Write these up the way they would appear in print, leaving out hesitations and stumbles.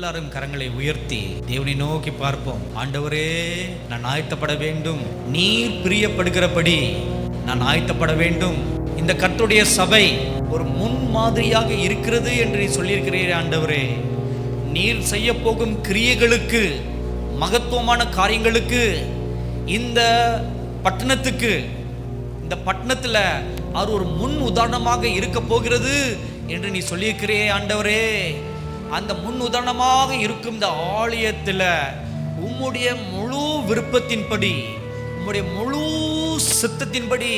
எல்லாரும் கரங்களை உயர்த்தி தேவனை நோக்கி பார்ப்போம். ஆண்டவரே, நான் ஆயத்தப்பட வேண்டும். நீர் பிரியப்படுகிறபடி நான் ஆயத்தப்பட வேண்டும். இந்த கர்த்தருடைய சபை ஒரு முன் மாதிரியாக இருக்கிறது என்று நீ சொல்லியிருக்கிறீர். ஆண்டவரே, நீர் செய்ய போகும் கிரியைகளுக்கு, மகத்துவமான காரியங்களுக்கு, இந்த பட்டணத்துக்கு, இந்த பட்டணத்தில் அவர் ஒரு முன் உதாரணமாக இருக்க போகிறது என்று நீ சொல்லியிருக்கிறே. ஆண்டவரே, அந்த முன் உதாரணமாக இருக்கும் இந்த ஆலயத்தில் உம்முடைய முழு விருப்பத்தின்படி, உம்முடைய முழு சித்தத்தின்படி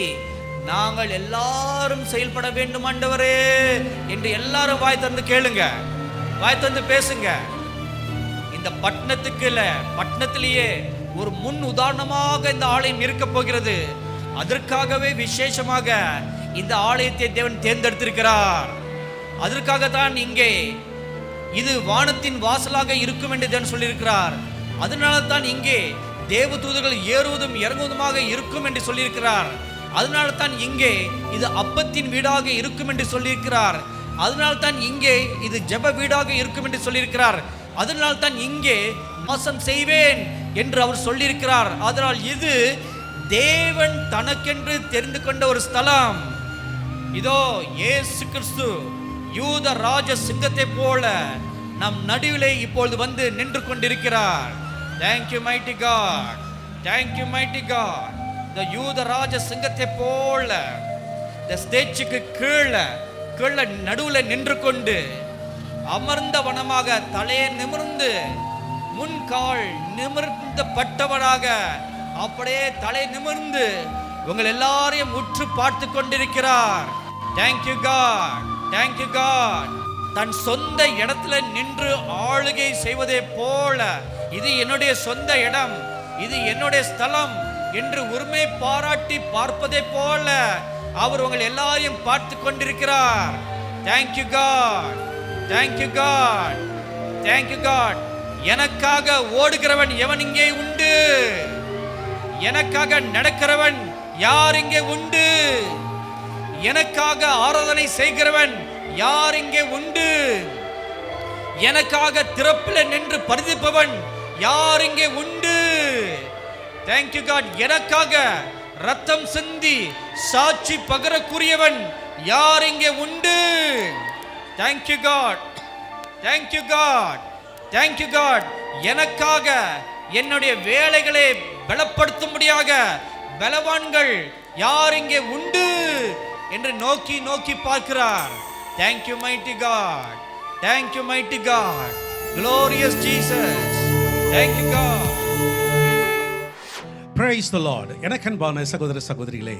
நாங்கள் எல்லாரும் செயல்பட வேண்டும் ஆண்டவரே என்று எல்லாரும் வாய் தந்து கேளுங்க, வாய் தந்து பேசுங்க. இந்த பட்டணத்துக்கு இல்ல, பட்டணத்திலேயே ஒரு முன் உதாரணமாக இந்த ஆலயம் இருக்க போகிறது. அதற்காகவே விசேஷமாக இந்த ஆலயத்தை தேவன் தேர்ந்தெடுத்திருக்கிறார். அதற்காகத்தான் இங்கே இது வானத்தின் வாசலாக இருக்கும் என்று தேவன் சொல்லியிருக்கிறார். அதனால தான் இங்கே தேவ தூதர்கள் ஏறுவதும் இறங்குவதுமாக இருக்கும் என்று சொல்லியிருக்கிறார். அதனால தான் இங்கே இது அப்பத்தின் வீடாக இருக்கும் என்று சொல்லியிருக்கிறார். அதனால தான் இங்கே இது ஜெப வீடாக இருக்கும் என்று சொல்லியிருக்கிறார். அதனால தான் இங்கே வாசம் செய்வேன் என்று அவர் சொல்லியிருக்கிறார். அதனால் இது தேவன் தனக்கென்று தெரிந்து கொண்ட ஒரு ஸ்தலம். இதோ இயேசு கிறிஸ்து யூத ராஜ சிங்கத்தை போல நம் நடுவிலே இப்பொழுது வந்து நின்று கொண்டிருக்கிறார். Thank you mighty God, thank you mighty God. இந்த யூத ராஜ சிங்கத்தை போல இந்த ஸ்டேஜுக்கு கீழே நடுவில் நின்று கொண்டு அமர்ந்த வனமாக தலையை நிமிர்ந்து முன்கால் நிமிர்ந்த பட்டவனாக அப்படியே தலை நிமிர்ந்து உங்கள் எல்லாரையும் உற்று பார்த்து கொண்டிருக்கிறார். Thank you God, thank you God. தன் சொந்த இடத்துல நின்று ஆளுகை செய்வதே போல, இது என்னுடைய சொந்த இடம், இது என்னுடைய ஸ்தலம் என்று உரிமை பாராட்டி பார்ப்பதே போல அவர் உங்கள் எல்லாரையும் பார்த்து கொண்டிருக்கிறார். Thank you God, thank you God, thank you God. எனக்காக ஓடுகிறவன் எவன் இங்கே உண்டு? எனக்காக நடக்கிறவன் யார் இங்கே உண்டு? எனக்காக ஆராதனை செய்கிறவன் யார் இங்கே உண்டு? எனக்காக திறப்பில் நின்று பரிதிப்பவன் யார் இங்கே உண்டு? Thank you God. எனக்காக ரத்தம் சிந்தி சாட்சி பகரக்கூடியவன் யார் இங்கே உண்டு? Thank you God, thank you God, thank you God. எனக்காக என்னுடைய வேலைகளை பலப்படுத்தும்படியாக பலவான்கள் யார் இங்கே உண்டு என்று நோக்கி நோக்கி பார்க்கிறார். Thank you mighty God, thank you mighty God, glorious Jesus, thank you God. Praise the Lord. எனக்கன்பான சகோதர சகோதரிகளே,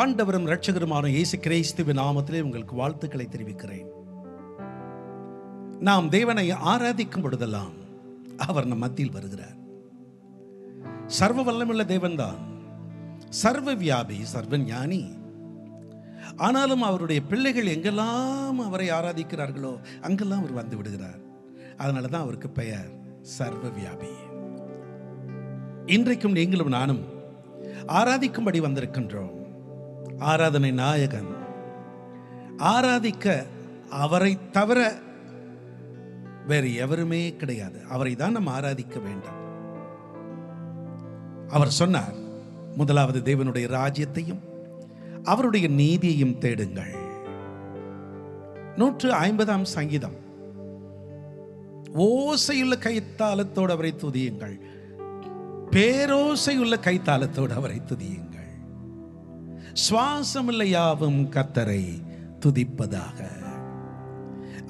ஆண்டவரும் இரட்சகருமான இயேசு கிறிஸ்துவின் நாமத்திலே உங்களுக்கு வாழ்த்துக்களை தெரிவிக்கிறேன். நாம் தேவனை ஆராதிக்கும் பொழுதெல்லாம் அவர் நம் மத்தியில் வருகிறார். சர்வ வல்லமுள்ள தேவன்தான், சர்வ வியாபி, சர்வ ஞானி. ஆனாலும் அவருடைய பிள்ளைகள் எங்கெல்லாம் அவரை ஆராதிக்கிறார்களோ அங்கெல்லாம் அவர் வந்து விடுகிறார். அதனால தான் அவருக்கு பெயர் சர்வ வியாபி. இன்றைக்கும் நீங்களும் நானும் ஆராதிக்கும்படி வந்திருக்கின்றோம். ஆராதனை நாயகன், ஆராதிக்க அவரை தவிர வேறு எவருமே கிடையாது. அவரை தான் நாம் ஆராதிக்க வேண்டும். அவர் சொன்னார், முதலாவது தேவனுடைய ராஜ்யத்தையும் அவருடைய நீதியையும் தேடுங்கள். 150ஆம் சங்கீதம். ஓசையுள்ள கைத்தாளத்தோடு அவரை துதியுங்கள், பேரோசையுள்ள கைத்தாளத்தோடு அவரை துதியுங்கள். சுவாசமுள்ள யாவும் கர்த்தரை துதிப்பதாக.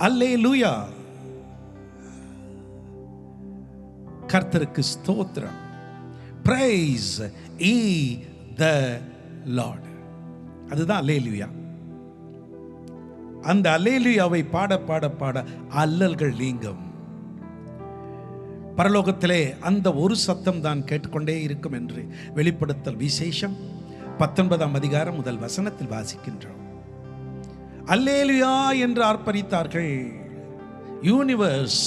அல்லேலூயா. கர்த்தருக்கு ஸ்தோத்திரம். Praise ye the Lord. அதுதான் அல்லேலூயா. அந்த அல்லேலூயாவை பாட பாட பாட அல்லல்கள் நீங்கும். பரலோகத்திலே அந்த ஒரு சத்தம் தான் கேட்டுக்கொண்டே இருக்கும் என்று வெளிப்படுத்தல் விசேஷம் 19ஆம் அதிகாரம் முதல் வசனத்தில் வாசிக்கின்றோம். அல்லேலூயா என்று ஆர்ப்பரித்தார்கள். யூனிவர்ஸ்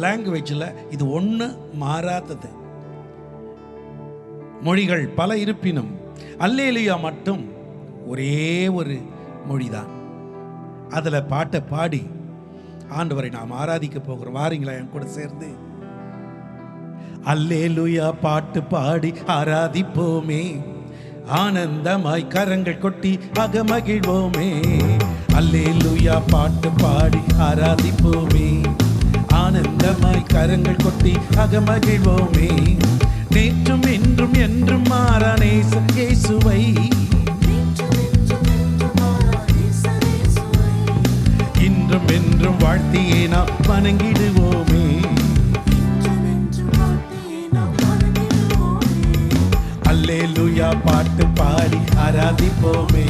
லாங்குவேஜில் இது ஒன்று மாறாதது. மொழிகள் பல இருப்பினும் அல்லேலூயா மட்டும் ஒரே ஒரு மொழிதான். அதில் பாட்டை பாடி ஆண்டவரை நாம் ஆராதிக்க போகிறோம். வாரீங்களா என் கூட சேர்ந்து? அல்லேலூயா பாட்டு பாடி ஆராதிப்போமே, ஆனந்தமாய் கரங்கள் கொட்டி அகமகிழ்வோமே. அல்லேலூயா பாட்டு பாடி ஆராதிப்போமே, ஆனந்தமாய் கரங்கள் கொட்டி அகமகிழ்வோமே. நேற்றும் இன்றும் என்றும் மாறா நேச இயேசுவை, இன்றும் என்றும் வாழ்த்தியே நாம் வணங்கிடுவோமே. அல்லேலூயா பாட்டு பாடி ஆராதிப்போமே,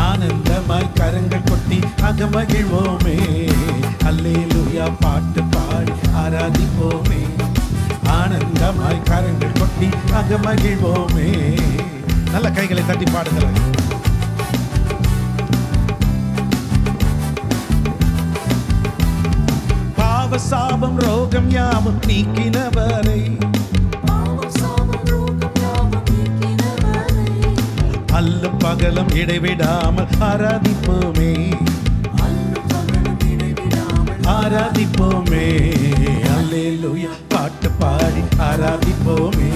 ஆனந்தமாய் கரங்கள் கொட்டி அகமகிழ்வோமே. அல்லேலூயா பாட்டு பாடி ஆராதிப்போமே, ஆனந்தமாய் கரங்கள் கொட்டி அகமகிழ்வோமே. நல்ல கைகளை தட்டி பாடுங்கள். பாவ சாபம் ரோகம் யாவும் நீக்கினவரை, அல்லும் பகலும் இடைவிடாமல் ஆராதிப்போமே, ஆராதிப்போமே. அல்லேலூயா பாட்டு பாடி ஆராதிப்போமே,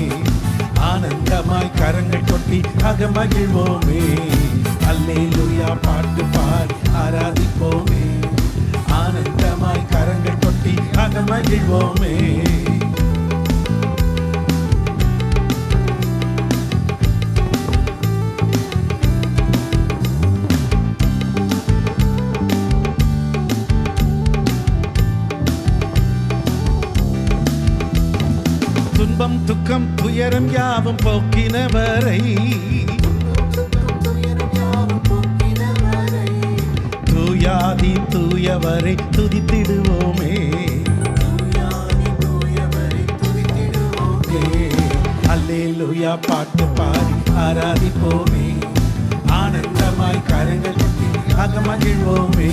ஆனந்தமாய் கரங்கள் கொட்டி அகமகிழ்வோமே. அல்லேலூயா பாட்டு பாடி ஆராதிப்போமே, ஆனந்தமாய் கரங்கள் கொட்டி அகமகிழ்வோமே. துன்பம் துக்கம் துயரம் யாவும் போக்கினவரை, தூயாதி தூயவரை துதித்திடுவோமே. அல்லேலூயா பாட்டு பாடி ஆராதிப்போமே, ஆனந்தமாய் கரங்கள் கொட்டி அகமகிழ்வோமே.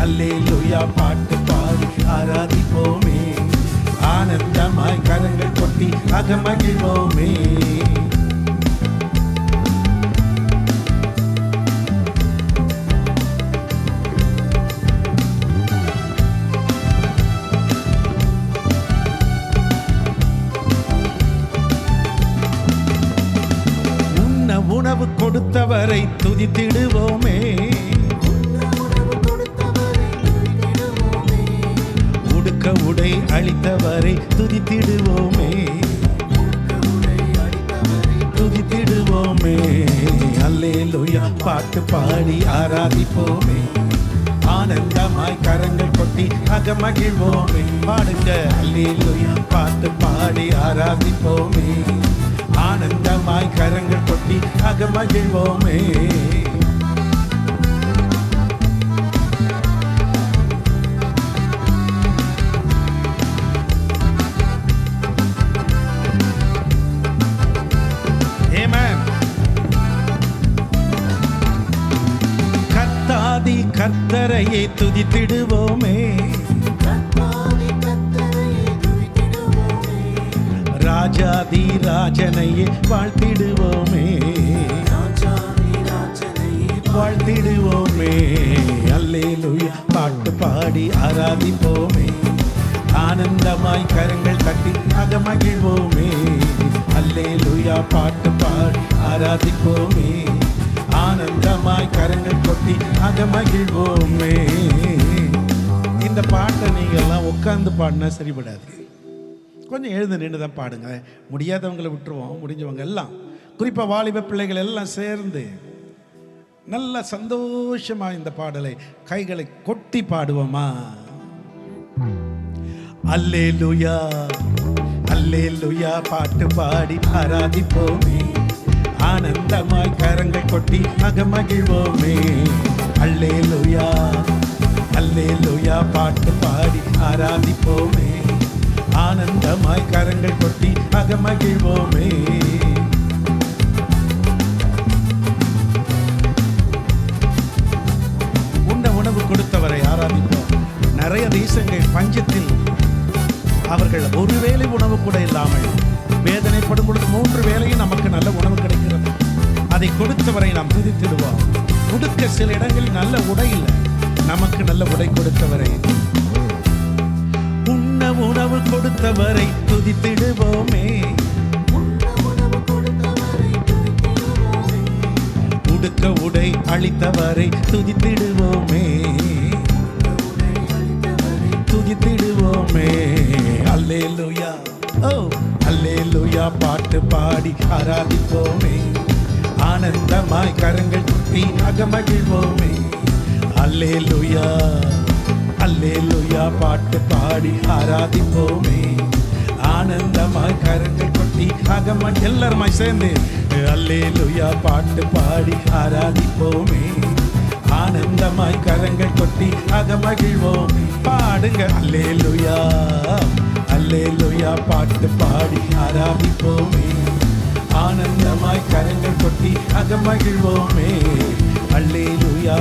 அல்லேலூயா பாட்டு பாடி ஆராதிப்போமே, ஆனந்தமாய் கரங்கள் கொட்டி அகமகிழ்வோமே. உண்ண உணவு கொடுத்தவரை துதித்திடுவோமே, உடுக்க உடை அளித்தவரை துதித்திடுவோமே, துதித்திடுவோமே. அல்லேலூயா பாட்டு பாடி ஆராதிப்போமே, ஆனந்தமாய் கரங்கள் கொட்டி அகமகிழ்வோமே. பாடுங்க. அல்லேலூயா பாட்டு பாடி ஆராதிப்போமே, ஆனந்தமாய் கரங்கள் கொட்டி அகமகிழ்வோமே. கர்த்தாதி கர்த்தரையே துதித்திடுவோமே, ராஜாதி ராஜனையே வாழ்த்திடுவோமே, வாழ்த்திடுவோமே. அல்லேலூயா பாட்டு பாடி ஆராதிப்போமே, ஆனந்தமாய் கரங்கள் தட்டி அகமகிழ்வோமே. அல்லேலூயா பாட்டு பாடி ஆராதிப்போமே, ஆனந்தமாய் கரங்கள் கொட்டி அகமகிழ்வோமே. இந்த பாட்டை நீங்கள் எல்லாம் உட்கார்ந்து பாடினா சரிபடாது. கொஞ்சம் எழுந்து நின்று தான் பாடுங்க. முடியாதவங்களை விட்டுருவோம், முடிஞ்சவங்க எல்லாம், குறிப்பாக வாலிப பிள்ளைகள் எல்லாம் சேர்ந்து நல்ல சந்தோஷமாக இந்த பாடலை கைகளை கொட்டி பாடுவோமா? அல்லேலூயா அல்லேலூயா பாட்டு பாடி ஆராதிப்போமே, ஆனந்தமாய் கரங்கள் கொட்டி அகமகிழ்வோமே. அல்லேலூயா அல்லேலூயா பாட்டு பாடி ஆராதிப்போமே, ஆனந்தமாய் கரங்கள் கொட்டி அகமகிழ்வோமே. உண்ண உணவு கொடுத்தவரை ஆராதிப்போம். நிறைய தேசங்கள் பஞ்சத்தில் அவர்கள் ஒருவேளை உணவு கூட இல்லாமல் வேதனைப்படும் பொழுது 3 வேளையும் நமக்கு நல்ல உணவு கிடைக்கிறது. அதை கொடுத்தவரை நாம் துதித்திடுவோம். உடுக்க சில இடங்களில் நல்ல உடை இல்லை, நமக்கு நல்ல உடை கொடுத்தவரை, உண்ண உணவு கொடுத்தவரை துதித்திடுவோமே. உடுக்க உடை அளித்தவரை துதித்திடுவோமே, துதித்திடுவோமே. அல்லேலூயா, ஓ அல்லேலூயா பாட்டு பாடி ஆராதிப்போமே. ஆனந்தமாய் கரங்கள் குத்தி அகமகிழ்வோமே. அல்லேலூயா, அல்லேலூயா பாட்டு பாடி ஆராதிப்போமே. ஆனந்தமாய் கரங்கள் கொட்டி எல்லாருமாய் சேர்ந்து அல்லேலூயா பாட்டு பாடி ஆராதிப்போமே. ஆனந்தமாய் கரங்கள் கொட்டி அகமகிழ்வோம். பாடுங்க அல்லேலூயா, அல்லேலூயா பாட்டு பாடி ஆராதிப்போமே. ஆனந்தமாய் கரங்கள் கொட்டி அகமகிழ்வோமே. அல்லேலூயா,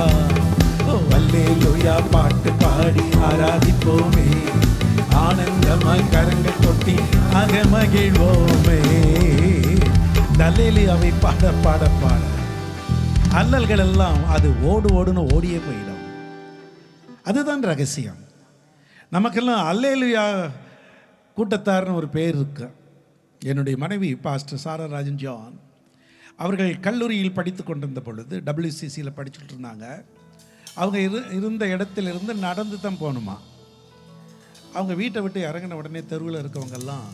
ஓ அல்லேலூயா பாட்டு பாடி ஆராதிப்போமே. ஆனந்தமாய் கரங்கள் கொட்டி அகமகிழ்வோமே. அல்லேலூயாவை பாட பாட பாட அல்லல்கள் எல்லாம் அது ஓடு ஓடுன்னு ஓடியே போயிடும். அதுதான் ரகசியம். நமக்கெல்லாம் அல்லேலூயா கூட்டத்தார்னு ஒரு பேர் இருக்கு. என்னுடைய மனைவி பாஸ்டர் சாரா ராஜன் ஜான் அவர்கள் கல்லூரியில் படித்து கொண்டிருந்த பொழுது WCCயில் படிச்சுட்டு இருந்தாங்க. அவங்க இருந்த இடத்திலிருந்து நடந்து தான் போகணுமா. அவங்க வீட்டை விட்டு இறங்கின உடனே தெருவில் இருக்கவங்கெல்லாம்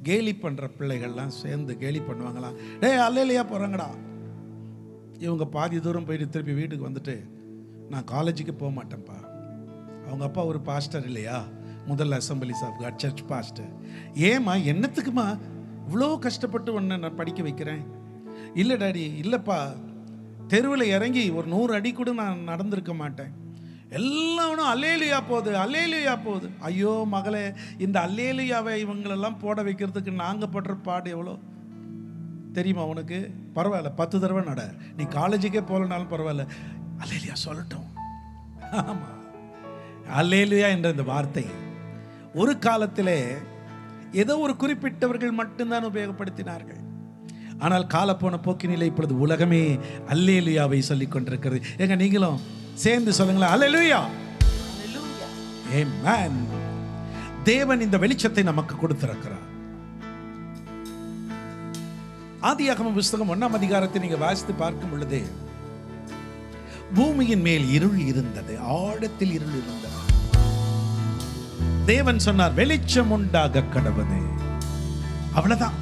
கேலி பண்ணுற பிள்ளைகள்லாம் சேர்ந்து கேலி பண்ணுவாங்களாம். டேய் அல்லேலூயா போகிறாங்கடா. இவங்க பாதி தூரம் போயிட்டு திருப்பி வீட்டுக்கு வந்துட்டு, நான் காலேஜுக்கு போக மாட்டேன்ப்பா. அவங்க அப்பா ஒரு பாஸ்டர் இல்லையா, முதல்ல assemblies of God church pastor. ஏம்மா என்னத்துக்குமா இவ்வளோ கஷ்டப்பட்டு ஒன்று நான் படிக்க வைக்கிறேன்? இல்லை டாடி, இல்லைப்பா, தெருவில் இறங்கி ஒரு 100 அடி கூட நான் நடந்திருக்க மாட்டேன். எல்லாம் அல்லேலூயா போகுது, அல்லேலூயா போகுது. ஐயோ மகளே, இந்த அல்லேலூயாவை இவங்களெல்லாம் போட வைக்கிறதுக்கு நாங்கள் படுற பாடு எவ்வளோ தெரியுமா உனக்கு? பரவாயில்ல, 10 தடவை நட, நீ காலேஜுக்கே போகலனாலும் பரவாயில்ல, அல்லேலூயா சொல்லட்டும். ஆமாம், அல்லேலூயா என்ற இந்த வார்த்தை ஒரு காலத்திலே ஏதோ ஒரு குறிப்பிட்டவர்கள் மட்டும்தான் உபயோகப்படுத்தினார்கள். ஆனால் காலப்போன போக்கினிலே இப்பொழுது உலகமே அல்லேலூயாவை சொல்லிக் கொண்டிருக்கிறது. எங்க நீங்களும் சேர்ந்து சொல்லுங்களேன், அல்லேலூயா. ஆமென். தேவன் இந்த வெளிச்சத்தை நமக்கு கொடுத்திருக்கிறார். ஆதியாகமம் புத்தகம் 1ஆம் அதிகாரத்தை நீங்க வாசித்து பார்க்கும் பொழுது, பூமியின் மேல் இருள் இருந்தது, ஆழத்தில் இருள் இருந்தது. தேவன் சொன்னார், வெளிச்சம் உண்டாக கடவுது. அவ்வளவுதான்,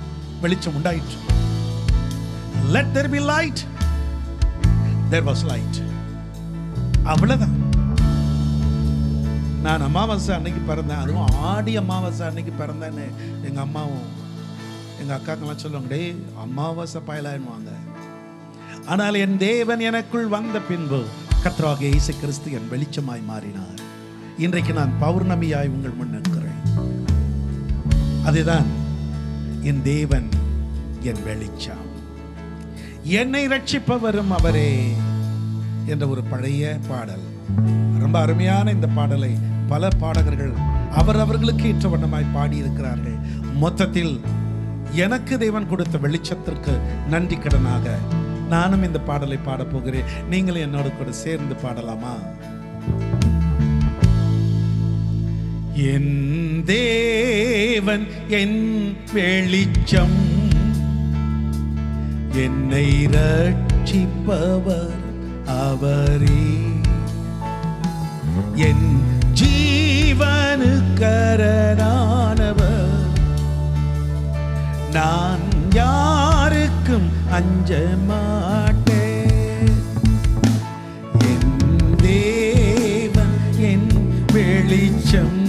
வெளிச்சம் உண்டாயிற்று. Let there be light. There was light. அவ்வளவுதான். நான் அமாவாசை அன்னைக்கு பிறந்தேன், அதுவும் ஆடி அமாவாசை அன்னைக்கு பிறந்தேன்னு எங்க அம்மாவும் எங்க அக்காக்கெல்லாம் சொல்லுவாங்க, டே அமாவாசை பயலாயின்வாங்க. ஆனால் என் தேவன் எனக்குள் வந்த பின்பு கர்த்தராகிய இயேசு கிறிஸ்து என் வெளிச்சமாய் மாறினார். இன்றைக்கு நான் பௌர்ணமியாய் உங்கள் முன் நிற்கிறேன். அதுதான் என் தேவன் என் வெளிச்சம், என்னை ரட்சிப்பவரும் அவரே என்ற ஒரு பழைய பாடல். ரொம்ப அருமையான இந்த பாடலை பல பாடகர்கள் அவர்களுக்கு ஏற்ற வண்ணமாய் பாடியிருக்கிறார்கள். மொத்தத்தில் எனக்கு தேவன் கொடுத்த வெளிச்சத்திற்கு நன்றி கடனாக நானும் இந்த பாடலை பாடப் போகிறேன். நீங்களும் என்னோடு கூட சேர்ந்து பாடலாமா? என் தேவன் என் வெளிச்சம், என்னை ரட்சிப்பவர் அவரே, என் ஜீவனுக்கரணானவர், நான் யாருக்கும் அஞ்ச மாட்டேன். என் தேவன் என் வெளிச்சம்,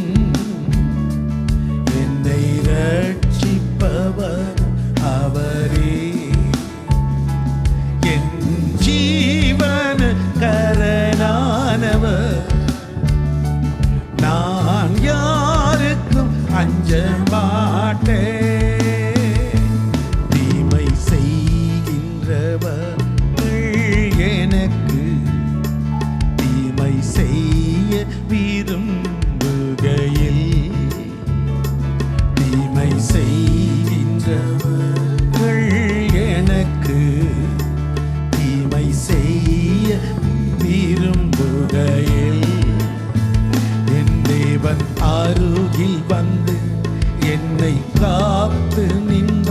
என்னை ரட்சிப்பவர் அவரே, என் ஜீவனுக்கரணானவர், நான் யாருக்கும் அஞ்ச மாட்டேன். தீமை செய்கின்றவர்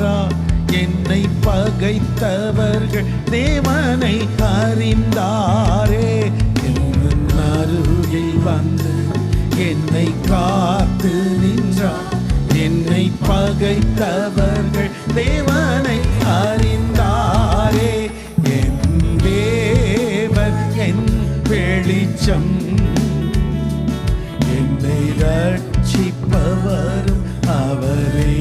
நின்றா. என்னை பகைத்தவர்கள் தேவனை அறிந்தாரே. என் அருகில் வந்து என்னை காத்து நின்றார். என்னை பகைத்தவர்கள் தேவனை அறிந்தாரே. என் தேவன் என் வெளிச்சம், என்னை ரட்சிப்பவரும் அவரே.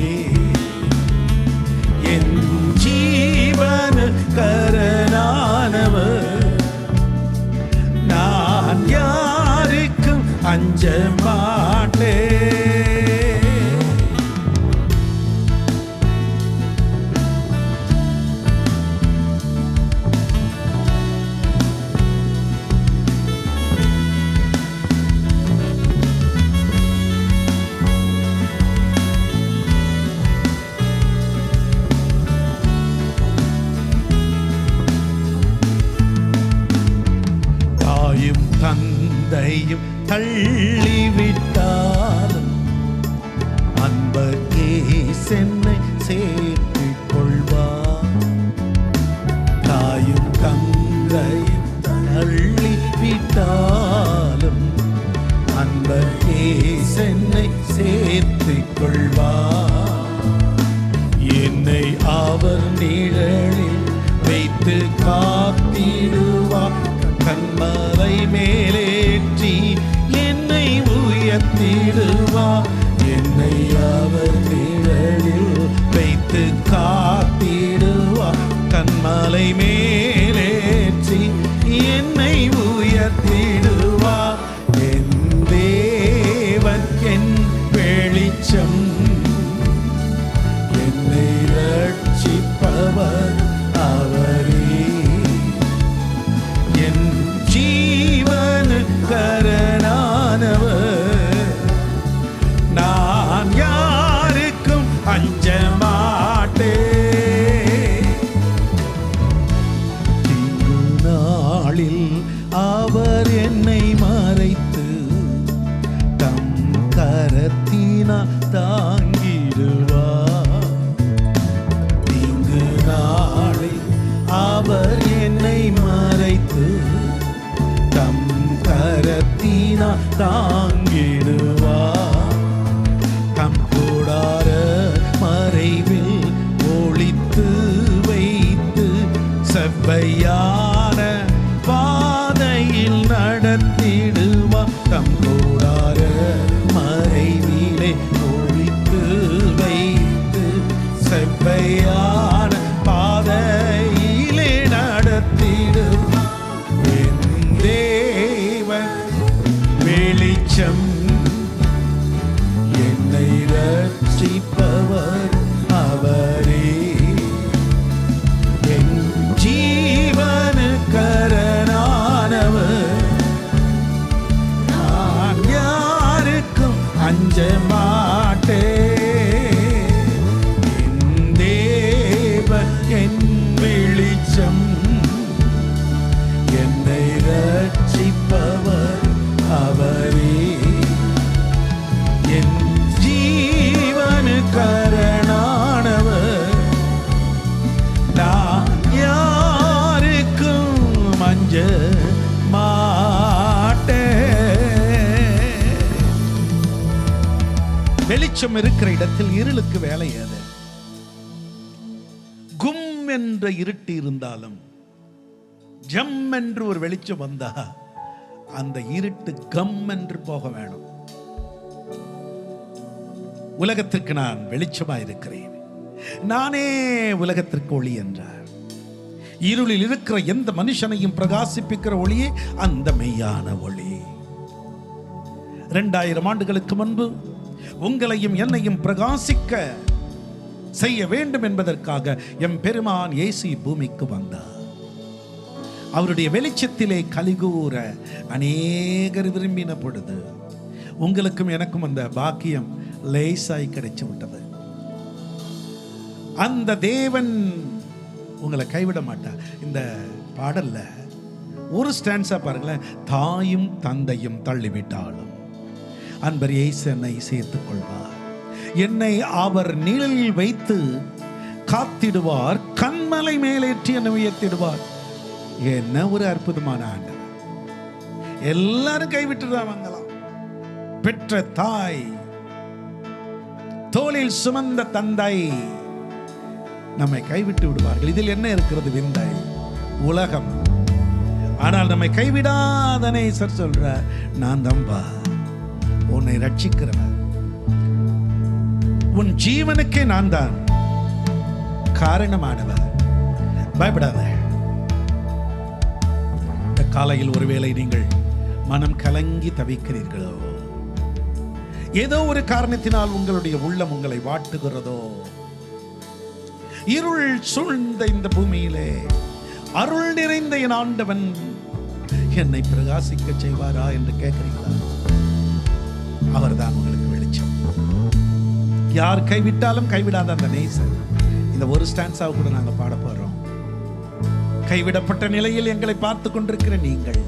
என் ஜீவன கரனானவர், நான் யாருக்கும் அஞ்ச மாட்டேன். தந்தையும் தள்ளிவிட்டாலும் அன்பர் இயேசுவை சேர்த்துக் கொள்வார். தாயும் தந்தையும் தள்ளிவிட்டாலும் அன்பர் இயேசுவை சேர்த்துக் கொள்வார். என்னை அவர் நிழலில் வைத்து காத்திடுவார். கண்மலை மேலேற்றி என்னை உயர்த்திடுவார். என்னை அவர் நிழலில் வைத்து காத்திடுவார். கண்மலை மேலேற்றி என்னை உயர்த்திடுவார். என் தேவன் என் வெளிச்சம், என்னை ரட்சிப்பவர் அவரே. என் ஜீவன கரனானவர், நான் யாருக்கும் அஞ்ச மாட்டேன். தீங்கு நாளில் அவர் என்னை மறைத்து தம் கரத்தினால் தாங்கிடுவார். தீங்கு நாளில் அவர் என்னை மறைத்து தம் கரத்தினால் தாங்கிடுவார். தம் கூடார மறைவில் ஒளித்து வைத்து செவ்வையான பாதையில் நடத்திடுவார். தம் கூடார மறைவிலே ஒளித்து வைத்து செவ்வையான பாதையிலே நடத்திடுவார். என் தேவன் வெளிச்சம், என்னை ரட்சிப்பவர் அவரே. என் ஜீவன கரனானவர், நான் யாருக்கும் அஞ்ச மாட்டேன். என் தேவன் என் வெளிச்சம், என்னை ரட்சிப்பவர் அவரே. என் ஜீவன கரனானவர், நான் யாருக்கும் அஞ்ச மாட்டேன். வெளிச்சம் இருக்கிற இடத்தில் இருளுக்கு வேலை ஏது? கும் என்ற இருட்டு இருந்தாலும் ஜம் என்று ஒரு வெளிச்சம் வந்தா அந்த இருட்டு கம் என்று போக வேணும். உலகத்திற்கு நான் வெளிச்சமாய் இருக்கிறேன், நானே உலகத்திற்கு ஒளி என்றார். இருளில் இருக்கிற எந்த மனுஷனையும் பிரகாசிப்பிக்கிற ஒளியே அந்த மெய்யான ஒளி. 2000 ஆண்டுகளுக்கு முன்பு உங்களையும் என்னையும் பிரகாசிக்க செய்ய வேண்டும் என்பதற்காக எம் பெருமான் இயேசு பூமிக்கு வந்தார். அவருடைய வெளிச்சத்திலே கலிகூற அநேகர் விரும்பின பொழுது உங்களுக்கும் எனக்கும் அந்த பாக்கியம் லேசாய் கிடைச்சு விட்டது. அந்த தேவன் உங்களை கைவிட மாட்டார். இந்த பாடல்ல ஒரு ஸ்டான்ஸா பாருங்களேன். தாயும் தந்தையும் தள்ளிவிட்டாலும் அன்பர் இயேசு என்னை சேர்த்துக் கொள்வார். என்னை அவர் நிழலில் வைத்து காத்திடுவார், கண்மலை மேலேற்றி என்னை உயர்த்திடுவார். என்ன ஒரு அற்புதமான ஆண்டவர். எல்லாரும் கைவிட்டுறாங்களாம். பெற்ற தாய், தோளில் சுமந்த தந்தை நம்மை கைவிட்டு விடுவார்கள். இதில் என்ன இருக்கிறது? விந்தை உலகம். ஆனால் நம்மை கைவிடாத நேசர் சொல்ற, நான் தம்பா உன்னை ரட்சிக்கிறவன், உன் ஜீவனுக்கே நான் தான் காரணமானவர். பயப்படாத. இந்த காலையில் ஒருவேளை நீங்கள் மனம் கலங்கி தவிக்கிறீர்களோ, ஏதோ ஒரு காரணத்தினால் உங்களுடைய உள்ளம் உங்களை வாட்டுகிறதோ, இருள் சூழ்ந்த இந்த பூமியிலே அருள் நிறைந்த என் ஆண்டவன் என்னை பிரகாசிக்க செய்வாரா என்று கேட்கிறீங்களா? அவர்தான் உங்களுக்கு வெளிச்சம். யார் கைவிட்டாலும் கைவிடாத அந்த நேசர். இந்த ஒரு ஸ்டான்ஸாவை கூட நாங்கள் பாட போறோம். கைவிடப்பட்ட நிலையில் எங்களை பார்த்து கொண்டிருக்கிற நீங்கள்,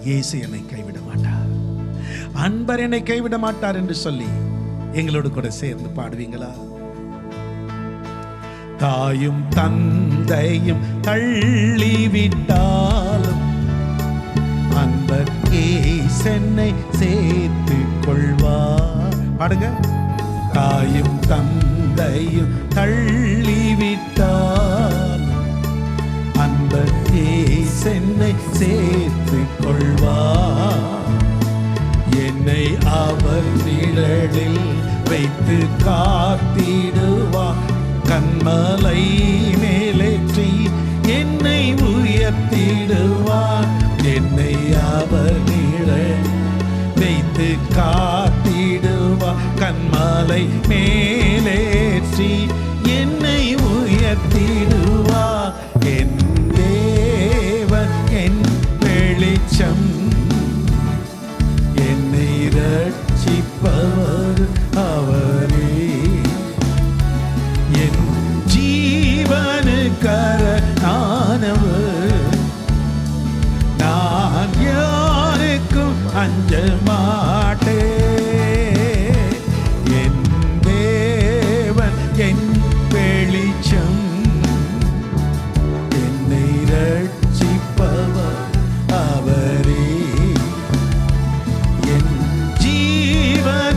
இயேசு என்னை கைவிட மாட்டார், அன்பர் என்னை கைவிட மாட்டார் என்று சொல்லி எங்களோடு கூட சேர்ந்து பாடுவீங்களா? தாயும் தந்தையும் தள்ளிவிட்டாலும் அன்பர் இயேசென்னை சேர்த்து கொள்வார். பாடுங்க. தாயும் தந்தையும் தள்ளிவிட்டாலும் அன்பர் இயேசென்னை சேர்த்து கொள்வார். என்னை அவர் நிழலில் வைத்து காத்திடுவார், கண்மலை மேலேற்றி என்னை உயர்த்திடுவார். என்னை அவர் நிழலில் வைத்து காத்திடுவார், கண்மலை மேலேற்றி என்னை உயர்த்திடுவார். என் தேவன் என் வெளிச்சம், என்னை ரட்சிப்பவர் அவரே. என் ஜீவனுக்கரணானவர், நான் யாருக்கும் அஞ்ச மாட்டேன். என் தேவன் என் வெளிச்சம், என்னை ரட்சிப்பவர் அவரே. என் ஜீவனுக்கரணானவர்,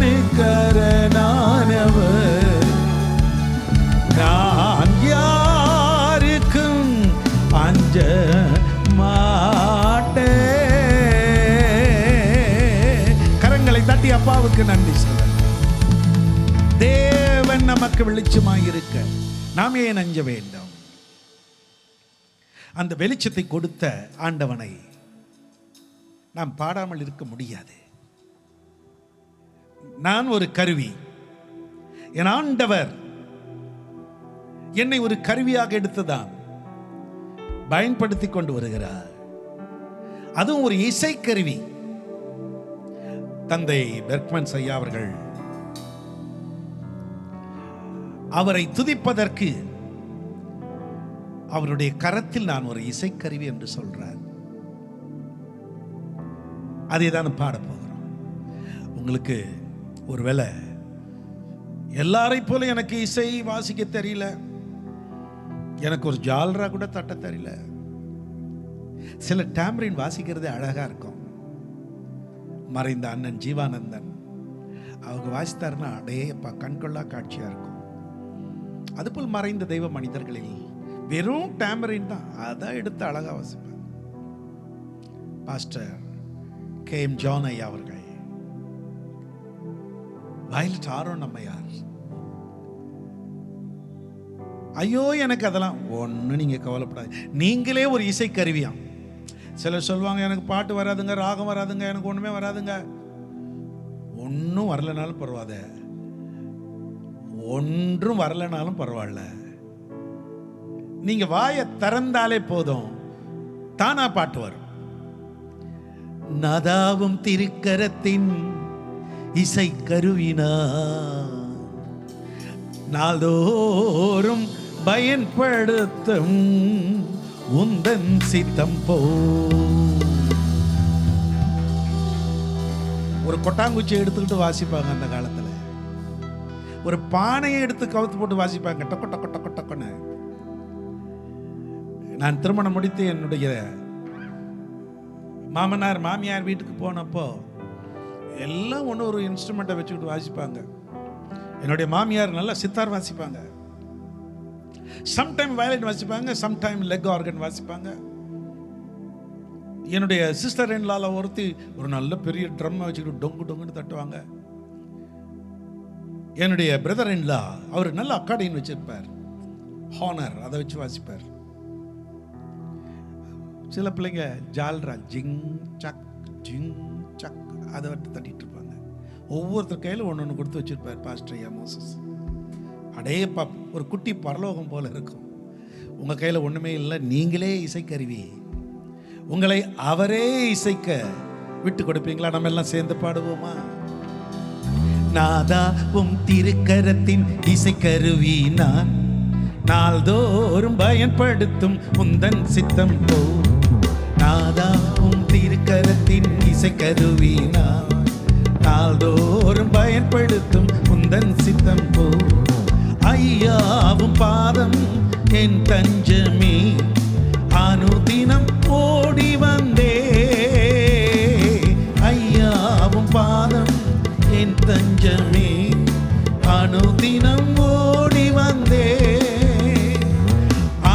நான் யாருக்கும் அஞ்ச மாட்டேன். கரங்களை தட்டி அப்பாவுக்கு நன்றி சொல்ல. தேவன் நமக்கு வெளிச்சமாய் இருக்க நாம் ஏன் அஞ்ச வேண்டும்? அந்த வெளிச்சத்தை கொடுத்த ஆண்டவனை நாம் பாடாமல் இருக்க முடியாது. நான் ஒரு கருவி, என் ஆண்டவர் என்னை ஒரு கருவியாக எடுத்துதான் பயன்படுத்தி கொண்டு வருகிறார். அதுவும் ஒரு இசைக்கருவி. தந்தை பெர்க்மன்ஸ் ஐயா அவர்கள் அவரை துதிப்பதற்கு அவருடைய கரத்தில் நான் ஒரு இசைக்கருவி என்று சொல்றார். அதை தான் பாட போகிறோம். உங்களுக்கு ஒருவேளை எல்லாரை போல எனக்கு இசை வாசிக்க தெரியல, எனக்கு ஒரு ஜால்ரா கூட தட்ட தெரியல, சில டாம்பரின் வாசிக்கிறதே அழகா இருக்கும். மறைந்த அண்ணன் ஜீவானந்தன் அவங்க வாசித்தாருன்னா அடேப்பா கண்கொள்ளா காட்சியா இருக்கும். அதுபோல் மறைந்த தெய்வ மனிதர்களில் வெறும் டாம்பரின் தான், அதை எடுத்து அழகா வாசிப்பார். பாஸ்டர் KM ஜான் ஐயா அவர்கள், வயலட் ஆரோன் அம்மையார். ஐயோ எனக்கு அதெல்லாம் ஒன்றும் நீங்கள் கவலைப்படாது, நீங்களே ஒரு இசை கருவியாம். சிலர் சொல்லுவாங்க எனக்கு பாட்டு வராதுங்க, ராகம் வராதுங்க, எனக்கு ஒன்றுமே வராதுங்க. ஒன்றும் வரலனாலும் பரவாயில்ல, ஒன்றும் வரலனாலும் பரவாயில்ல, நீங்கள் வாயை திறந்தாலே போதும், தானா பாட்டு வரும். நதாவும் திருக்கரத்தின் இசை கருவினா நாள்தோறும் பயன்படுத்தும் உந்தன் சித்தம் போ. ஒரு கொட்டாங்குச்சி எடுத்துக்கிட்டு வாசிப்பாங்க அந்த காலத்துல. ஒரு பானையை எடுத்து கவுத்து போட்டு வாசிப்பாங்க, டொக்க டொக்க டொக்க டொக்கன்னு. நான் திருமணம் முடித்து என்னுடைய மாமனார் மாமியார் வீட்டுக்கு போனப்போ எல்லாம் ஒன்று ஒரு இன்ஸ்ட்ருமெண்ட்டை வச்சுக்கிட்டு வாசிப்பாங்க. என்னுடைய மாமியார் நல்லா சித்தார் வாசிப்பாங்க, சம்டைம் வயலின் வாசிப்பாங்க, சம்டைம் லெக் ஆர்கன் வாசிப்பாங்க. என்னுடைய சிஸ்டர் இன்லால ஒருத்தி ஒரு நல்ல பெரிய ட்ரம் வச்சுக்கிட்டு டொங்கு டொங்குன்னு தட்டுவாங்க. என்னுடைய பிரதர் இன்லா அவர் நல்ல அக்காடின்னு வச்சிருப்பார், ஹானர், அதை வச்சு வாசிப்பார். சில பிள்ளைங்க ஜால்ரா ஜிங் சக் ஜிங் சக் அதை வட்டு தட்டிட்டு இருப்பாங்க. ஒவ்வொருத்தர் கையில் ஒன்று ஒன்று கொடுத்து வச்சிருப்பார் பாஸ்டர் ஐயா மோசஸ். அடேப்பா, ஒரு குட்டி பரலோகம் போல இருக்கும். உங்கள் கையில் ஒன்றுமே இல்லை, நீங்களே இசைக்கருவி, உங்களை அவரே இசைக்க விட்டு கொடுப்பீங்களா? நம்ம எல்லாம் சேர்ந்து பாடுவோமா? நாதா உம் திருக்கரத்தின் இசைக்கருவி நான், நாள்தோறும் பயன்படுத்தும் உந்தன் சித்தம் போ. நாதா உம் திருக்கரத்தின் இசைக்கருவி நான், நாள்தோறும் பயன்படுத்தும் உந்தன் சித்தம் போ. ஐயாவும் பாதம் என் தஞ்சமே, அனுதினம் ஓடி வந்தே. ஐயாவும் பாதம் என் தஞ்சமே, அனுதினம் ஓடி வந்தே.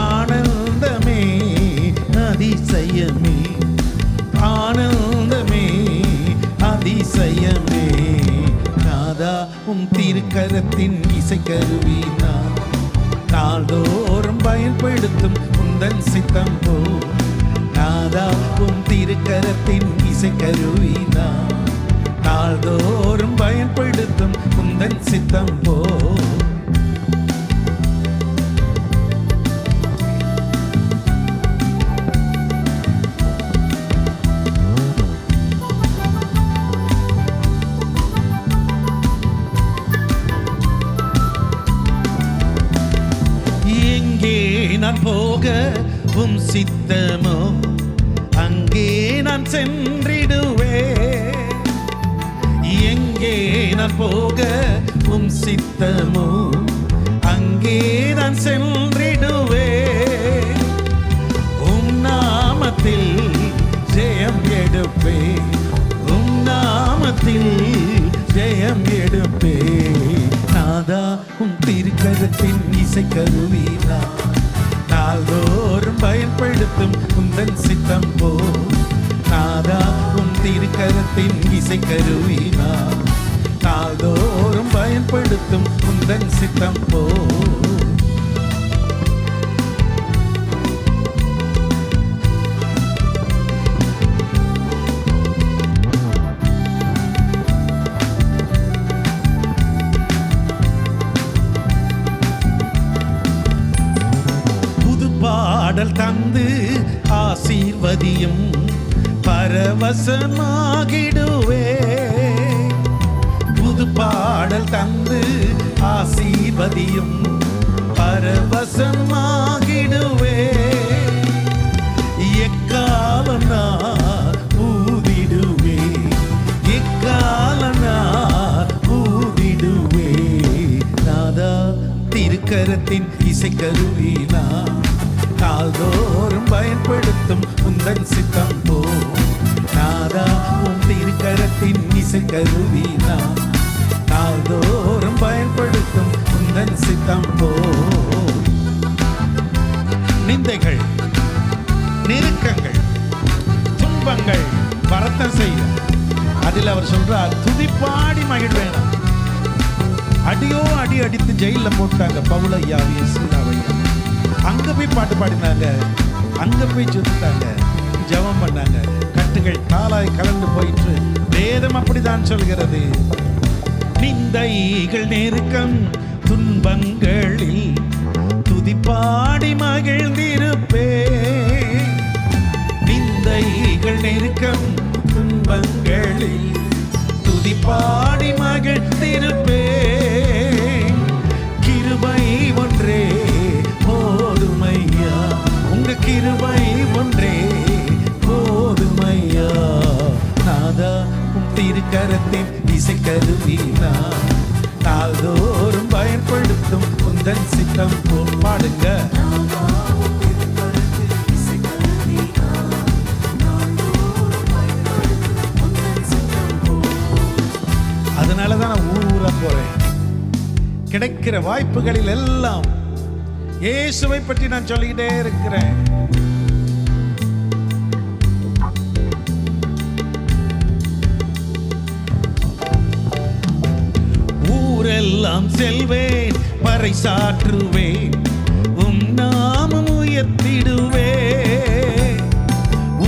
ஆனந்தமே அதிசயமே, ஆனந்தமே அதிசயமே. நாதா உம் திருக்கரத்தின் இசைக்கருவி நான், நாள்தோறும் பயன்படுத்தும் உந்தன் சித்தம் போ. நாதா உம் திருக்கரத்தின் இசைக்கருவி நான், நாள்தோறும் பயன்படுத்தும் உந்தன் சித்தம் போ. நான் போக உம் சித்தமோ அங்கே நான் சென்றிடுவே. எங்கே நான் போக உம் சித்தமோ அங்கே நான் சென்றிடுவே. உம் நாமத்தில் ஜெயம் எடுப்பே, உம் நாமத்தில் ஜெயம் எடுப்பே. நாதா உம் திருக்கரத்தின் இசைக்கருவி நான், நாள்தோறும் பயன்படுத்தும் உந்தன் சித்தம் போ. நாதா உம் திருக்கரத்தின் இசைக்கருவி நான், நாள்தோறும் பயன்படுத்தும் உந்தன் சித்தம் போ. பாடல் தந்து ஆசீர்வதியும் பரவசமாகிடுவே. புது பாடல் தந்து ஆசீர்வதியும் பரவசமாகிடுவே. எக்காலம் நான் ஊதிடுவே, எக்காலம் நான் ஊதிடுவே. நாதா திருக்கரத்தின் இசைக்கருவி நான், நாள்தோறும் பயன்படுத்தும் உந்தன் சித்தம் போ. நாதா உம் திருக்கரத்தின் இசைக்கருவி நான், நாள்தோறும் பயன்படுத்தும் உந்தன் சித்தம் போ. நிந்தைகள், நெருக்கங்கள், துன்பங்கள் வரத்தம் செய்யும். அதில் அவர் சொல்றார், துதிப்பாடி மகிழ்வேனா. அடியோ அடி அடித்து ஜெயில போட்டாங்க பவுலையாவையும் சீலாவையும். அங்க போய் பாட்டு பாடினாங்க, அங்க போய் சுத்தாங்க, ஜெபம் பண்ணாங்க. கட்டுகள் தாளாய் கலந்து போயிற்று. வேதம் அப்படிதான் சொல்கிறது. நிந்தைகள், நெருக்கம், துன்பங்களில் துதிப்பாடி மகிழ்ந்திருப்பே. நிந்தைகள், நெருக்கம், துன்பங்களில் துதிப்பாடி மகிழ்ந்திருப்பே. கிருபை ஒன்றே போதுமையா, உங்க கிருபை ஒன்றே போதுமையா. நாதா உம் திருக்கரத்தின் இசைக்கருவி நான், நாள்தோறும் சித்தம் போ. பாடுங்க. அதனாலதான் நான் ஊரா போறேன். கிடைக்கிற வாய்ப்புகளில் எல்லாம் இயேசுவை பற்றி நான் சொல்லிக்கிட்டே இருக்கிறேன். ஊரெல்லாம் செல்வேன், பறைசாற்றுவேன், உம் நாமம் உயர்த்திடுவேன்.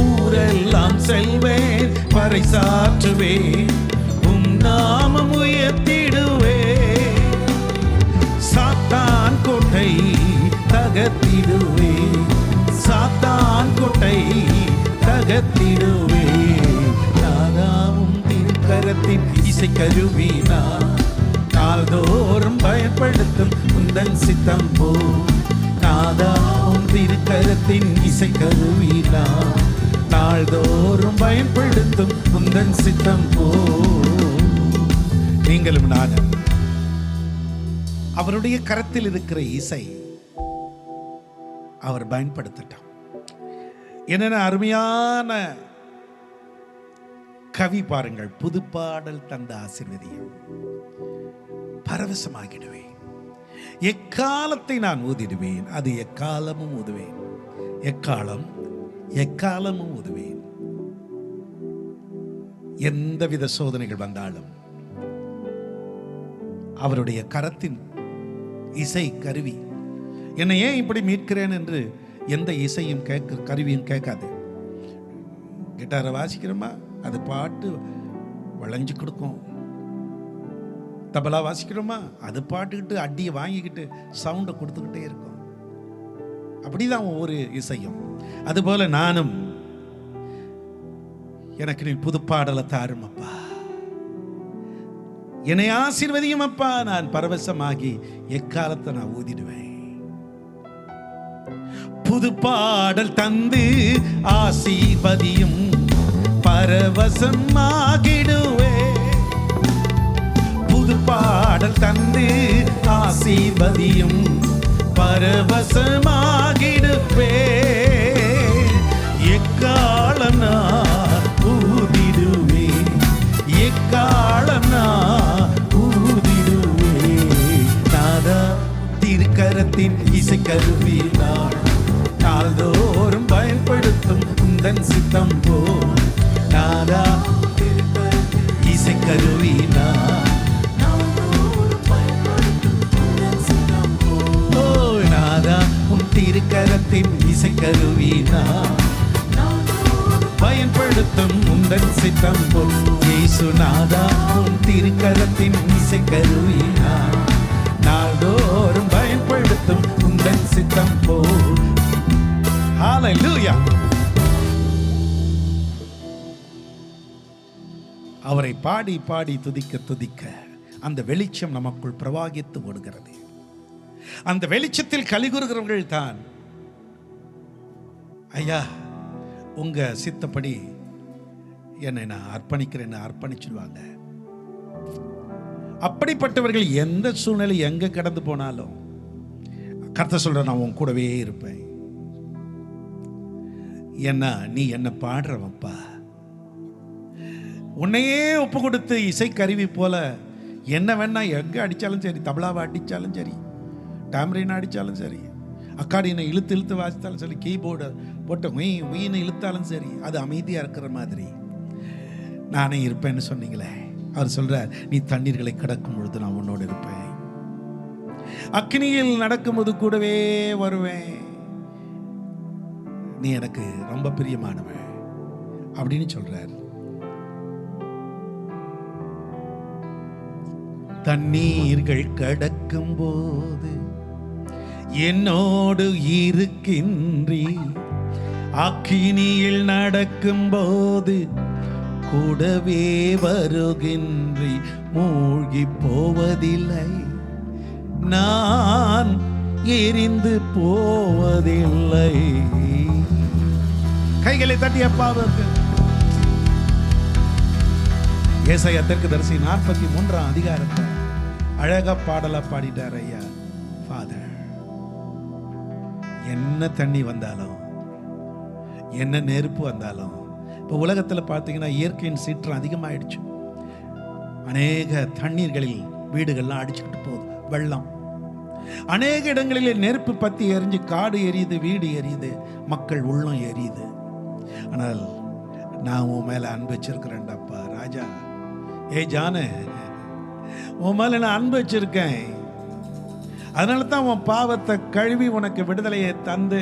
ஊரெல்லாம் செல்வேன், பறைசாற்றுவேன், உம் நாமம் உயர்த்திடுவேன். சாத்தான் கோட்டை தகர்த்திடுவேன், சாத்தான் கோட்டை தகர்த்திடுவேன். நாதாவும் திருக்கரத்தின் இசை கருவினா நாள்தோறும் பயன்படுத்தும் உந்தன் சித்தம் போ. நாதாவும் திருக்கரத்தின் இசை கருவினா நாள்தோறும் பயன்படுத்தும் உந்தன் சித்தம் போ. நீங்களும் நானும் அவருடைய கரத்தில் இருக்கிற இசை அவர் பயன்படுத்தட்டும். என்னென்ன அருமையான கவி பாருங்கள். புதுப்பாடல் தந்த ஆசீர்வதியும் பரவசமாகிடுவேன். எக்காலத்தை நான் ஊதிடுவேன், அது எக்காலமும் ஊதுவேன். எக்காலம் எக்காலமும் ஊதுவேன். எந்தவித சோதனைகள் வந்தாலும் அவருடைய கரத்தின் இசை கருவி என்னை ஏன் இப்படி மீட்கிறேன் என்று எந்த இசையும் கருவியும் கேட்காது. கிட்டாரை வாசிக்கிறோமா, அது பாட்டு வளைஞ்சு கொடுக்கும். தபலா வாசிக்கிறோமா, அது பாட்டுக்கிட்டு அடியை வாங்கிக்கிட்டு சவுண்டை கொடுத்துக்கிட்டே இருக்கும். அப்படிதான் ஒவ்வொரு இசையும். அதுபோல நானும் எனக்கு நீ புது பாடலை தாரும் அப்பா, என்னை ஆசீர்வதியும் அப்பா. நான் பரவசமாகி எக்காலத்தை நான் ஊதிடுவேன். புது பாடல் தந்து ஆசீர்வதியும் பரவசமாகிடுவேன். புது பாடல் தந்து ஆசீர்வதியும் பரவசமாகிடுவேன். எக்காலம் நான் ஊதிடுவேன், எக்காலம் நான் ஊதிடுவேன். நாதா திருக்கரத்தின் இசை கருவி நாள்தோறும் பயன்படுத்தும் உந்தன் சித்தம் போ. நாதா இசை கருவி நாதா உன் திருக்கரத்தின் இசை கருவி பயன்படுத்தும் உந்தன் சித்தம் போ. இயேசு நாதா உன் திருக்கரத்தின் இசை கருவி நாள்தோறும் பயன்படுத்தும் உந்தன் சித்தம் போ. ஹல்லேலூயா. அவரை பாடி பாடி துதிக்க துதிக்க அந்த வெளிச்சம் நமக்குள் பிரவாகித்து ஓடுகிறது. அந்த வெளிச்சத்தில் கலிகூறுகிறவர்கள் தான் ஐயா உங்க சித்தப்படி என்னை நான் அர்ப்பணிக்கிறேன்னு அர்ப்பணிச்சிடுவாங்க. அப்படிப்பட்டவர்கள் எந்த சூழ்நிலை எங்க கடந்து போனாலும் கர்த்தர் சொல்ற நான் உன் கூடவே இருப்பேன். என்ன நீ என்ன பாடுறவப்பா, உன்னையே ஒப்பு கொடுத்து இசை கருவி போல என்ன வேணா எங்க அடிச்சாலும் சரி, தபலாவை அடிச்சாலும் சரி, டாமரின் அடிச்சாலும் சரி, அக்காடினை இழுத்து இழுத்து வாசித்தாலும் சரி, கீபோர்டு போட்டு உயின்னு இழுத்தாலும் சரி, அது அமைதியா இருக்கிற மாதிரி நானே இருப்பேன்னு சொன்னீங்களே. அவர் சொல்றார், நீ தண்ணீர்களை கடக்கும் பொழுது நான் உன்னோடு இருப்பேன், அக்னியில் நடக்கும்போது கூடவே வருவேன், நீ எனக்கு ரொம்ப பிரியமானவன் அப்படின்னு சொல்றார். தண்ணீர்கள் கடக்கும் போது என்னோடு இருக்கின்றீ, அக்கினியில் நடக்கும் போது கூடவே வருகின்றீ, மூழ்கி போவதில்லை, நான் எரிந்து போவதில்லை. கைகளை தட்டி அப்பாவுக்கு. ஏசாயா தீர்க்கதரிசி 43 அதிகாரத்தை அழகா பாடலா பாடிட்டார் ஐயா. ஃபாதர் என்ன தண்ணி வந்தாலும், என்ன நெருப்பு வந்தாலும், இப்போ உலகத்தில் பார்த்தீங்கன்னா இயற்கையின் சீற்றம் அதிகமாகிடுச்சு. அநேக தண்ணீர்களில் வீடுகள்லாம் அடிச்சுக்கிட்டு போகுது, வெள்ளம். அநேக இடங்களில் நெருப்பு பற்றி எரிஞ்சு காடு எரியுது, வீடு எரியுது, மக்கள் உள்ளம் எரியுது. ஆனால் நான் உன் மேலே அன்பு வச்சிருக்கிறேன்டாப்பா ராஜா. ஏ ஜானு, உன் மேலே நான் அன்பு வச்சிருக்கேன். அதனால தான் உன் பாவத்தை கழுவி உனக்கு விடுதலையை தந்து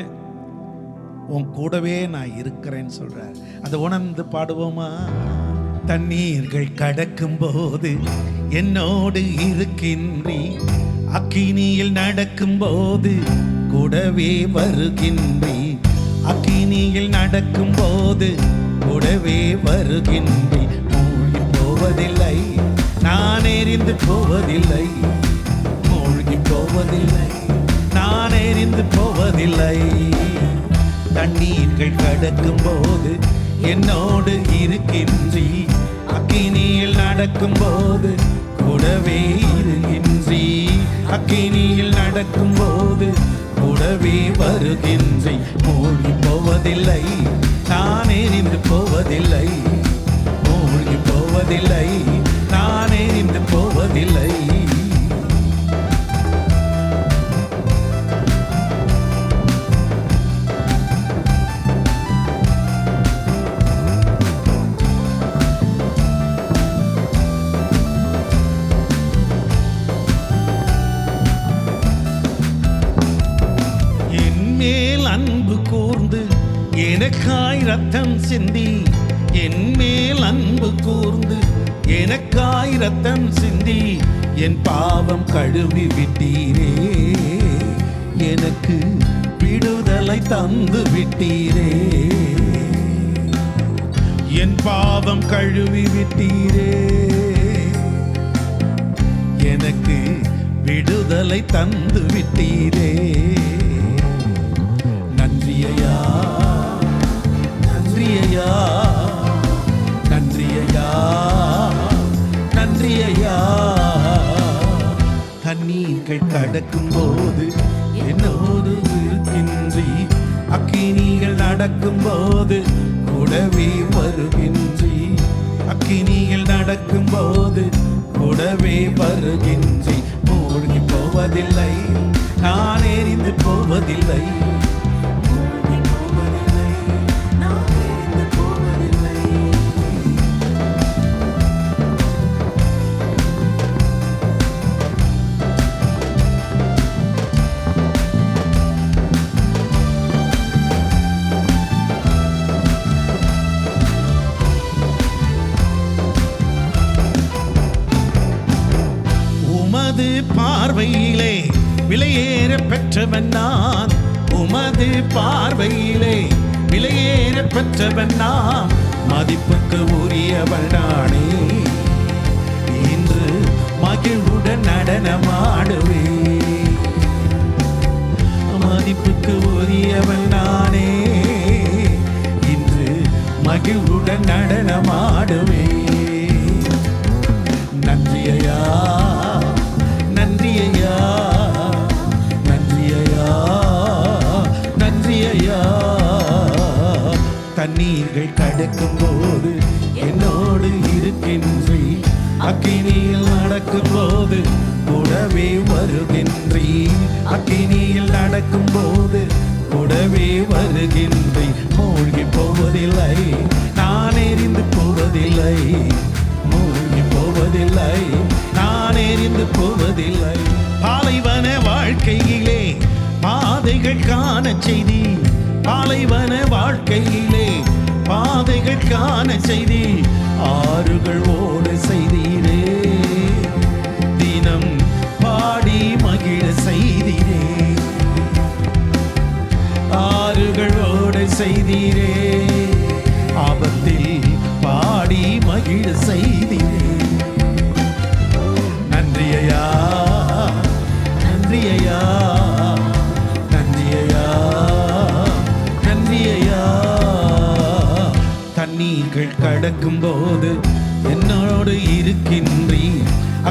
உன் கூடவே நான் இருக்கிறேன்னு சொல்ற. அதை உணர்ந்து பாடுவோமா? தண்ணீர்கள் கடக்கும் போது என்னோடு இருக்கின்றீ, அக்கினியில் நடக்கும் போது கூடவே வருகின்றீ, அக்கினியில் நடக்கும் போது கூடவே வருகின்றீ. மூழ்கி போவதில்லை, நான் எரிந்து போவதில்லை, மூழ்கி போவதில்லை, நான் எரிந்து போவதில்லை. தண்ணீர்கள் கடக்கும் போது என்னோடு இருக்கின்றீ, அக்கினியில் நடக்கும் போது கூடவே இருக்கின்றீ, அக்கினியில் நடக்கும் போது கூடவே வருகின்றீ. மூழ்கி போவதில்லை, நான் எரிந்து போவதில்லை, மூழ்கி போவதில்லை, நான் எரிந்து போவதில்லை. அன்பு கூர்ந்து எனக்காய் ரத்தம் சிந்தி, என் மேல் அன்பு கூர்ந்து எனக்காய் ரத்தம் சிந்தி, என் பாவம் கழுவி விட்டீரே, எனக்கு விடுதலை தந்து விட்டீரே, என் பாவம் கழுவி விட்டீரே, எனக்கு விடுதலை தந்து விட்டீரே. நன்றியா, நன்றியா, நன்றியா, நன்றியா. தண்ணீர்கள் கடக்கும் போது என்னோடு இருக்கின்றீ, அக்கினிகள் நடக்கும் போது கூடவே வருகின்றீ, அக்கினிகள் நடக்கும் போது கூடவே வருகின்றீ. மூழ்கி போவதில்லை, நான் எரிந்து போவதில்லை, உமது பார்வையிலே விலையேற பெற்றவன் நான், உமது பார்வையிலே விலையேற பெற்றவன் நான், மதிப்புக்கு உரியவன் நானே, இன்று மகிழ்வுடன் நடனமாடுவே, மதிப்புக்கு உரியவன் நானே, இன்று மகிழ்வுடன் நடனமாடுவே. நன்றியா, நன்றியா, நன்றியா, நன்றியா. தண்ணீர்கள் கடக்கும் போது என்னோடு இருக்கின்றீ, அக்கினியில் நடக்கும் போது கூடவே வருகின்றீ, அக்கினியில் நடக்கும் போது கூடவே வருகின்றீ. மூழ்கி போவதில்லை, நான் எரிந்து போவதில்லை, மூழ்கி போவதில்லை, நான் எரிந்து போவதில்லை. பாலைவன வாழ்க்கையிலே பாதைகள் காண செய்தி, பாலைவன வாழ்க்கையிலே பாதைகள் காண செய்தி, ஆறுகள் ஓட செய்தீரே, தினம் பாடி மகிழ செய்தீரே, ஆறுகள் ஓட செய்தீரே, ஆபத்தில் பாடி மகிழ செய்தீரே. நன்றியா, நன்றியா, நன்றியா, நன்றியா. தண்ணீர்கள் கடக்கும் போது என்னோடு இருக்கின்றீ,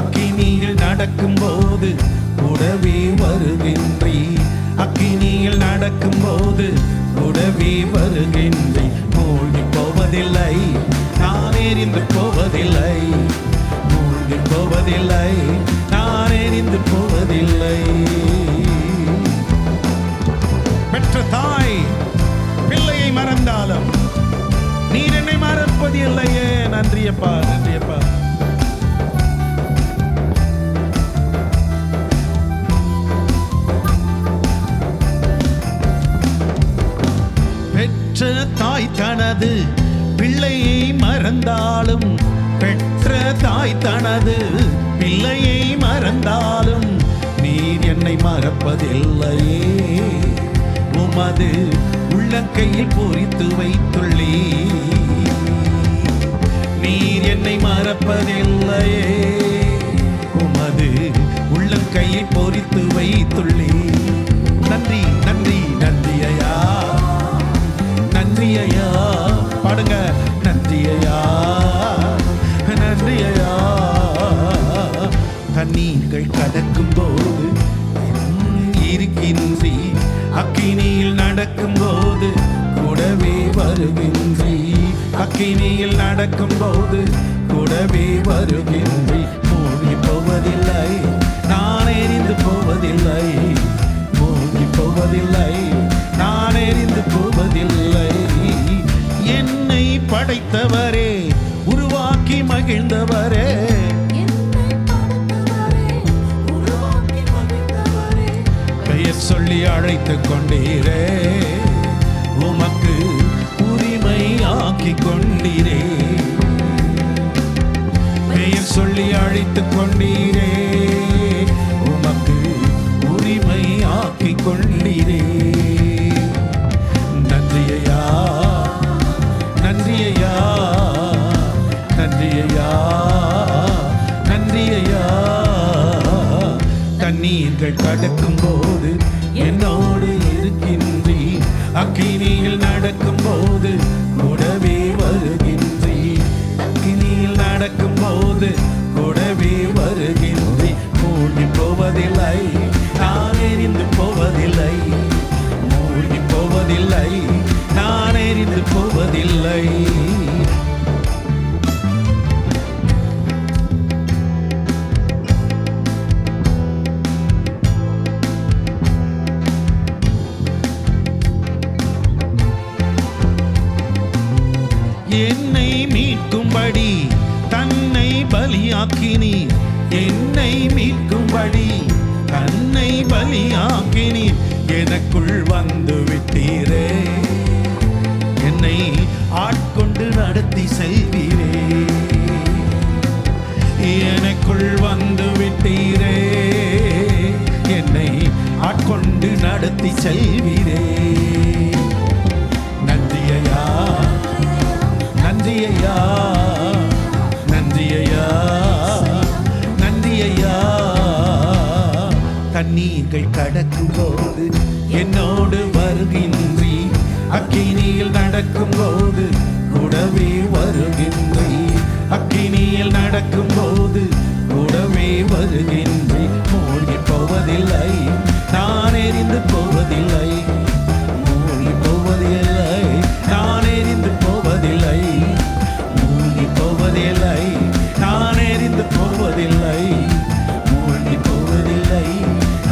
அக்கினியில் நடக்கும் போது கூடவே வருகின்றீ, அக்கினியில் நட நடக்கும் போது கூடவே வருகின்றேன். மூழ்கி போவதில்லை, நான் எரிந்து போவதில்லை. மூழ்கி போவதில்லை, நான் எரிந்து போவதில்லை. பெற்ற தாய் பிள்ளையை மறந்தாலும் நீர் என்னை மறப்பது இல்லையே. நன்றியப்பா, நன்றியப்பா. பெற்ற தாய் தனது பிள்ளையை மறந்தாலும், பெற்ற தாய் தனது பிள்ளையை மறந்தாலும் நீர் என்னை மறப்பதில்லையே. உமது உள்ளங்கையில் பொறித்து வைத்துள்ளே, நீர் என்னை மறப்பதில்லையே. உமது உள்ளங்கையில் பொறித்து வைத்துள்ளே. நன்றி நன்றி நன்றி ஐயா, நன்றி ஐயா. பாடுங்க, நன்றி ஐயா, நன்றி ஐயா. தண்ணீர்கள் கடக்கும் போது இருக்கின்றீ, அக்கினியில் நடக்கும் போது கூடவே வருகின்றீ. அக்கினியில் நடக்கும் போது கூடவே வருகின்றீ. மூழ்கி போவதில்லை, நான் எரிந்து போவதில்லை. மூழ்கி போவதில்லை, நான் எரிந்து போவதில்லை. என்னை படைத்தவரே, உருவாக்கி மகிழ்ந்தவரே, பெயர் சொல்லி அழைத்துக் கொண்டீரே. உமக்கு உரிமை ஆக்கி கொண்டீரே. பெயர் சொல்லி அழைத்துக் கொண்டீரே. உமக்கு உரிமை ஆக்கி கொண்டீரே. நன்றி ஐயா, நன்றி ஐயா, நன்றி ஐயா, நன்றி ஐயா. தண்ணீர்கள் கடக்கும் போது என்னோடு இருக்கின்றீ, அக்கினியில் நடக்கும் போது கூடவே வருகின்றீ. அக்கினியில் நடக்கும் போது கூடவே வருகின்றீ. மூழ்கி போவதில்லை, நான் எரிந்து போவதில்லை. மூழ்கி போவதில்லை, நான் எரிந்து போவதில்லை. என்னை மீட்கும்படி தன்னை பலியாக்கினீர். என்னை மீட்கும்படி தன்னை பலியாக்கினீர். எனக்குள் வந்து விட்டீரே. என்னை ஆட்கொண்டு நடத்தி செல்வீரே. எனக்குள் வந்து விட்டீரே. என்னை ஆட்கொண்டு நடத்தி செல்வீரே. நன்றி ஐயா, நன்றி ஐயா, நன்றி ஐயா, நன்றி ஐயா. தண்ணீர்கள் கடக்கும் போது என்னோடு வருகின்றீ. அக்கினியில் நடக்கும் போது கூடவே வருகின்றீ. அக்கினியில் நடக்கும் போது கூடவே வருகின்றீ. மூழ்கி போவதில்லை, நான் எரிந்து போவதில்லை. மூழ்கி போவதில்லை, நான் எரிந்து போவதில்லை. மூழ்கி போவதில்லை, நான் எரிந்து போவதில்லை. மூழ்கி போவதில்லை,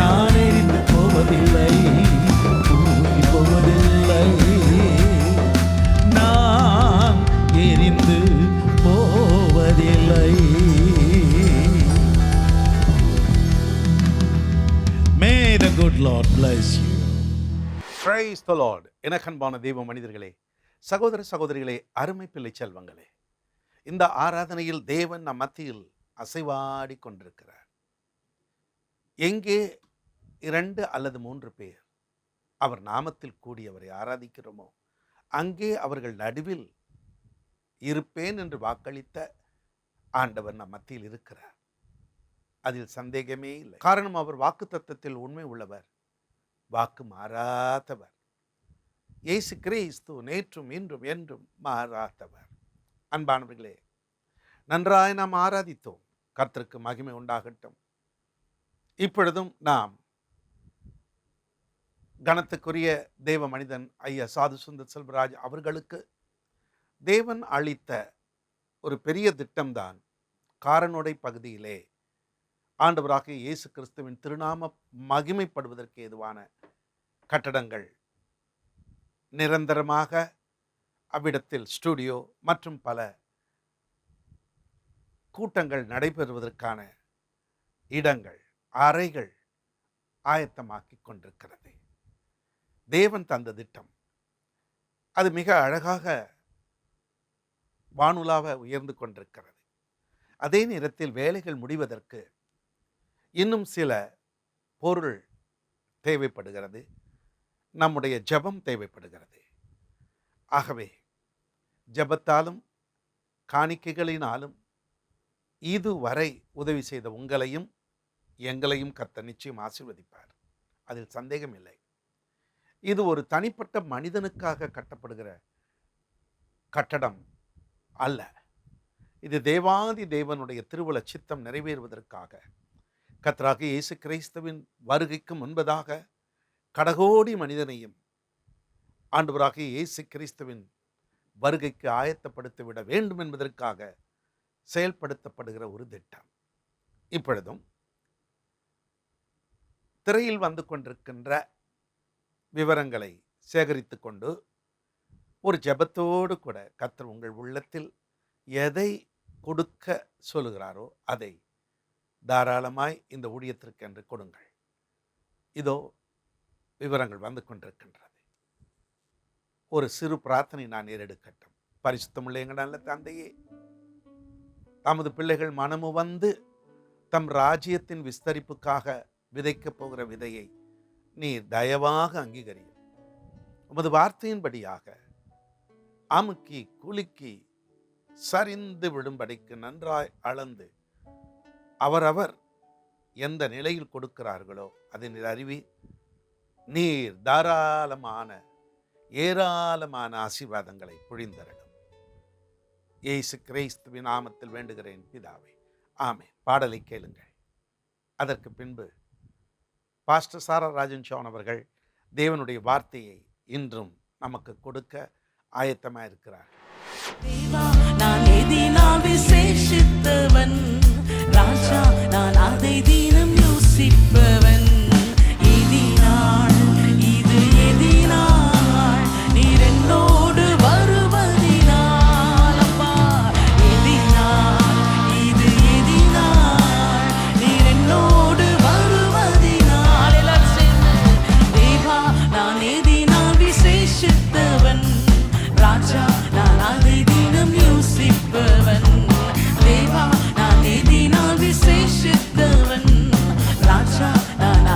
நான் எரிந்து போவதில்லை. மூழ்கி போவதில்லை, நான் எரிந்து போவதில்லை. May the good Lord bless you. Praise the Lord. எனக்கன்பான தெய்வ மனிதர்களே, சகோதர சகோதரிகளே, அருமை பிள்ளை செல்வங்களே, இந்த ஆராதனையில் தேவன் நம் மத்தியில் அசைவாடி கொண்டிருக்கிறார். எங்கே 2 அல்லது 3 பேர் அவர் நாமத்தில் கூடியவரை ஆராதிக்கிறோமோ அங்கே அவர்கள் நடுவில் இருப்பேன் என்று வாக்களித்த ஆண்டவர் நம் மத்தியில் இருக்கிறார். அதில் சந்தேகமே இல்லை. காரணம், அவர் வாக்குத்தத்தத்தில் உண்மை உள்ளவர், வாக்கு மாறாதவர். இயேசு கிறிஸ்து நேற்றும் இன்றும் என்றும் மாறாதவர். அன்பானவர்களே, நன்றாய் நாம் ஆராதித்தோம். கர்த்தருக்கு மகிமை உண்டாகட்டும். இப்பொழுதும் நாம் கனத்துக்குரிய தேவ மனிதன் ஐயா சாது சுந்தர் செல்வராஜ் அவர்களுக்கு தேவன் அளித்த ஒரு பெரிய திட்டம்தான் காரனோடை பகுதியிலே ஆண்டவராகிய இயேசு கிறிஸ்துவின் திருநாம மகிமைப்படுவதற்கு ஏதுவான கட்டடங்கள் நிரந்தரமாக அவ்விடத்தில் ஸ்டுடியோ மற்றும் பல கூட்டங்கள் நடைபெறுவதற்கான இடங்கள், அறைகள் ஆயத்தமாக்கி கொண்டிருக்கிறது. தேவன் தந்த திட்டம் அது மிக அழகாக வானுலாவ உயர்ந்து கொண்டிருக்கிறது. அதே நேரத்தில் வேலைகள் முடிவதற்கு இன்னும் சில பொருள் தேவைப்படுகிறது, நம்முடைய ஜெபம் தேவைப்படுகிறது. ஆகவே ஜெபத்தாலும் காணிக்கைகளினாலும் இதுவரை உதவி செய்த உங்களையும் எங்களையும் கர்த்தர் நிச்சயம் ஆசீர்வதிப்பார், அதில் சந்தேகம் இல்லை. இது ஒரு தனிப்பட்ட மனிதனுக்காக கட்டப்படுகிற கட்டடம் அல்ல. இது தேவாதி தேவனுடைய திருவுள சித்தம் நிறைவேறுவதற்காக கர்த்தராகிய இயேசு கிறிஸ்துவின் வருகைக்கு முன்பதாக கடகோடி மனிதனையும் ஆண்டவராகிய இயேசு கிறிஸ்துவின் வருகைக்கு ஆயத்தப்படுத்திவிட வேண்டும் என்பதற்காக செயல்படுத்தப்படுகிற ஒரு திட்டம். இப்பொழுதும் திரையில் வந்து கொண்டிருக்கின்ற விவரங்களை சேகரித்து கொண்டு ஒரு ஜெபத்தோடு கூட கர்த்தர் உங்கள் உள்ளத்தில் எதை கொடுக்க சொல்லுகிறாரோ அதை தாராளமாய் இந்த ஊழியத்திற்கு என்று கொடுங்கள். இதோ விவரங்கள் வந்து கொண்டிருக்கின்றது. ஒரு சிறு பிரார்த்தனை நான் ஏறெடுக்கட்டும். பரிசுத்தமுள்ள எங்கள் நல்ல தந்தையே, தமது பிள்ளைகள் மனமு வந்து தம் ராஜ்யத்தின் விஸ்தரிப்புக்காக விதைக்கப் போகிற விதையை நீர் தயவாக அங்கீகரியும். உமது வார்த்தையின்படியாக அமுக்கி குலுக்கி சரிந்து விடும்படிக்கு நன்றாய் அளந்து அவரவர் எந்த நிலையில் கொடுக்கிறார்களோ அதை நீர் அறிவி, நீர் தாராளமான ஏராளமான ஆசீர்வாதங்களை பொழிந்தரலும். இயேசு கிறிஸ்துவின் நாமத்தில் வேண்டுகிறேன் பிதாவே, ஆமென். பாடலை கேளுங்கள். அதற்கு பின்பு பாஸ்டர் சாரா ராஜன் சௌன் அவர்கள் தேவனுடைய வார்த்தையை இன்றும் நமக்கு கொடுக்க ஆயத்தமாக இருக்கிறார். நான் எதினால் விசேஷித்தவன் ராஜா, நான் அதை தினம் யோசிப்பவன். எதினால் இது எதினால் நீர் என்னோடு வருவதினால், அப்பா எதினால் இது எதினால் நீர் என்னோடு வருவதினால். எல்லாரும் சேர்ந்து தேவா, நான் எதினால் விசேஷித்தவன் ராஜா, நான் அதை தினம் யோசிப்பவன். தேவா, நான் எதினால் விசேஷித்தவன் ராஜா, நான்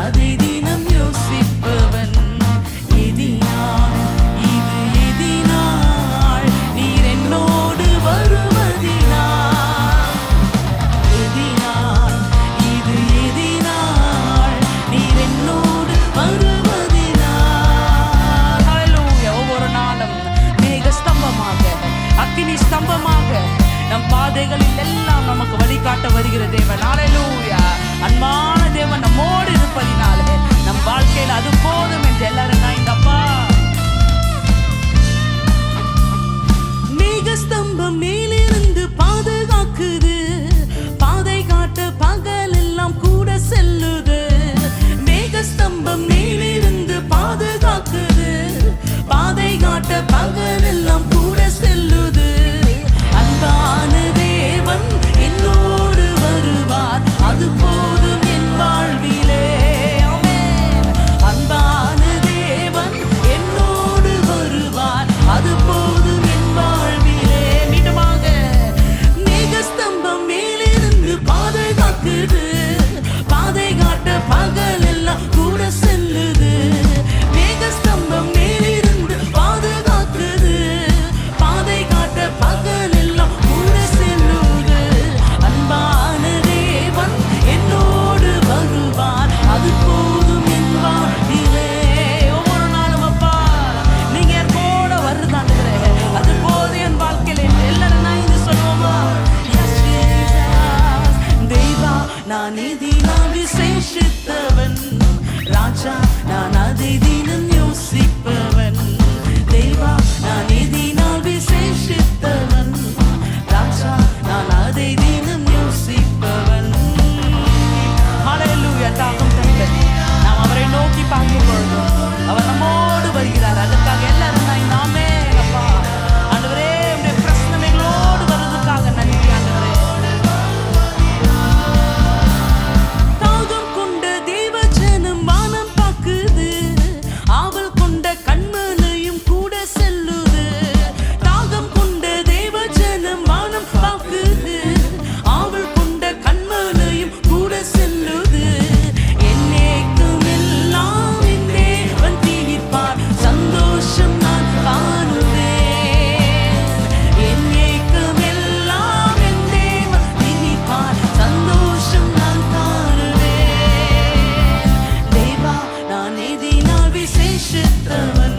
விசேஷித்தவன்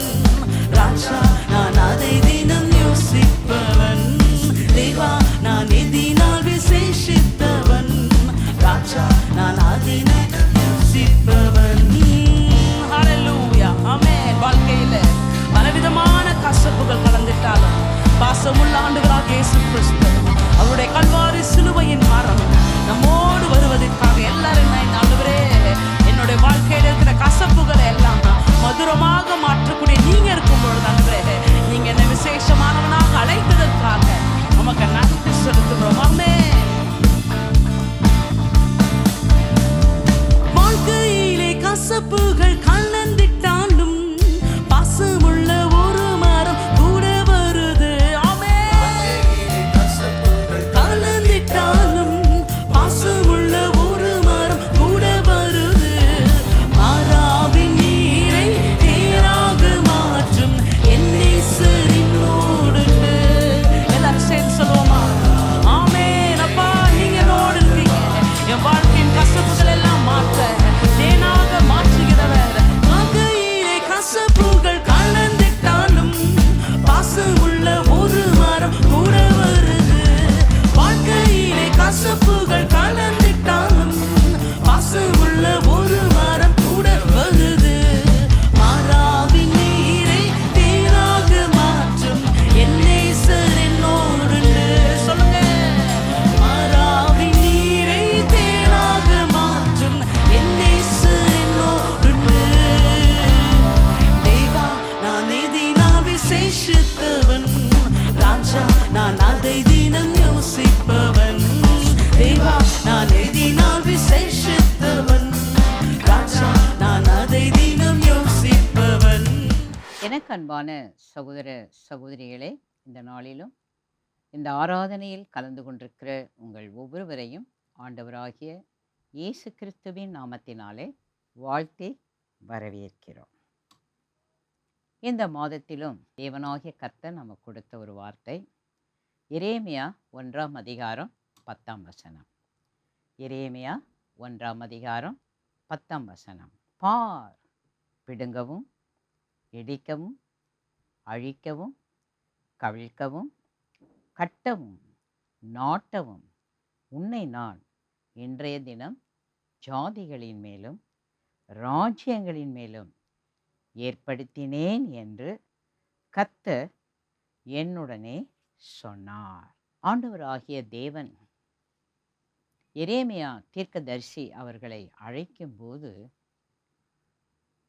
ராஜா, நான் அதை தினம் யோசிப்பவன். தேவா, நான் எதினால் விசேஷித்தவன் ராஜா, நான் அதை தினம் யோசிப்பவன். ஹல்லேலூயா, ஆமென். வாழ்க்கையில பலவிதமான கசப்புகள் கலந்துட்டாலும் பாசமுள்ள ஆண்டவராகிய இயேசு கிறிஸ்து அவருடைய கல்வாரி சிலுவையின் மரம் நம்மோடு வருவதற்காக எல்லாரும் ஆண்டவரே, என்னுடைய வாழ்க்கையில இருக்கிற கசப்புகளை எல்லாம் மதுரமாக மாற்றக்கூடிய நீங்க இருக்கும் பொழுது ஆண்டவரே, நீங்க என்ன விசேஷமானவனாக அழைத்ததற்காக உமக்கு நன்றி செலுத்துகிறோம். ஆமென். வாழ்க்கையிலே கசப்புகள் கலந்திட்டாலும் பாசமுள்ள ஒரு மரம் கூட வருது. ஆமென். கலந்திட்டாலும் பாசமுள்ள ஒரு மரம் கூட வருது. மாறாவின் நீரை தேராக மாற்றும் என் நேசரினோடு. எல்லாரும் சேர்ந்து சொல்லுவோமா? ஆமென். அப்பா, நீங்க என்னோடு இருக்கீங்க. என் வாழ்க்கையின் கசப்புகள் எல்லாம் மாற்ற தேனாக மாற்றுகிறவர். வாழ்க்கையிலே கசப்புகள் கலந்திட்டாலும் பாசமுள்ள ஒரு மரம் கூட வருது. வாழ்க்கையிலே கசப்புகள் கலந்திட்டாலும் பாசமுள்ள ஒரு மரம் கூட வருது. மாறாவின் நீரை தேனாக மாற்றும் என் நேசர் என்னோடு. சொல்லுங்க. மாறாவின் நீரை தேனாக மாற்றும் என் நேசர் என்னோடு. தேவா, நான் எதினால் விசேஷித்தவன் ராஜா, நான் அதை தினம் யோசிப்பவன். தேவா, நான் எதினால் விசேஷித்தவன் ராஜா, நான் அதை தினம் யோசிப்பவன். எனக்கு அன்பான சகோதர சகோதரிகளே, இந்த நாளிலும் இந்த ஆராதனையில் கலந்து கொண்டிருக்கிற உங்கள் ஒவ்வொருவரையும் ஆண்டவராகிய இயேசு கிறிஸ்துவின் நாமத்தினாலே வாழ்த்தி வரவேற்கிறோம். இந்த மாதத்திலும் தேவனாகிய கர்த்தர் நமக்கு கொடுத்த ஒரு வார்த்தை எரேமியா 1ஆம் அதிகாரம் 10ஆம் வசனம். எரேமியா 1ஆம் அதிகாரம் 10ஆம் வசனம். பார், பிடுங்கவும் இடிக்கவும் அழிக்கவும் கவிழ்க்கவும் கட்டவும் நாட்டவும் உன்னை நான் இன்றைய தினம் ஜாதிகளின் மேலும் ராஜ்யங்களின் மேலும் ஏற்படுத்தினேன் என்று கர்த்தர் என்னுடனே சொன்னார். ஆண்டவராகிய தேவன் எரேமியா தீர்க்கதரிசி அவர்களை அழைக்கும்போது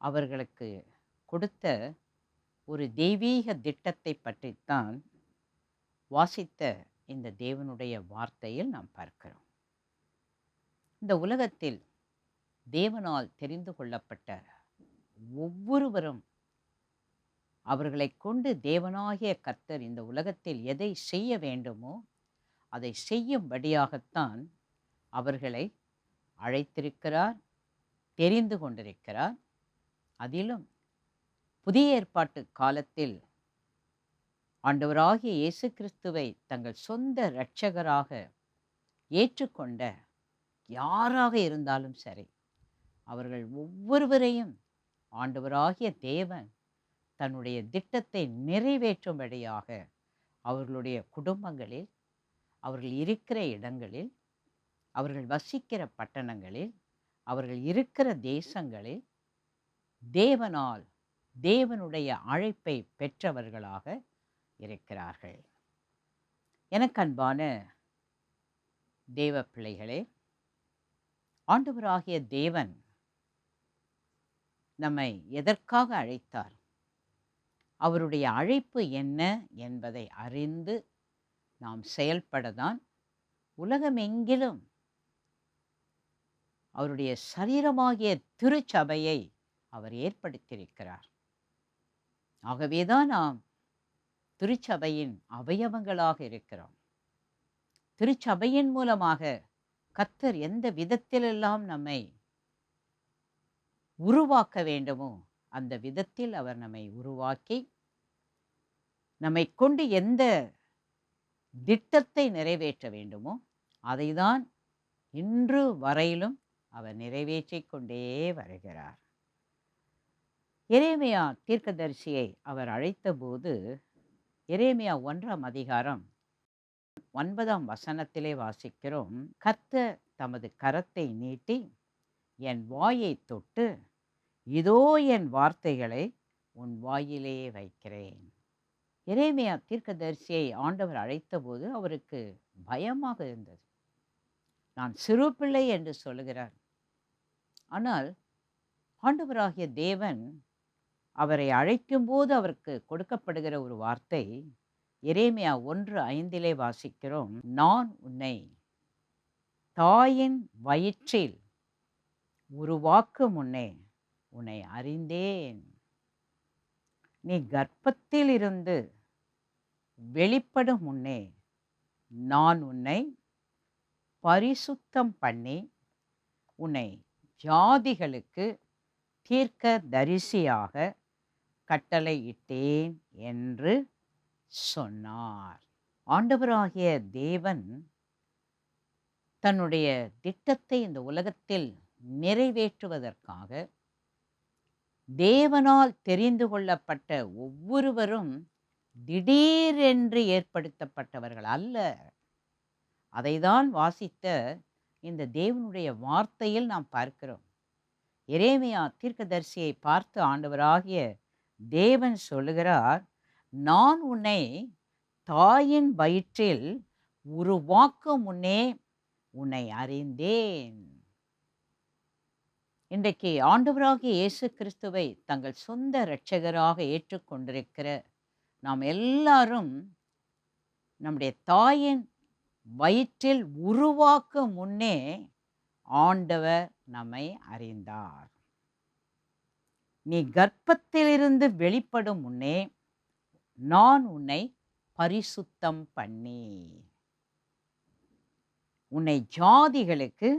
அவர்களுக்கு கொடுத்த ஒரு தெய்வீக திட்டத்தை பற்றித்தான் வாசித்த இந்த தேவனுடைய வார்த்தையில் நாம் பார்க்கிறோம். இந்த உலகத்தில் தேவனால் தெரிந்து கொள்ளப்பட்ட ஒவ்வொருவரும் அவர்களை கொண்டு தேவனாகிய கர்த்தர் இந்த உலகத்தில் எதை செய்ய வேண்டுமோ அதை செய்யும்படியாகத்தான் அவர்களை அழைத்திருக்கிறார், தெரிந்து கொண்டிருக்கிறார். அதிலும் புதிய ஏற்பாட்டு காலத்தில் ஆண்டவராகிய இயேசு கிறிஸ்துவை தங்கள் சொந்த இரட்சகராக ஏற்றுக்கொண்ட யாராக இருந்தாலும் சரி, அவர்கள் ஒவ்வொருவரையும் ஆண்டவராகிய தேவன் தன்னுடைய திட்டத்தை நிறைவேற்றும்படியாக அவர்களுடைய குடும்பங்களில், அவர்கள் இருக்கிற இடங்களில், அவர்கள் வசிக்கிற பட்டணங்களில், அவர்கள் இருக்கிற தேசங்களில் தேவனால் தேவனுடைய அழைப்பை பெற்றவர்களாக இருக்கிறார்கள். எனக்கு அன்பான தேவ பிள்ளைகளே, ஆண்டவராகிய தேவன் நம்மை எதற்காக அழைத்தார், அவருடைய அழைப்பு என்ன என்பதை அறிந்து நாம் செயல்படதான் உலகமெங்கிலும் அவருடைய சரீரமாகிய திருச்சபையை அவர் ஏற்படுத்தியிருக்கிறார். ஆகவேதான் நாம் திருச்சபையின் அவயவங்களாக இருக்கிறோம். திருச்சபையின் மூலமாக கர்த்தர் எந்த விதத்திலெல்லாம் நம்மை உருவாக்க வேண்டுமோ அந்த விதத்தில் அவர் நம்மை உருவாக்கி நம்மை கொண்டு எந்த திட்டத்தை நிறைவேற்ற வேண்டுமோ அதைதான் இன்று வரையிலும் அவர் நிறைவேற்றிக் கொண்டே வருகிறார். எரேமியா தீர்க்கதரிசியை அவர் அழைத்தபோது எரேமியா 1ஆம் அதிகாரம் 9ஆம் வசனத்திலே வாசிக்கிறோம், கர்த்தர் தமது கரத்தை நீட்டி என் வாயை தொட்டு, இதோ என் வார்த்தைகளை உன் வாயிலே வைக்கிறேன். எரேமியா தீர்க்கதரிசியை ஆண்டவர் அழைத்தபோது அவருக்கு பயமாக இருந்தது. நான் சிறு பிள்ளை என்று சொல்லுகிறார். ஆனால் ஆண்டவராகிய தேவன் அவரை அழைக்கும்போது அவருக்கு கொடுக்கப்படுகிற ஒரு வார்த்தை, எரேமியா 1:5 வாசிக்கிறோம், நான் உன்னை தாயின் வயிற்றில் உருவாக்கும் முன்னே உன்னை அறிந்தேன். நீ கர்ப்பத்தில் இருந்து வெளிப்படும் முன்னே நான் உன்னை பரிசுத்தம் பண்ணி உன்னை ஜாதிகளுக்கு தீர்க்க தரிசியாக கட்டளையிட்டேன் என்று சொன்னார். ஆண்டவராகிய தேவன் தன்னுடைய திட்டத்தை இந்த உலகத்தில் நிறைவேற்றுவதற்காக தேவனால் தெரிந்து கொள்ளப்பட்ட ஒவ்வொருவரும் திடீரென்று ஏற்படுத்தப்பட்டவர்கள் அல்ல. அதைதான் வாசித்த இந்த தேவனுடைய வார்த்தையில் நாம் பார்க்கிறோம். எரேமியா தீர்க்கதரிசியை பார்த்து ஆண்டவராகிய தேவன் சொல்லுகிறார், நான் உன்னை தாயின் வயிற்றில் உருவாக்கும் முன்னே உன்னை அறிந்தேன். இன்றைக்கு ஆண்டவராகிய இயேசு கிறிஸ்துவை தங்கள் சொந்த இரட்சகராக ஏற்றுக்கொண்டிருக்கிற நாம் எல்லாரும் நம்முடைய தாயின் வயிற்றில் உருவாக்கும் முன்னே ஆண்டவர் நம்மை அறிந்தார். நீ கர்ப்பத்திலிருந்து வெளிப்படும் முன்னே நான் உன்னை பரிசுத்தம் பண்ணி உன்னை ஜாதிகளுக்கு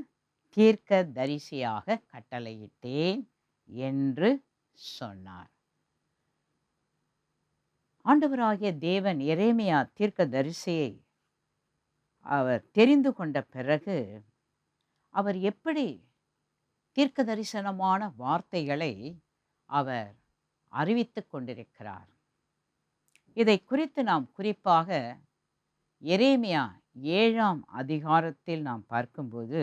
தீர்க்க தரிசியாக கட்டளையிட்டேன் என்று சொன்னார். ஆண்டவராகிய தேவன் எரேமியா தீர்க்க தரிசியை அவர் தெரிந்து கொண்ட பிறகு அவர் எப்படி தீர்க்க தரிசனமான வார்த்தைகளை அவர் அறிவித்து கொண்டிருக்கிறார். இதை குறித்து நாம் குறிப்பாக எரேமியா 7ஆம் அதிகாரத்தில் நாம் பார்க்கும்போது,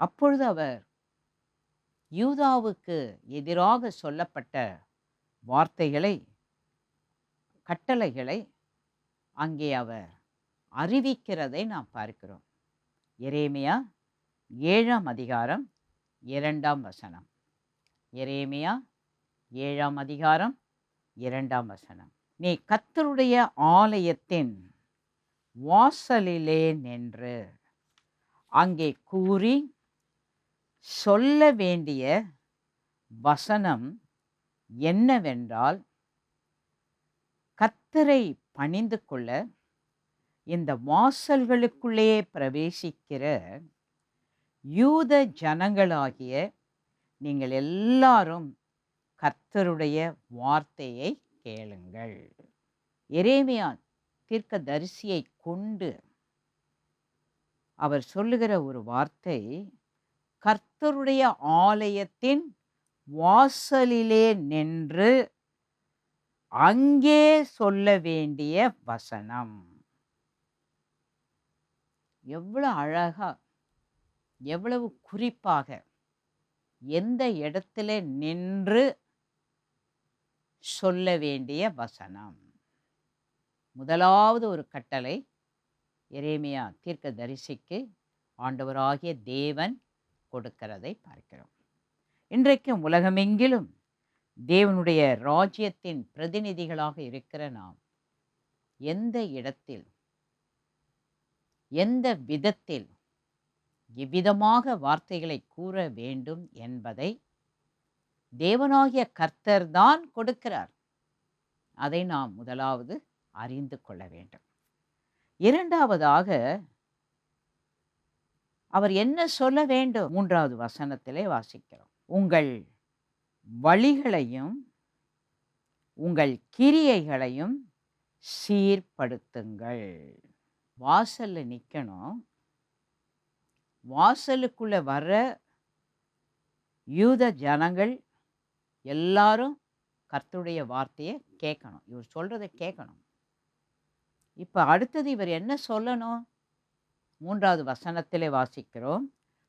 அப்பொழுது அவர் யூதாவுக்கு எதிராக சொல்லப்பட்ட வார்த்தைகளை, கட்டளைகளை அங்கே அவர் அறிவிக்கிறதை நாம் பார்க்கிறோம். எரேமியா 7ஆம் அதிகாரம் 2ஆம் வசனம். எரேமியா 7ஆம் அதிகாரம் 2ஆம் வசனம். நீ கர்த்தருடைய ஆலயத்தின் வாசலிலே நின்று அங்கே கூறி சொல்ல வேண்டிய வசனம் என்னவென்றால், கர்த்தரை பணிந்து கொள்ள இந்த வாசல்களுக்குள்ளே பிரவேசிக்கிற யூத ஜனங்களாகிய நீங்கள் எல்லாரும் கர்த்தருடைய வார்த்தையை கேளுங்கள். எரேமியா தீர்க்கதரிசியை கொண்டு அவர் சொல்லுகிற ஒரு வார்த்தை, கர்த்தருடைய ஆலயத்தின் வாசலிலே நின்று அங்கே சொல்ல வேண்டிய வசனம். எவ்வளவு அழகா, எவ்வளவு குறிப்பாக, எந்த இடத்துல நின்று சொல்ல வேண்டிய வசனம். முதலாவது ஒரு கட்டளை எரேமியா தீர்க்கதரிசிக்கு ஆண்டவராகிய தேவன் கொடுக்கிறதை பார்க்கிறோம். இன்றைக்கும் உலகமெங்கிலும் தேவனுடைய ராஜ்யத்தின் பிரதிநிதிகளாக இருக்கிற நாம் எந்த இடத்தில், எந்த விதத்தில், எவ்விதமாக வார்த்தைகளை கூற வேண்டும் என்பதை தேவனாகிய கர்த்தர் தான் கொடுக்கிறார். அதை நாம் முதலாவது அறிந்து கொள்ள வேண்டும். இரண்டாவதாக அவர் என்ன சொல்ல வேண்டும்? 3வது வசனத்திலே வாசிக்கிறோம், உங்கள் வழிகளையும் உங்கள் கிரியைகளையும் சீர்படுத்துங்கள். வாசல்ல நிற்கணும். வாசலுக்குள்ள வர யூத ஜனங்கள் எல்லாரும் கர்த்தருடைய வார்த்தையை கேட்கணும். இவர் சொல்றதை கேட்கணும். இப்போ அடுத்தது இவர் என்ன சொல்லணும்? 3வது வசனத்திலே வாசிக்கிறோம்.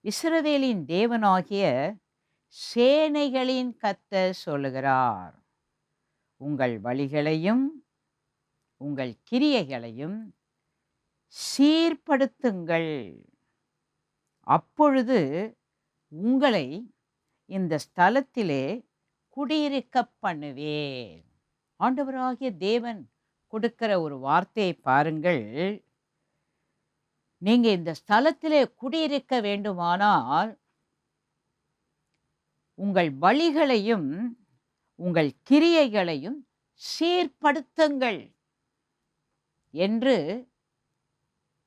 இஸ்ரவேலின் தேவனாகிய சேனைகளின் கர்த்தர் சொல்லுகிறார், உங்கள் வழிகளையும் உங்கள் கிரியைகளையும் சீர்படுத்துங்கள், அப்பொழுது உங்களை இந்த ஸ்தலத்திலே குடியிருக்க பண்ணுவேன். ஆண்டவராகிய தேவன் கொடுக்கிற ஒரு வார்த்தையை பாருங்கள். நீங்க இந்த ஸ்தலத்திலே குடியிருக்க வேண்டுமானால் உங்கள் வழிகளையும் உங்கள் கிரியைகளையும் சீர்படுத்துங்கள் என்று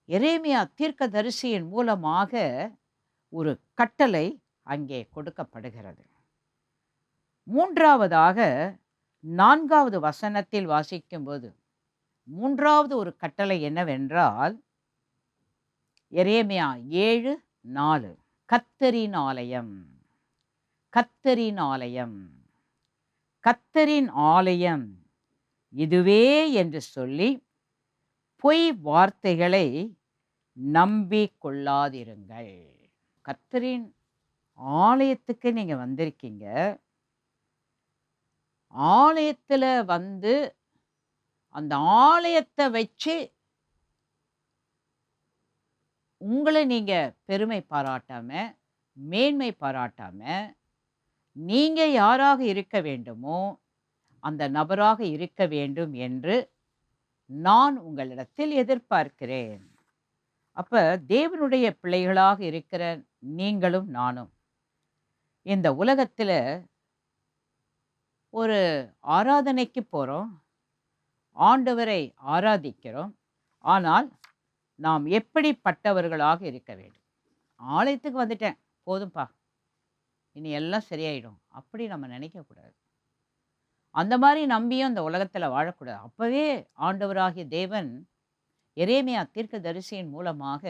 எரேமியா தீர்க்கதரிசியின் மூலமாக ஒரு கட்டளை அங்கே கொடுக்கப்படுகிறது. 3வதாக 4வது வசனத்தில் வாசிக்கும்போது 3வது ஒரு கட்டளை என்னவென்றால், எரேமியா 7:4, கர்த்தரின் ஆலயம், கர்த்தரின் ஆலயம், கர்த்தரின் ஆலயம் இதுவே என்று சொல்லி பொய் வார்த்தைகளை நம்பிக்கொள்ளாதிருங்கள். கர்த்தரின் ஆலயத்துக்கு நீங்க வந்திருக்கீங்க. ஆலயத்துல வந்து அந்த ஆலயத்தை வச்சு உங்களை நீங்க பெருமை பாராட்டாம, மேன்மை பாராட்டாம, நீங்க யாராக இருக்க வேண்டுமோ அந்த நபராக இருக்க வேண்டும் என்று நான் உங்களிடத்தில் எதிர்பார்க்கிறேன். அப்ப தேவனுடைய பிள்ளைகளாக இருக்கிற நீங்களும் நானும் இந்த உலகத்துல ஒரு ஆராதனைக்கு போறோம், ஆண்டவரை ஆராதிக்கிறோம். ஆனால் நாம் எப்படிப்பட்டவர்களாக இருக்க வேண்டும்? ஆலயத்துக்கு வந்துட்டேன், போதும்பா, இனி எல்லாம் சரியாயிடும், அப்படி நம்ம நினைக்கக்கூடாது. அந்த மாதிரி நம்பியும் அந்த உலகத்தில் வாழக்கூடாது. அப்பவே ஆண்டவராகிய தேவன் எரேமியா தீர்க்கதரிசியின் மூலமாக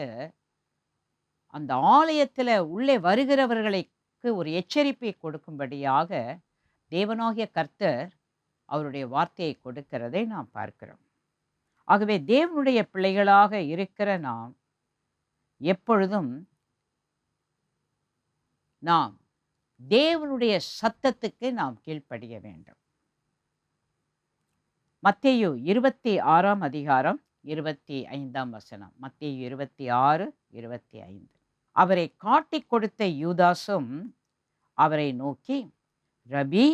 அந்த ஆலயத்தில் உள்ளே வருகிறவர்களுக்கு ஒரு எச்சரிப்பை கொடுக்கும்படியாக தேவனாகிய கர்த்தர் அவருடைய வார்த்தையை கொடுக்கிறதை நாம் பார்க்கிறோம். ஆகவே தேவனுடைய பிள்ளைகளாக இருக்கிற நாம் எப்பொழுதும் நாம் தேவனுடைய சத்தத்துக்கு நாம் கீழ்ப்படிய வேண்டும். மத்தேயு 26ஆம் அதிகாரம் 25ஆம் வசனம். மத்தேயு 26:25. அவரை காட்டிக் கொடுத்த யூதாசும் அவரை நோக்கி, ரபி,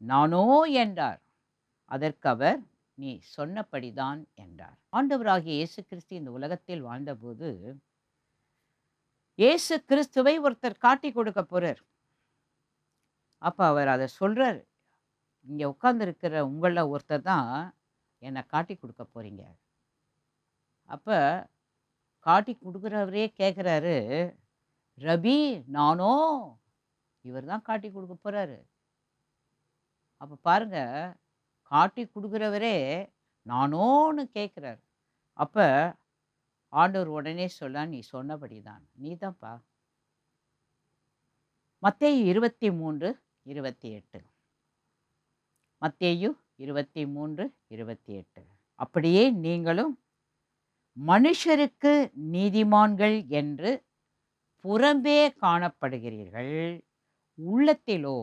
நானோ என்றார். அதற்கு அவர், நீ சொன்னபடிதான் என்றார். ஆண்டவராகிய இயேசு கிறிஸ்து இந்த உலகத்தில் வாழ்ந்தபோது இயேசு கிறிஸ்துவை ஒருத்தர் காட்டி கொடுக்க போறார். அப்ப அவர் அதை சொல்றார், இங்க உட்கார்ந்துருக்கிற உங்கள ஒருத்தர் தான் என்னை காட்டி கொடுக்க போறீங்க. அப்ப காட்டி கொடுக்குறவரே கேட்குறாரு, ரபி, நானோ? இவர் தான் காட்டி கொடுக்க போறாரு. அப்ப பாருங்க, காட்டி கொடுக்குறவரே நானோன்னு கேட்குறாரு. அப்ப ஆண்டவர் உடனே சொல்ல, நீ சொன்னபடிதான், நீ தான்ப்பா. மத்தேயு 23:28. மத்தேயு 23:28. அப்படியே நீங்களும் மனுஷருக்கு நீதிமான்கள் என்று புறம்பே காணப்படுகிறீர்கள், உள்ளத்திலோ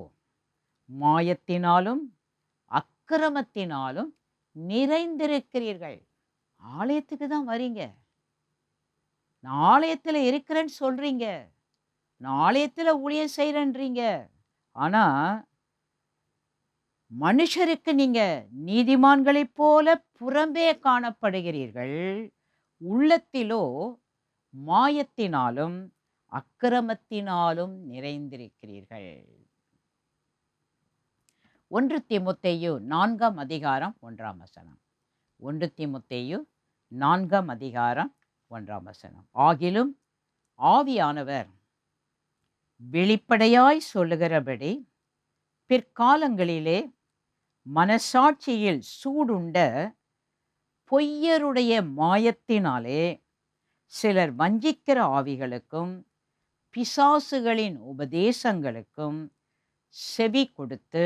மாயத்தினாலும் அக்கிரமத்தினாலும் நிறைந்திருக்கிறீர்கள். ஆலயத்துக்கு தான் வரீங்க, நான் ஆலயத்தில் இருக்கிறேன்னு சொல்றீங்க, நான் ஆலயத்தில் ஊழியம் செய்கிறேன்றீங்க. ஆனா மனுஷருக்கு நீங்க நீதிமான்களைப் போல புறம்பே காணப்படுகிறீர்கள், உள்ளத்திலோ மாயத்தினாலும் அக்கிரமத்தினாலும் நிறைந்திருக்கிறீர்கள். 1 தீமோத்தேயு 4ஆம் அதிகாரம் 1ஆம் வசனம். 1 தீமோத்தேயு 4ஆம் அதிகாரம் 1ஆம் வசனம். ஆகிலும் ஆவியானவர் வெளிப்படையாய் சொல்லுகிறபடி பிற்காலங்களிலே மனசாட்சியில் சூடுண்ட பொய்யருடைய மாயத்தினாலே சிலர் வஞ்சிக்கிற ஆவிகளுக்கும் பிசாசுகளின் உபதேசங்களுக்கும் செவி கொடுத்து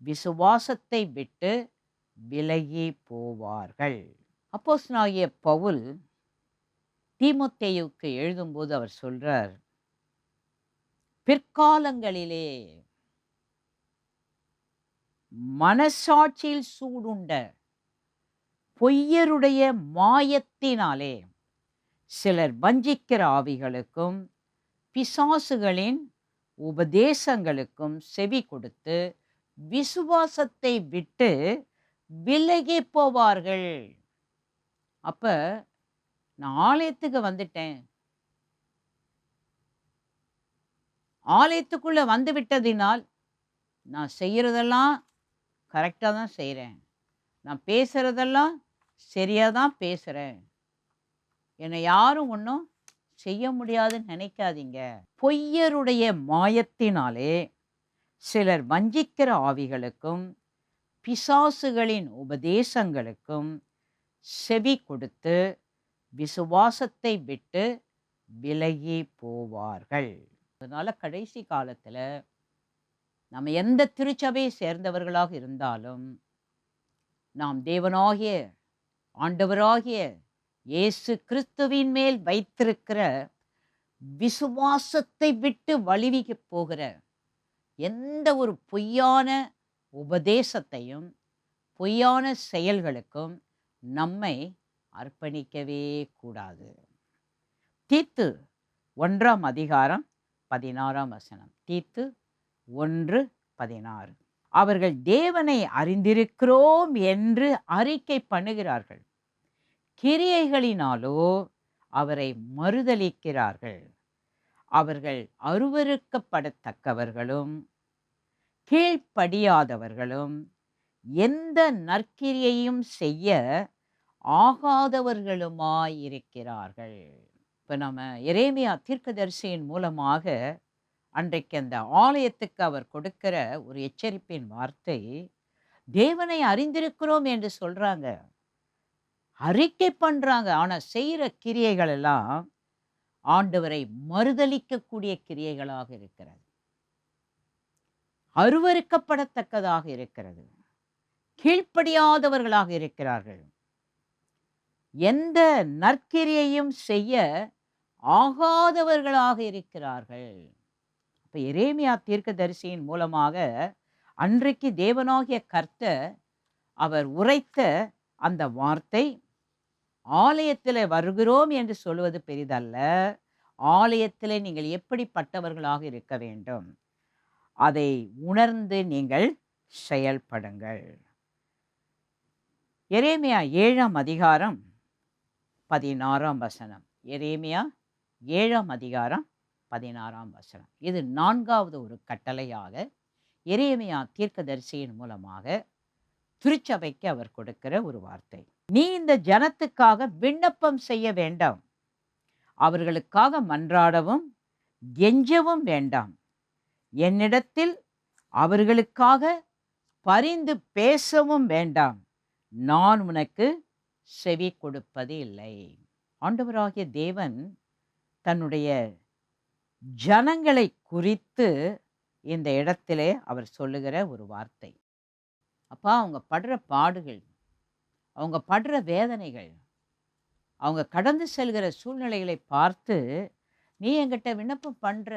விசுவாசத்தை விட்டு விலகி போவார்கள். அப்போஸ்தலனாகிய பவுல் தீமோத்தேயுவுக்கு எழுதும்போது அவர் சொல்றார், பிற்காலங்களிலே மனசாட்சியில் சூடுண்ட பொய்யருடைய மாயத்தினாலே சிலர் வஞ்சிக்கிற ஆவிகளுக்கும் பிசாசுகளின் உபதேசங்களுக்கும் செவி கொடுத்து விசுவாசத்தை விட்டு விலகி போவார்கள். அப்ப நான் ஆலயத்துக்கு வந்துட்டேன், ஆலயத்துக்குள்ள வந்து விட்டதினால் நான் செய்யறதெல்லாம் கரெக்டாக தான் செய்கிறேன், நான் பேசுறதெல்லாம் சரியாக தான் பேசுகிறேன், என்னை யாரும் ஒன்றும் செய்ய முடியாதுன்னு நினைக்காதீங்க. பொய்யருடைய மாயத்தினாலே சிலர் வஞ்சிக்கிற ஆவிகளுக்கும் பிசாசுகளின் உபதேசங்களுக்கும் செவி கொடுத்து விசுவாசத்தை விட்டு விலகி போவார்கள். அதனால கடைசி காலத்துல நம்ம எந்த திருச்சபையை சேர்ந்தவர்களாக இருந்தாலும் நாம் தேவனாகிய ஆண்டவராகிய இயேசு கிறிஸ்துவின் மேல் வைத்திருக்கிற விசுவாசத்தை விட்டு வழுவி போகிற எந்த ஒரு பொய்யான உபதேசத்தையும் பொய்யான செயல்களுக்கும் நம்மை அர்ப்பணிக்கவே கூடாது. தீத்து 1ஆம் அதிகாரம் 16ஆம் வசனம். தீத்து 1:16. அவர்கள் தேவனை அறிந்திருக்கிறோம் என்று அறிக்கை பண்ணுகிறார்கள், கிரியைகளினாலோ அவரை மறுதலிக்கிறார்கள். அவர்கள் அருவருக்கப்படத்தக்கவர்களும் கீழ்ப்படியாதவர்களும் எந்த நற்கிரியையும் செய்ய ஆகாதவர்களுமாயிருக்கிறார்கள். இப்போ நம்ம எரேமியா தீர்க்கதரிசியின் மூலமாக அன்றைக்கு அந்த ஆலயத்துக்கு அவர் கொடுக்கிற ஒரு எச்சரிப்பின் வார்த்தை, தேவனை அறிந்திருக்கிறோம் என்று சொல்றாங்க, அறிக்கை பண்றாங்க, ஆனால் செய்கிற கிரியைகள் எல்லாம் ஆண்டவரை மறுதலிக்கக்கூடிய கிரியைகளாக இருக்கிறது, அருவருக்கப்படத்தக்கதாக இருக்கிறது, கீழ்ப்படியாதவர்களாக இருக்கிறார்கள், எந்த நற்கிரியையும் செய்ய ஆகாதவர்களாக இருக்கிறார்கள். இப்போ எரேமியா தீர்க்கதரிசியின் மூலமாக அன்றைக்கு தேவனாகிய கர்த்தர் அவர் உரைத்த அந்த வார்த்தை, ஆலயத்தில் வருகிறோம் என்று சொல்வது பெரிதல்ல, ஆலயத்தில் நீங்கள் எப்படிப்பட்டவர்களாக இருக்க வேண்டும் அதை உணர்ந்து நீங்கள் செயல்படுங்கள். எரேமியா 7ஆம் அதிகாரம் 16ஆம் வசனம். எரேமியா 7ஆம் அதிகாரம் 16ஆம் வசனம். இது 4வது ஒரு கட்டளையாக எரேமியா தீர்க்கதரிசியின் மூலமாக திருச்சபைக்கு அவர் கொடுக்கிற ஒரு வார்த்தை. நீ இந்த ஜனத்துக்காக விண்ணப்பம் செய்ய வேண்டாம், அவர்களுக்காக மன்றாடவும் கெஞ்சவும் வேண்டாம், என்னிடத்தில் அவர்களுக்காக பரிந்து பேசவும் வேண்டாம், நான் உனக்கு செவி கொடுப்பது இல்லை. ஆண்டவராகிய தேவன் தன்னுடைய ஜனங்களை குறித்து இந்த இடத்திலே அவர் சொல்லுகிற ஒரு வார்த்தை. அப்பா, அவங்க படுற பாடுகள், அவங்க படுற வேதனைகள், அவங்க கடந்து செல்கிற சூழ்நிலைகளை பார்த்து நீ என்கிட்ட விண்ணப்பம் பண்ற,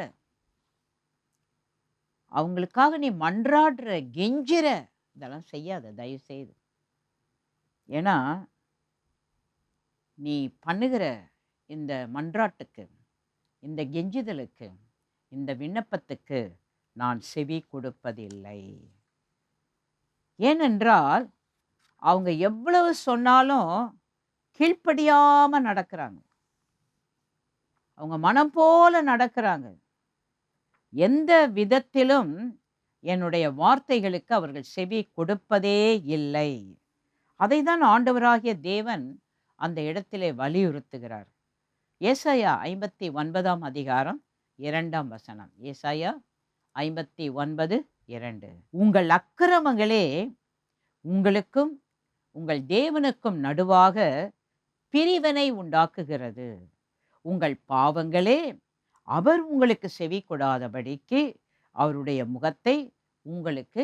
அவங்களுக்காக நீ மன்றாடுற, கெஞ்சிற, இதெல்லாம் செய்யாத தயவு செய்து. ஏன்னா நீ பண்ணுகிற இந்த மன்றாட்டுக்கு, இந்த கெஞ்சுதலுக்கு, இந்த விண்ணப்பத்துக்கு நான் செவி கொடுப்பதில்லை. ஏனென்றால் அவங்க எவ்வளவு சொன்னாலும் கீழ்ப்படியாம நடக்கிறாங்க, அவங்க மனம் போல நடக்கிறாங்க, எந்த விதத்திலும் என்னுடைய வார்த்தைகளுக்கு அவர்கள் செவி கொடுப்பதே இல்லை. அதை தான் ஆண்டவராகிய தேவன் அந்த இடத்திலே வலியுறுத்துகிறார். ஏசாயா 59ஆம் அதிகாரம் 2ஆம் வசனம். ஏசாயா 59:2. உங்கள் அக்கிரமங்களே உங்களுக்கும் உங்கள் தேவனுக்கும் நடுவாக பிரிவினை உண்டாக்குகிறது, உங்கள் பாவங்களே அவர் உங்களுக்கு செவி கொடாதபடிக்கு அவருடைய முகத்தை உங்களுக்கு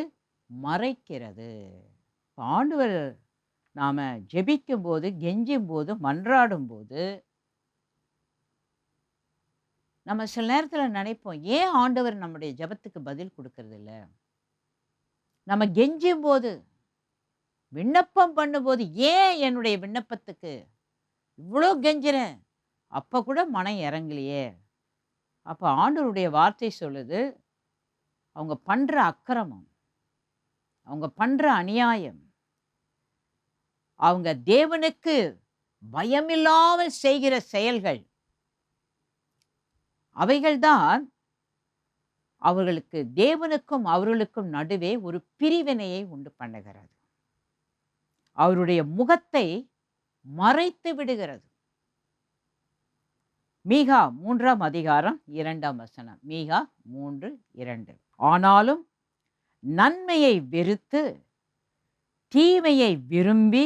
மறைக்கிறது. ஆண்டவர் நாம ஜெபிக்கும்போது, கெஞ்சும்போது, மன்றாடும்போது நம்ம சில நேரத்துல நினைப்போம், ஏன் ஆண்டவர் நம்முடைய ஜெபத்துக்கு பதில் குடுக்கறதில்ல? நம்ம கெஞ்சும்போது, விண்ணப்பம் பண்ணும்போது, ஏன் என்னுடைய விண்ணப்பத்துக்கு இவ்ளோ கெஞ்சுறேன், அப்ப கூட மனம் இறங்கலையே! அப்ப ஆண்டவருடைய வார்த்தை சொல்லுது, அவங்க பண்ற அக்கிரமம், அவங்க பண்ற அநியாயம், அவங்க தேவனுக்கு பயமில்லாமல் செய்கிற செயல்கள், அவைகள்தான் அவர்களுக்கு தேவனுக்கும் அவர்களுக்கும் நடுவே ஒரு பிரிவினையை உண்டு பண்ணுகிறது. அவருடைய முகத்தை மறைத்து விடுகிறது. மீகா 3ஆம் அதிகாரம் 2ஆம் வசனம். மீகா 3:2. ஆனாலும் நன்மையை வெறுத்து தீமையை விரும்பி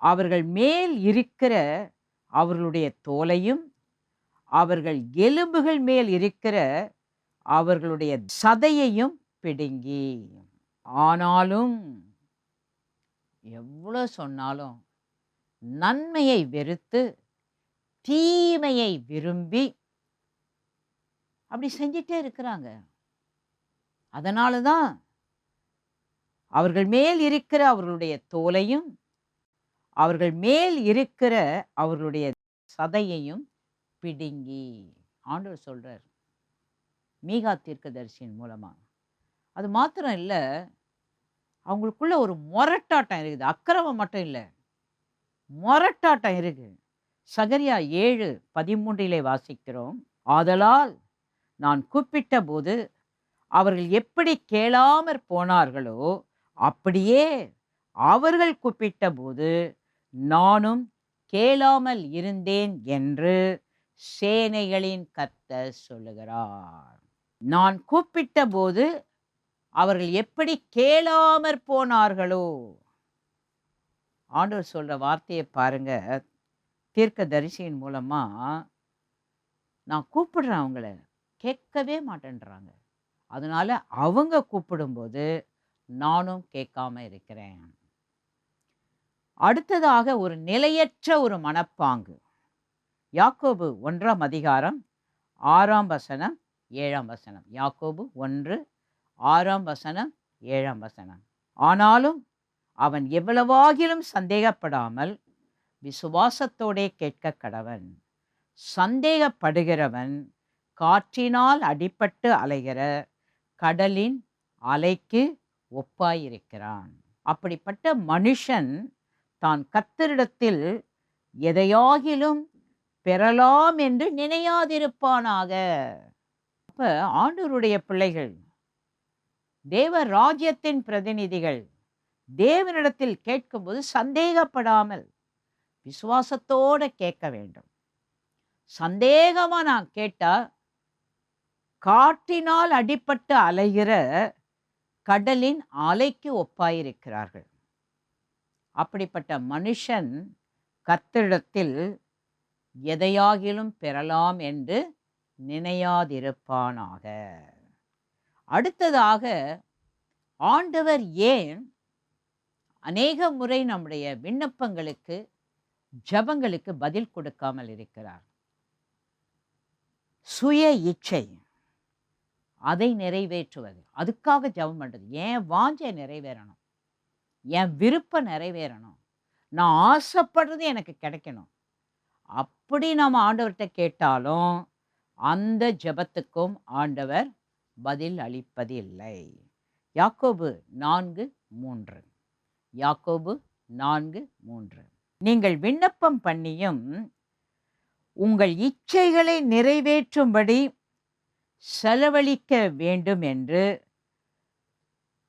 அவர்கள் மேல் இருக்கிற அவர்களுடைய தோலையும் அவர்கள் எலும்புகள் மேல் இருக்கிற அவர்களுடைய சதையையும் பிடுங்கி. ஆனாலும் எவ்வளோ சொன்னாலும் நன்மையை வெறுத்து தீமையை விரும்பி அப்படி செஞ்சிட்டே இருக்கிறாங்க. அதனால தான் அவர்கள் மேல் இருக்கிற அவர்களுடைய தோலையும் அவர்கள் மேல் இருக்கிற அவர்களுடைய சதையையும் பிடுங்கி. ஆண்டவர் சொல்றார் மீகா தீர்க்கதரிசியின் மூலமா. அது மாத்திரம் இல்ல, அவங்களுக்குள்ள ஒரு மொரட்டாட்டம் இருக்குது. அக்கிரமம் மட்டும் இல்ல, மொரட்டாட்டம் இருக்கு. சகரியா 7:13 வாசிக்கிறோம். ஆதலால் நான் கூப்பிட்ட போது அவர்கள் எப்படி கேளாமற் போனார்களோ அப்படியே அவர்கள் கூப்பிட்ட போது நானும் கேளாமல் இருந்தேன் என்று சேனைகளின் கர்த்தர் சொல்லுகிறார். நான் கூப்பிட்ட போது அவர்கள் எப்படி கேளாமற் போனார்களோ. ஆண்டவர் சொல்ற வார்த்தையை பாருங்க. தீர்க்கதரிசியின் மூலமா நான் கூப்பிடுறேன், அவங்கள கேட்கவே மாட்டேன்றாங்க. அதனால அவங்க கூப்பிடும்போது நானும் கேட்காம இருக்கிறேன். அடுத்ததாக ஒரு நிலையற்ற ஒரு மனப்பாங்கு. யாக்கோபு 1ஆம் அதிகாரம் 6ஆம் வசனம் 7ஆம் வசனம். யாக்கோபு 1:6ஆம் வசனம் 7ஆம் வசனம். ஆனாலும் அவன் எவ்வளவாகிலும் சந்தேகப்படாமல் விசுவாசத்தோடே கேட்க கடவன். சந்தேகப்படுகிறவன் காற்றினால் அடிபட்டு அலைகிற கடலின் அலைக்கு ஒப்பாயிருக்கிறான். அப்படிப்பட்ட மனுஷன் தான் கர்த்தரிடத்தில் எதையாகிலும் பெறலாம் என்று நினையாதிருப்பானாக. அப்ப ஆண்டவருடைய பிள்ளைகள், தேவ ராஜ்யத்தின் பிரதிநிதிகள் தேவனிடத்தில் கேட்கும்போது சந்தேகப்படாமல் விசுவாசத்தோட கேட்க வேண்டும். சந்தேகமா நான் கேட்டா காற்றினால் அடிபட்டு அலைகிற கடலின் அலைக்கு ஒப்பாயிருக்கிறார்கள். அப்படிப்பட்ட மனுஷன் கர்த்தரிடத்தில் எதையாகிலும் பெறலாம் என்று நினையாதிருப்பானாக. அடுத்ததாக ஆண்டவர் ஏன் அநேக முறை நம்முடைய விண்ணப்பங்களுக்கு ஜெபங்களுக்கு பதில் கொடுக்காமல் இருக்கிறார்? சுய இச்சை, அதை நிறைவேற்றுவது, அதுக்காக ஜெபம் பண்றது. என் வாஞ்சை நிறைவேறணும், என் விருப்பம் நிறைவேறணும், நான் ஆசைப்படுறது எனக்கு கிடைக்கணும். அப்படி நாம் ஆண்டவர்கிட்ட கேட்டாலும் அந்த ஜெபத்துக்கும் ஆண்டவர் பதில் அளிப்பதில்லை. யாக்கோபு 4:3. யாக்கோபு 4:3. நீங்கள் விண்ணப்பம் பண்ணியும் உங்கள் இச்சைகளை நிறைவேற்றும்படி செலவழிக்க வேண்டும் என்று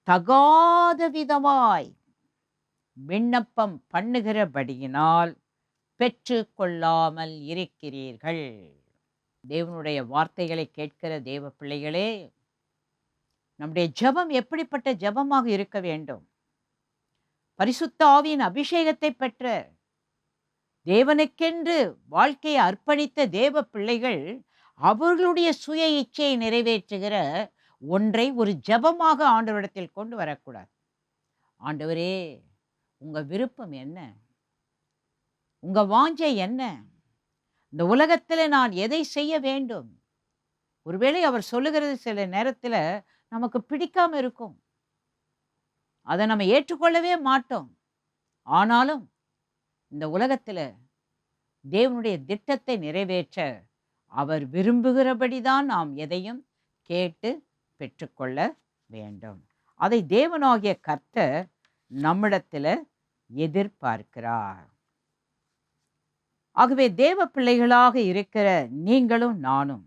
தகாத விதமாய் விண்ணப்பம் பண்ணுகிறபடியினால் பெற்று கொள்ளாமல் இருக்கிறீர்கள். தேவனுடைய வார்த்தைகளை கேட்கிற தேவ பிள்ளைகளே, நம்முடைய ஜெபம் எப்படிப்பட்ட ஜெபமாக இருக்க வேண்டும்? பரிசுத்த ஆவியின் அபிஷேகத்தை பெற்ற தேவனுக்கென்று வாழ்க்கையை அர்ப்பணித்த தேவ பிள்ளைகள் அவர்களுடைய சுய இச்சையை நிறைவேற்றுகிற ஒன்றை ஒரு ஜெபமாக ஆண்டவரிடத்தில் கொண்டு வரக்கூடாது. ஆண்டவரே, உங்க விருப்பம் என்ன? உங்க வாஞ்சை என்ன? இந்த உலகத்திலே நான் எதை செய்ய வேண்டும்? ஒருவேளை அவர் சொல்லுகிறது சில நேரத்தில நமக்கு பிடிக்காம இருக்கும். அத நம்ம ஏற்றுக்கொள்ளவே மாட்டோம். ஆனாலும் இந்த உலகத்தில தேவனுடைய திட்டத்தை நிறைவேற்ற அவர் விரும்புகிறபடிதான் நாம் எதையும் கேட்டு பெற்றுக்கொள்ள வேண்டும். அதை தேவனாகிய கர்த்தர் நம்மிடத்தில எதிர்பார்க்கிறார். ஆகவே தேவ பிள்ளைகளாக இருக்கிற நீங்களும் நானும்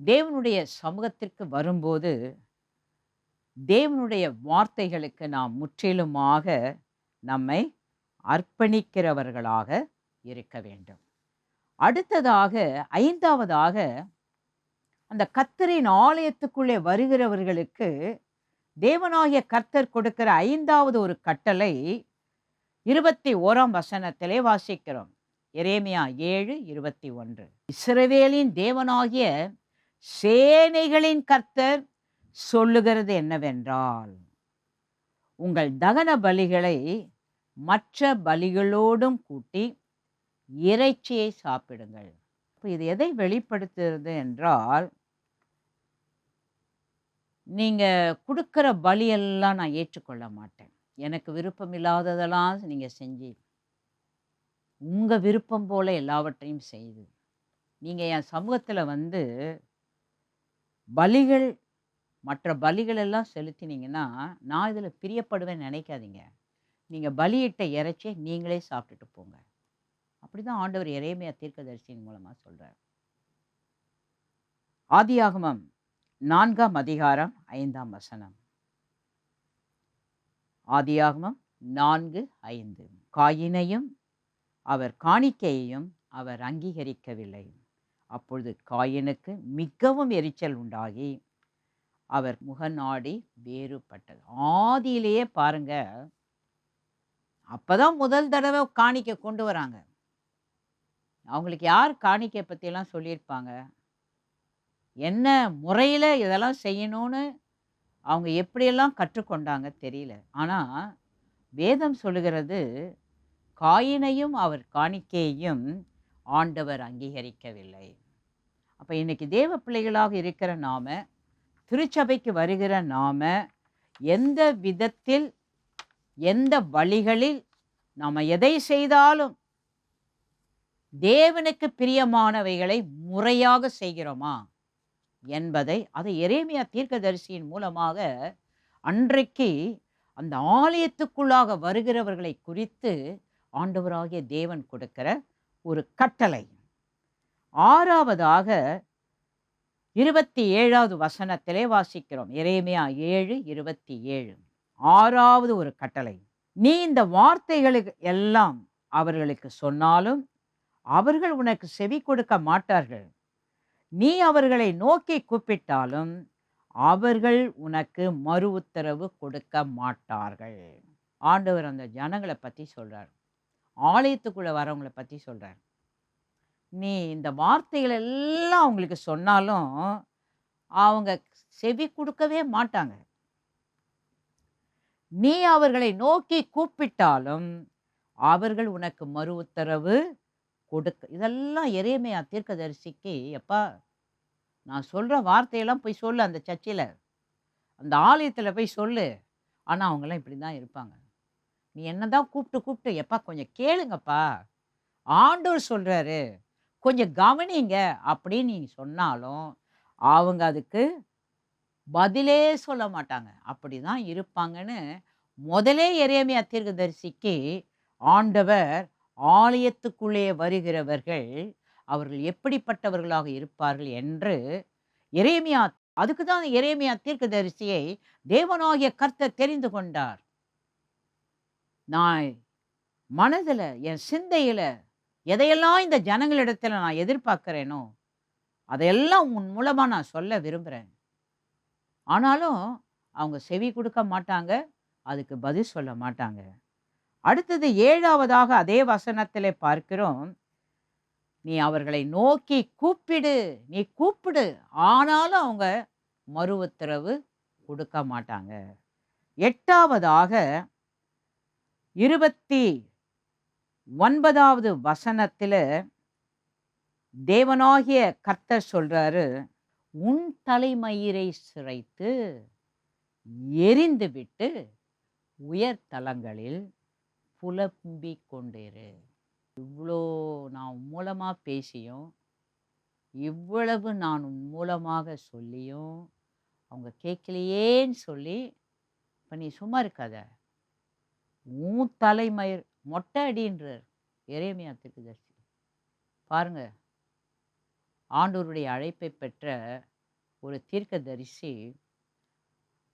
தேவனுடைய சமூகத்திற்கு வரும்போது தேவனுடைய வார்த்தைகளுக்கு நாம் முற்றிலுமாக நம்மை அர்ப்பணிக்கிறவர்களாக இருக்க வேண்டும். அடுத்ததாக, ஐந்தாவதாக, அந்த கர்த்தரின் ஆலயத்துக்குள்ளே வருகிறவர்களுக்கு தேவனாகிய கர்த்தர் கொடுக்கிற ஐந்தாவது ஒரு கட்டளை 21ஆம் வசனத்திலே வாசிக்கிறோம். எரேமியா 7:21. இஸ்ரவேலின் தேவனாகிய சேனைகளின் கர்த்தர் சொல்லுகிறது என்னவென்றால், உங்கள் தகன பலிகளை மற்ற பலிகளோடும் கூட்டி இறைச்சியை சாப்பிடுங்கள். இப்போ இது எதை வெளிப்படுத்துகிறது என்றால், நீங்க கொடுக்கிற பலியெல்லாம் நான் ஏற்றுக்கொள்ள மாட்டேன். எனக்கு விருப்பம் இல்லாததெல்லாம் நீங்க செஞ்சு, உங்க விருப்பம் போல எல்லாவற்றையும் செய்து, நீங்க என் சமூகத்துல வந்து பலிகள், மற்ற பலிகள் எல்லாம் செலுத்தினீங்கன்னா நான் இதுல பிரியப்படுவேன்னு நினைக்காதீங்க. நீங்க பலியிட்ட இறைச்சியை நீங்களே சாப்பிட்டுட்டு போங்க. அப்படிதான் ஆண்டவர் எரேமியா தீர்க்கதரிசியின் மூலமா சொல்றார். ஆதியாகமம் 4ஆம் அதிகாரம் 5ஆம் வசனம். ஆதியாகமம் 4:5. காயினையும் அவர் காணிக்கையையும் அவர் அங்கீகரிக்கவில்லை. அப்பொழுது காயினுக்கு மிகவும் எரிச்சல் உண்டாகி அவர் முகநாடி வேறுபட்டது. ஆதியிலேயே பாருங்க, அப்பதான் முதல் தடவை காணிக்கை கொண்டு வராங்க. அவங்களுக்கு யார் காணிக்கை பற்றியெல்லாம் சொல்லியிருப்பாங்க? என்ன முறையில் இதெல்லாம் செய்யணும்னு அவங்க எப்படியெல்லாம் கற்றுக்கொண்டாங்க தெரியல. ஆனால் வேதம் சொல்லுகிறது, காயினையும் அவர் காணிக்கையையும் ஆண்டவர் அங்கீகரிக்கவில்லை. அப்போ இன்னைக்கு தேவ பிள்ளைகளாக இருக்கிற நாம, திருச்சபைக்கு வருகிற நாம, எந்த விதத்தில், எந்த வழிகளில் நாம் எதை செய்தாலும் தேவனுக்கு பிரியமானவைகளை முறையாக செய்கிறோமா என்பதை, அதை எரேமியா தீர்க்கதரிசியின் மூலமாக அன்றைக்கு அந்த ஆலயத்துக்குள்ளாக வருகிறவர்களை குறித்து ஆண்டவராகிய தேவன் கொடுக்கிற ஒரு கட்டளை. ஆறாவதாக 27வது வசனத்திலே வாசிக்கிறோம். எரேமியா 7:27. ஆறாவது ஒரு கட்டளை. நீ இந்த வார்த்தைகளுக்கு எல்லாம் அவர்களுக்கு சொன்னாலும் அவர்கள் உனக்கு செவி கொடுக்க மாட்டார்கள். நீ அவர்களை நோக்கி கூப்பிட்டாலும் அவர்கள் உனக்கு மறு உத்தரவு கொடுக்க மாட்டார்கள். ஆண்டவர் அந்த ஜனங்களை பற்றி சொல்றார். ஆலயத்துக்குள்ளே வரவங்களை பற்றி சொல்றார். நீ இந்த வார்த்தைகள் எல்லாம் அவங்களுக்கு சொன்னாலும் அவங்க செவி கொடுக்கவே மாட்டாங்க. நீ அவர்களை நோக்கி கூப்பிட்டாலும் அவர்கள் உனக்கு மறு உத்தரவு கொடுக்க. இதெல்லாம் எரேமியா தீர்க்கதரிசிக்கு, எப்பா நான் சொல்கிற வார்த்தையெல்லாம் போய் சொல்லு, அந்த சர்ச்சில், அந்த ஆலயத்தில் போய் சொல்லு. ஆனால் அவங்கெல்லாம் இப்படி தான் இருப்பாங்க. நீ என்ன தான் கூப்பிட்டு கூப்பிட்டு, எப்பா கொஞ்சம் கேளுங்கப்பா, ஆண்டவர் சொல்கிறாரு, கொஞ்சம் கவனிங்க அப்படின்னு நீ சொன்னாலும் அவங்க அதுக்கு பதிலே சொல்ல மாட்டாங்க. அப்படி தான் இருப்பாங்கன்னு முதலே எரேமியா தீர்க்கதரிசிக்கு ஆண்டவர் ஆலயத்துக்குள்ளே வருகிறவர்கள் அவர்கள் எப்படிப்பட்டவர்களாக இருப்பார்கள் என்று எரேமியா, அதுக்கு தான் எரேமியா தீர்க்கதரிசியை தேவனாகிய கர்த்தர் தெரிந்து கொண்டார். நான் மனதில், என் சிந்தையில் எதையெல்லாம் இந்த ஜனங்களிடத்தில் நான் எதிர்பார்க்கிறேனோ அதையெல்லாம் உன் மூலமாக நான் சொல்ல விரும்புகிறேன். ஆனாலும் அவங்க செவி கொடுக்க மாட்டாங்க, அதுக்கு பதில் சொல்ல மாட்டாங்க. அடுத்தது 7ஆவதாக அதே வசனத்திலே பார்க்கிறோம். நீ அவர்களை நோக்கி கூப்பிடு, நீ கூப்பிடு. ஆனாலும் அவங்க மறு உத்தரவு கொடுக்க மாட்டாங்க. 8வதாக 29வது வசனத்தில தேவனாகிய கர்த்தர் சொல்றாரு, உன் தலைமயிரை சிரைத்து எரிந்துவிட்டு உயர் தலங்களில் புலம்பிக் கொண்டிரு. இவ்வளோ நான் உன் மூலமா பேசியும், இவ்வளவு நான் உன் மூலமாக சொல்லியும் அவங்க கேட்கலையேன்னு சொல்லி, இப்போ நீ சும்மா இருக்காத, உன் தலைமயிர் மொட்டை அடின்றார் எரேமியா தீர்க்கதரிசி. பாருங்க, ஆண்டவருடைய அழைப்பை பெற்ற ஒரு தீர்க்கதரிசி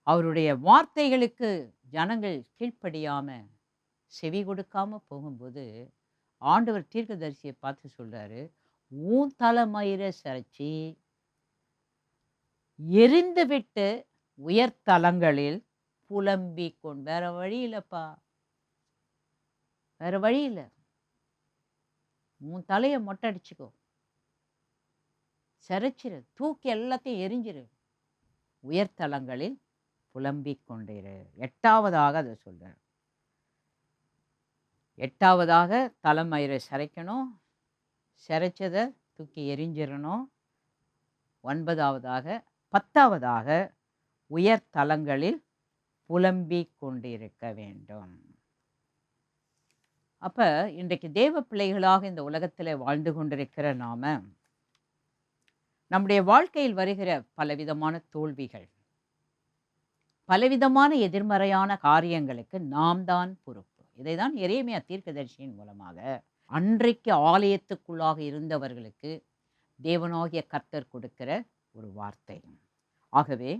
அவருடைய வார்த்தைகளுக்கு ஜனங்கள் கீழ்ப்படியாம செவி கொடுக்காம போகும்போது ஆண்டவர் தீர்க்கதரிசியை பார்த்து சொல்றாரு, உன் தலைமயிரை சிரைச்சி எரிந்து விட்டு உயர்தலங்களில் புலம்பிக் கொண்டு. வேற வழி இல்லப்பா, வேற வழி இல்லை. உன் தலையை மொட்டை அடிச்சுக்கோ, சிரைச்சிரு, தூக்கி எல்லாத்தையும் எரிஞ்சிரு, உயர்தலங்களில் புலம்பிக் கொண்டிரு. 8வதாக அதை சொல்றார். 8வதாக தலைமயிரை சிரைக்கணும், சிரைச்சதை தூக்கி எரிஞ்சிடணும். 9வதாக 10வதாக உயர்தலங்களில் புலம்பிக் கொண்டிருக்க வேண்டும். அப்ப இன்றைக்கு தேவ பிள்ளைகளாக இந்த உலகத்தில் வாழ்ந்து கொண்டிருக்கிற நாம நம்முடைய வாழ்க்கையில் வருகிற பலவிதமான தோல்விகள், பலவிதமான எதிர்மறையான காரியங்களுக்கு நாம் தான் பொறுப்பு. இதைதான் எரேமியா தீர்க்கதரிசியின் மூலமாக அன்றைக்கு ஆலயத்துக்குள்ளாக இருந்தவர்களுக்கு தேவனாகிய கர்த்தர் கொடுக்கிற ஒரு வார்த்தை. ஆகவே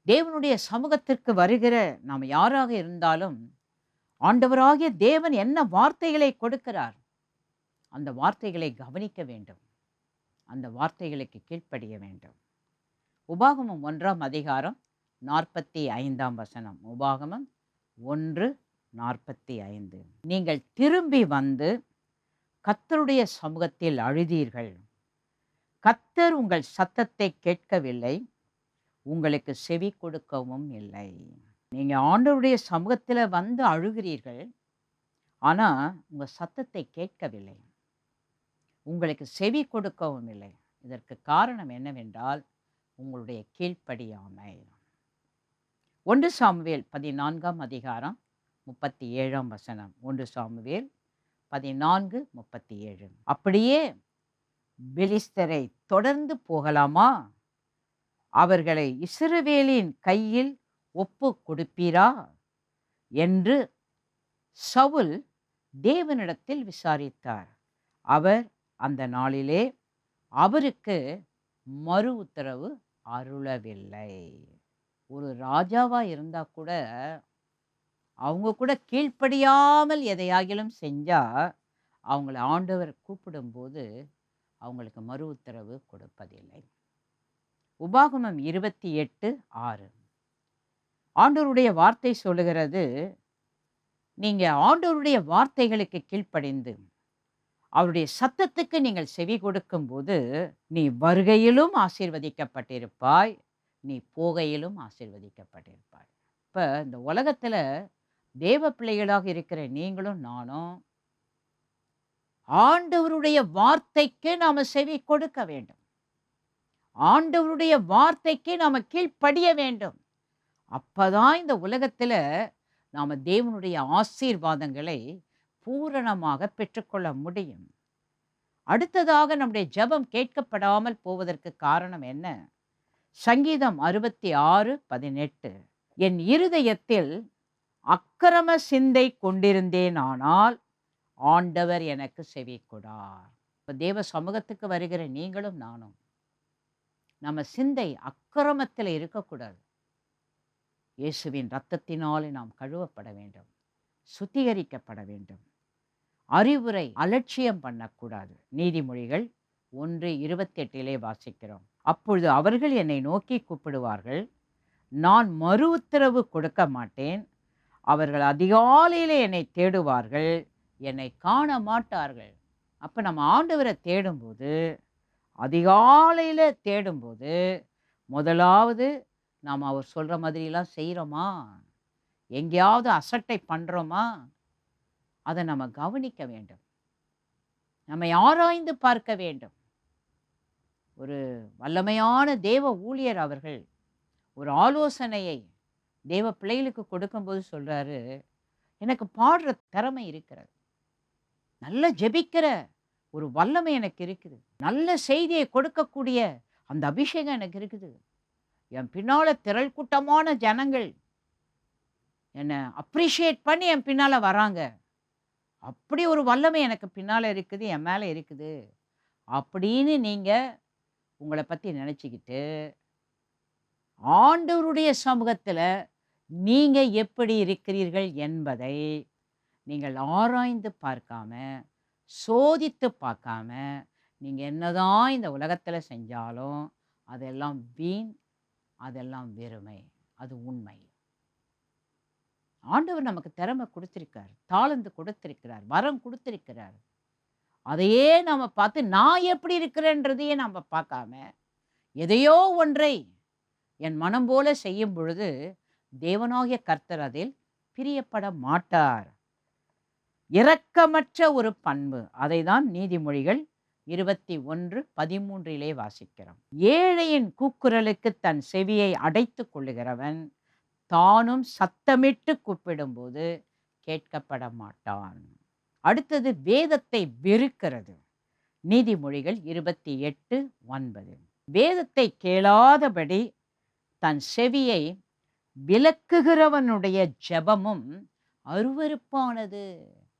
தேவனுடைய சமூகத்திற்கு வருகிற நாம் யாராக இருந்தாலும் ஆண்டவராகிய தேவன் என்ன வார்த்தைகளை கொடுக்கிறார், அந்த வார்த்தைகளை கவனிக்க வேண்டும், அந்த வார்த்தைகளுக்கு கீழ்ப்படிய வேண்டும். உபாகமம் 1ஆம் அதிகாரம் 45ஆம் வசனம். உபாகமம் 1:45. நீங்கள் திரும்பி வந்து கர்த்தருடைய சமூகத்தில் அழுதீர்கள், கர்த்தர் உங்கள் சத்தத்தை கேட்கவில்லை, உங்களுக்கு செவி கொடுக்கவும் இல்லை. நீங்க ஆண்டவருடைய சமூகத்தில் வந்து அழுகிறீர்கள், ஆனா உங்க சத்தத்தை கேட்கவில்லை, உங்களுக்கு செவி கொடுக்கவும் இல்லை. இதற்கு காரணம் என்னவென்றால் உங்களுடைய கீழ்ப்படியாமை. 1 சாமுவேல் 14ஆம் அதிகாரம் 37ஆம் வசனம். 1 சாமுவேல் 14:37. அப்படியே பெலிஸ்தரை தொடர்ந்து போகலாமா? அவர்களை இஸ்ரவேலின் கையில் ஒப்பு கொடுப்பீரா என்று சவுல் தேவனிடத்தில் விசாரித்தார். அவர் அந்த நாளிலே அவருக்கு மறு உத்தரவு அருளவில்லை. ஒரு ராஜாவா இருந்தா கூட அவங்க கூட கீழ்ப்படியாமல் எதையாகிலும் செஞ்சா அவங்கள ஆண்டவர் கூப்பிடும்போது அவங்களுக்கு மறு உத்தரவு கொடுப்பதில்லை. உபாகமம் 28:6. ஆண்டவருடைய வார்த்தை சொல்லுகிறது, நீங்க ஆண்டவருடைய வார்த்தைகளுக்கு கீழ்ப்படிந்து அவருடைய சத்தத்துக்கு நீங்கள் செவி கொடுக்கும்போது நீ வருகையிலும் ஆசீர்வதிக்கப்பட்டிருப்பாய், நீ போகையிலும் ஆசீர்வதிக்கப்பட்டிருப்பாய். இப்போ இந்த உலகத்தில் தேவ பிள்ளைகளாக இருக்கிற நீங்களும் நானும் ஆண்டவருடைய வார்த்தைக்கு நாம செவி கொடுக்க வேண்டும், ஆண்டவருடைய வார்த்தைக்கு நாம கீழ்ப்படிய வேண்டும். அப்பதான் இந்த உலகத்தில் நாம தேவனுடைய ஆசீர்வாதங்களை பூரணமாக பெற்றுக்கொள்ள முடியும். அடுத்ததாக நம்முடைய ஜெபம் கேட்கப்படாமல் போவதற்கு காரணம் என்ன? சங்கீதம் 66:18. என் இருதயத்தில் அக்கிரம சிந்தை கொண்டிருந்தேனானால் ஆண்டவர் எனக்கு செவி கொடார். இப்போ தேவ சமூகத்துக்கு வருகிற நீங்களும் நானும் நம்ம சிந்தை அக்கிரமத்தில் இருக்கக்கூடாது. இயேசுவின் இரத்தத்தினாலே நாம் கழுவப்பட வேண்டும், சுத்திகரிக்கப்பட வேண்டும். அறிவுரை அலட்சியம் பண்ணக்கூடாது. நீதிமொழிகள் 1:28 வாசிக்கிறோம். அப்பொழுது அவர்கள் என்னை நோக்கி கூப்பிடுவார்கள், நான் மறு உத்தரவு கொடுக்க மாட்டேன். அவர்கள் அதிகாலையிலே என்னை தேடுவார்கள், என்னை காண மாட்டார்கள். அப்போ நம்ம ஆண்டவரை தேடும்போது, அதிகாலையில் தேடும்போது, முதலாவது நாம் அவர் சொல்கிற மாதிரிலாம் செய்கிறோமா, எங்கேயாவது அசட்டை பண்ணுறோமா, அதை நம்ம கவனிக்க வேண்டும். நம்மை ஆராய்ந்து பார்க்க வேண்டும். ஒரு வல்லமையான தேவ ஊழியர் அவர்கள் ஒரு ஆலோசனையை தேவ பிள்ளைகளுக்கு கொடுக்கும்போது சொல்றாரு, எனக்கு பாடுற திறமை இருக்கிறது, நல்ல ஜெபிக்கிற ஒரு வல்லமை எனக்கு இருக்குது, நல்ல செய்தியை கொடுக்கக்கூடிய அந்த அபிஷேகம் எனக்கு இருக்குது, என் பின்னால திரள் கூட்டமான ஜனங்கள் என்னை அப்ரிஷியேட் பண்ணி என் பின்னால வராங்க, அப்படி ஒரு வல்லமை எனக்கு பின்னால இருக்குது, என் மேல இருக்குது அப்படின்னு நீங்க உங்களை பத்தி நினைச்சுக்கிட்டு ஆண்டவருடைய சமூகத்துல நீங்க எப்படி இருக்கிறீர்கள் என்பதை நீங்கள் ஆராய்ந்து பார்க்காம, சோதித்து பார்க்காம, நீங்க என்னதான் இந்த உலகத்துல செஞ்சாலும் அதெல்லாம் வீண், அதெல்லாம் வெறுமை, அது உண்மை. ஆண்டவர் நமக்கு திறமை கொடுத்திருக்கார், தாளந்து கொடுத்திருக்கிறார், வரம் கொடுத்திருக்கிறார். அதையே நம்ம பார்த்து நான் எப்படி இருக்கிறேன்றதையே நம்ம பார்க்காம எதையோ ஒன்றை என் மனம் போல செய்யும் பொழுது தேவனாகிய கர்த்தர் அதில் பிரியப்பட மாட்டார். இரக்கமற்ற ஒரு பண்பு, அதை தான் நீதிமொழிகள் 21:13 வாசிக்கிறோம். ஏழையின் கூக்குரலுக்கு தன் செவியை அடைத்து கொள்ளுகிறவன் தானும் சத்தமிட்டு கூப்பிடும்போது கேட்கப்பட மாட்டான். அடுத்தது வேதத்தை வெறுக்கிறது. நீதிமொழிகள் 28:9. வேதத்தை கேளாதபடி தன் செவியை விலக்குகிறவனுடைய ஜெபமும் அருவருப்பானது.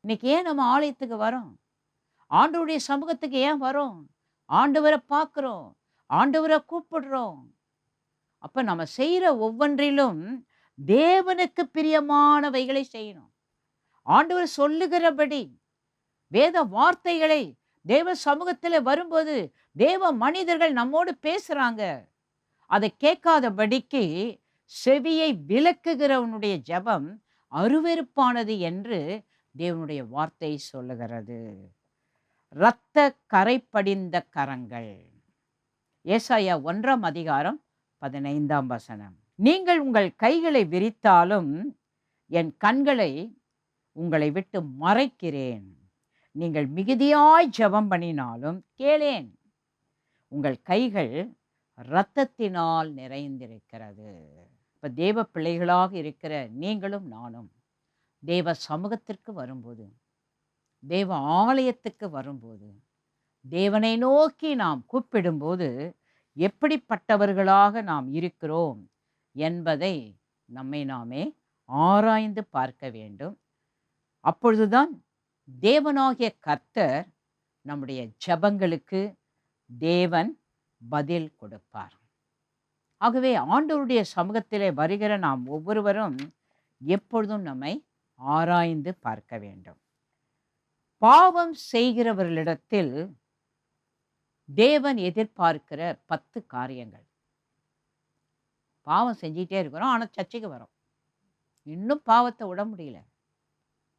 இன்னைக்கு ஏன் நம்ம ஆலயத்துக்கு வரோம்? ஆண்டவருடைய சமூகத்துக்கு ஏன் வரோம்? ஆண்டவரை பார்க்குறோம், ஆண்டவரை கூப்பிடுறோம். அப்போ நம்ம செய்கிற ஒவ்வொன்றிலும் தேவனுக்கு பிரியமானவைகளை செய்யணும். ஆண்டவர் சொல்லுகிறபடி வேத வார்த்தைகளை தேவ சமூகத்தில் வரும்போது தேவ மனிதர்கள் நம்மோடு பேசுறாங்க, அதை கேட்காதபடிக்கு செவியை விலக்குகிறவனுடைய ஜெபம் அருவருப்பானது என்று தேவனுடைய வார்த்தை சொல்லுகிறது. இரத்த கரைப்படிந்த கரங்கள். ஏசாயா 1:15. நீங்கள் உங்கள் கைகளை விரித்தாலும் என் கண்களை உங்களை விட்டு மறைக்கிறேன், நீங்கள் மிகுதியாய் ஜெபம் பண்ணினாலும் கேளேன், உங்கள் கைகள் இரத்தத்தினால் நிறைந்திருக்கிறது. இப்போ தேவ பிள்ளைகளாக இருக்கிற நீங்களும் நானும் தேவ சமூகத்திற்கு வரும்போது, தேவ ஆலயத்துக்கு வரும்போது, தேவனை நோக்கி நாம் கூப்பிடும்போது எப்படிப்பட்டவர்களாக நாம் இருக்கிறோம் என்பதை நம்மை நாமே ஆராய்ந்து பார்க்க வேண்டும். அப்பொழுதுதான் தேவனாகிய கர்த்தர் நம்முடைய ஜெபங்களுக்கு தேவன் பதில் கொடுப்பார். ஆகவே ஆண்டவருடைய சமூகத்திலே வருகிற நாம் ஒவ்வொருவரும் எப்பொழுதும் நம்மை ஆராய்ந்து பார்க்க வேண்டும். பாவம் செய்கிறவர்களிடத்தில் தேவன் எதிர்பார்க்கிற 10 காரியங்கள். பாவம் செஞ்சிட்டே இருக்கிறோம், ஆனால் சர்ச்சைக்கு வரோம், இன்னும் பாவத்தை விட முடியல.